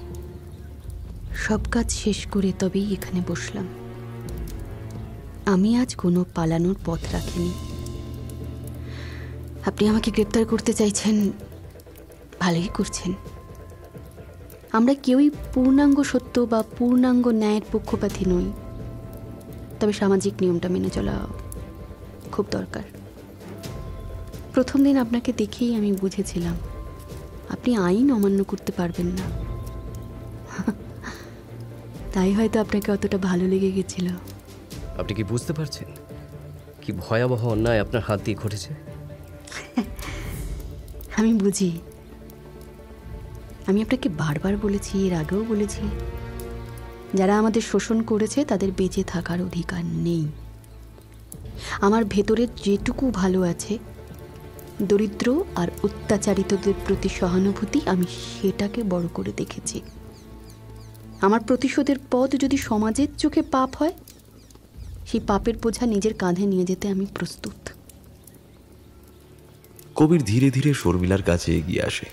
সব কাজ শেষ করে তবেই এখানে বসলাম। আমি আজ কোনো পালানোর পথ রাখিনি। আপনি আমাকে গ্রেপ্তার করতে চাইছেন, ভালোই করছেন। আমরা কেউই পূর্ণাঙ্গ সত্য বা পূর্ণাঙ্গ ন্যায়ের পক্ষপাতী নই, তবে সামাজিক নিয়মটা মেনে চলা খুব দরকার। প্রথম দিন আপনাকে দেখেই আমি বুঝেছিলাম আপনি আইন অমান্য করতে পারবেন না। তাই হয়তো আপনাকে অতটা ভালো লেগে গেছিল। আপনি কি বুঝতে পারছেন কি ভয়াবহ অন্যায় আপনার হাত দিয়ে ঘটেছে? আমি বুঝি। আমি আপনাকে বারবার বলেছি, এর আগেও বলেছি, যারা আমাদের শোষণ করেছে তাদের বেঁচে থাকার অধিকার নেই। আমার ভেতরে যেটুকু ভালো আছে, দরিদ্র আর অত্যাচারিতদের প্রতি সহানুভূতি, আমি সেটাকে বড় করে দেখেছি। আমার প্রতিশোধের পথ যদি সমাজের চোখে পাপ হয়, সেই পাপের বোঝা নিজের কাঁধে নিয়ে যেতে আমি প্রস্তুত। কবির ধীরে ধীরে শর্মিলার কাছে এগিয়ে আসে।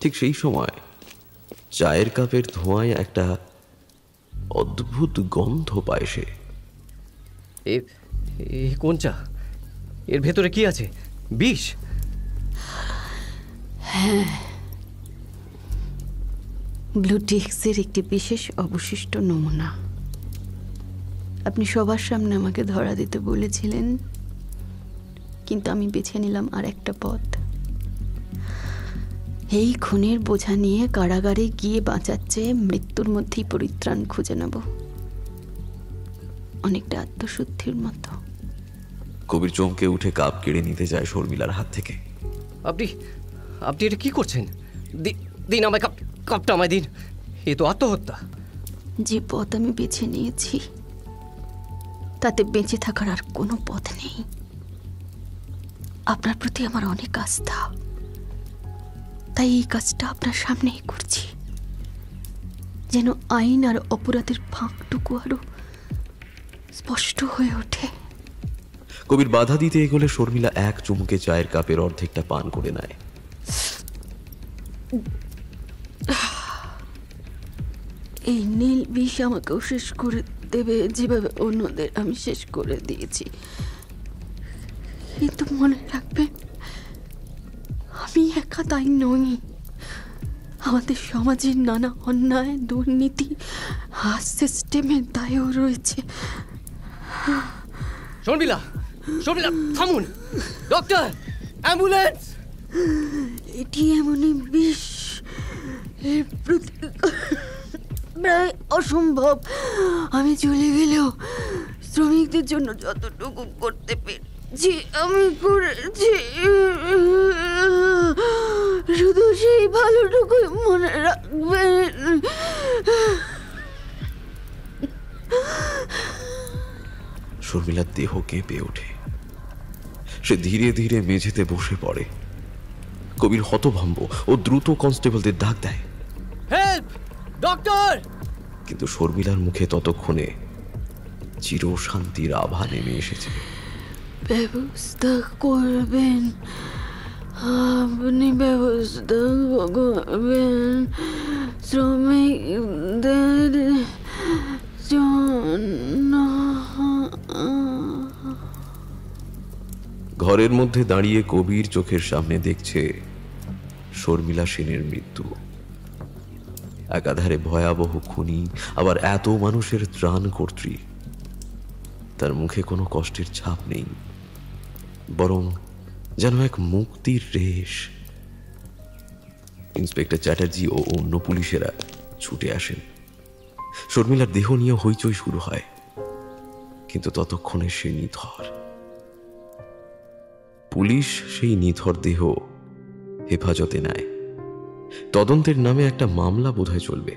ঠিক সেই সময় চায়ের কাপের ধোঁয়ায় একটা অদ্ভুত গন্ধ পায় সে। কোন চা? এর ভেতরে কি আছে? বিষ? হ্যাঁ, ব্লু টিক্সের একটি বিশেষ অবশিষ্ট নমুনা। আপনি সবার সামনে আমাকে ধরা দিতে বলেছিলেন, কিন্তু আমি বেছে নিলাম আর একটা পথ। এই খুনের বোঝা নিয়ে কারাগারে গিয়ে বাঁচাচ্ছে, মৃত্যুর মধ্যেই পরিত্রাণ খুঁজে নেব, অনেকটা আত্মশুদ্ধির মতো। কবির চমকে উঠে কাপ কেড়ে নিতে যায় শর্মিলার হাত থেকে। আপনি আপনি এটা কি করছেন? দিন আমায় কাপটা আমায় দিন। এ তো আত্মহত্যা। যে পথ আমি বেছে নিয়েছি তাতে বেঁচে থাকার আর কোনো পথ নেই। আপনার প্রতি আমার অনেক আস্থা, তাই এই কাজটা আপনার সামনেই করছি, যেন আইন আর অপরাধের ফাঁকটুকু আরো স্পষ্ট হয়ে ওঠে। কবির বাধা দিতে এগোলে শর্মিলা এক চুমুকে চায়ের কাপের অর্ধেকটা পান করে নেয়। এই নীল বিষ আমাকেও শেষ করে দেবে, যেভাবে অন্যদের আমি শেষ করে দিয়েছি। কিন্তু মনে রাখবে, আমি একা তাই নই। আমাদের সমাজের নানা অন্যায়, দুর্নীতি আর সিস্টেমের দায়ও রয়েছে। শর্মিলা, শর্মিলা থামুন! Doctor, ambulance! এটি এমনই বিষ, এর প্রতি প্রায় অসম্ভব। আমি চলে গেলেও শ্রমিকদের জন্য যতটুকু করতে পেরেছি আমি করেছি। শুধু সেই ভালোটুকুই মনে রাখবেন। শর্মিলার দেহ কেঁপে ওঠে। সে ধীরে ধীরে মেঝেতে বসে পড়ে। কবির হতভম্ব ও দ্রুত কনস্টেবলদের ডাক দেয়, হেল্প, ডক্টর! কিন্তু শর্মিলার মুখে ততক্ষণে চির শান্তির আভা নেমে এসেছে। ব্যবস্থা করবেন, আপনি ব্যবস্থা করবেন শ্রমিকদের জন্য। ঘরের মধ্যে দাঁড়িয়ে কবির চোখের সামনে দেখছে শর্মিলা সেনের মৃত্যু। একাধারে ভয়াবহ খুনি, আবার এত মানুষের ত্রাণ কর্ত্রী। তার মুখে কোনো কষ্টের ছাপ নেই, বরং যেন এক মুক্তির রেশ। ইন্সপেক্টর চ্যাটার্জি ও অন্য পুলিশেরা ছুটে আসেন। শর্মিলার দেহ নিয়ে হইচই শুরু হয়, কিন্তু ততক্ষণে সে নিথর। পুলিশ সেই নিথর দেহ হেফাজতে নেয়। তদন্তের নামে একটা মামলা বোধহয় চলবে,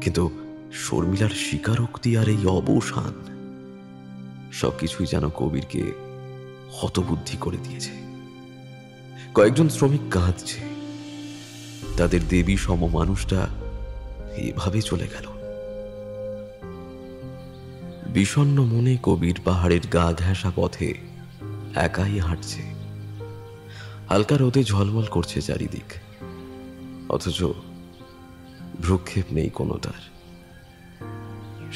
কিন্তু শর্মিলার স্বীকারোক্তি আর এই অবসান সবকিছুই যেন কবিরকে হতবুদ্ধি করে দিয়েছে। কয়েকজন শ্রমিক কাঁদছে, তাদের দেবী সম মানুষটা এভাবে চলে গেল। বিষণ্ণ মনে কবির পাহাড়ের গা ঘেঁষা পথে একাই হাঁটছে। হালকা রোদে ঝলমল করছে চারিদিক, অথচ ভ্রুক্ষেপ নেই কোনো তার।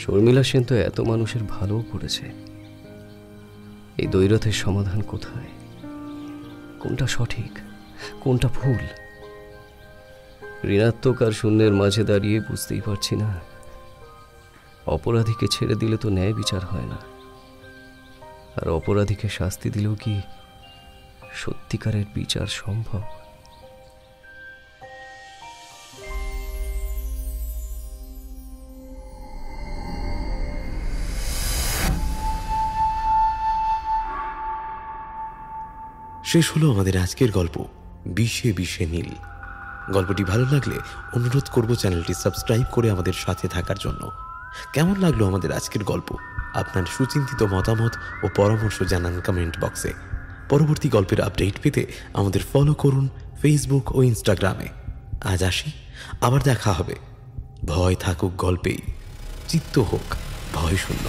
শর্মিলা সেন তো এত মানুষের ভালোও করেছে। এই দ্বৈরথের সমাধান কোথায়? কোনটা সঠিক, কোনটা ভুল? ঋণাত্মক আর শূন্যের মাঝে দাঁড়িয়ে বুঝতেই পারছি না। অপরাধীকে ছেড়ে দিলে তো ন্যায় বিচার হয় না, আর অপরাধীকে শাস্তি দিলেও কি সত্যিকারের বিচার সম্ভব? শেষ হলো আমাদের আজকের গল্প বিষে বিষে নীল। গল্পটি ভালো লাগলে অনুরোধ করব চ্যানেলটি সাবস্ক্রাইব করে আমাদের সাথে থাকার জন্য। কেমন লাগলো আমাদের আজকের গল্প? আপনার সুচিন্তিত মতামত ও পরামর্শ জানান কমেন্ট বক্সে। পরবর্তী গল্পের আপডেট পেতে আমাদের ফলো করুন ফেসবুক ও ইনস্টাগ্রামে। আজ আসি, আবার দেখা হবে। ভয় থাকুক গল্পেই, চিত্ত হোক ভয় শূন্য।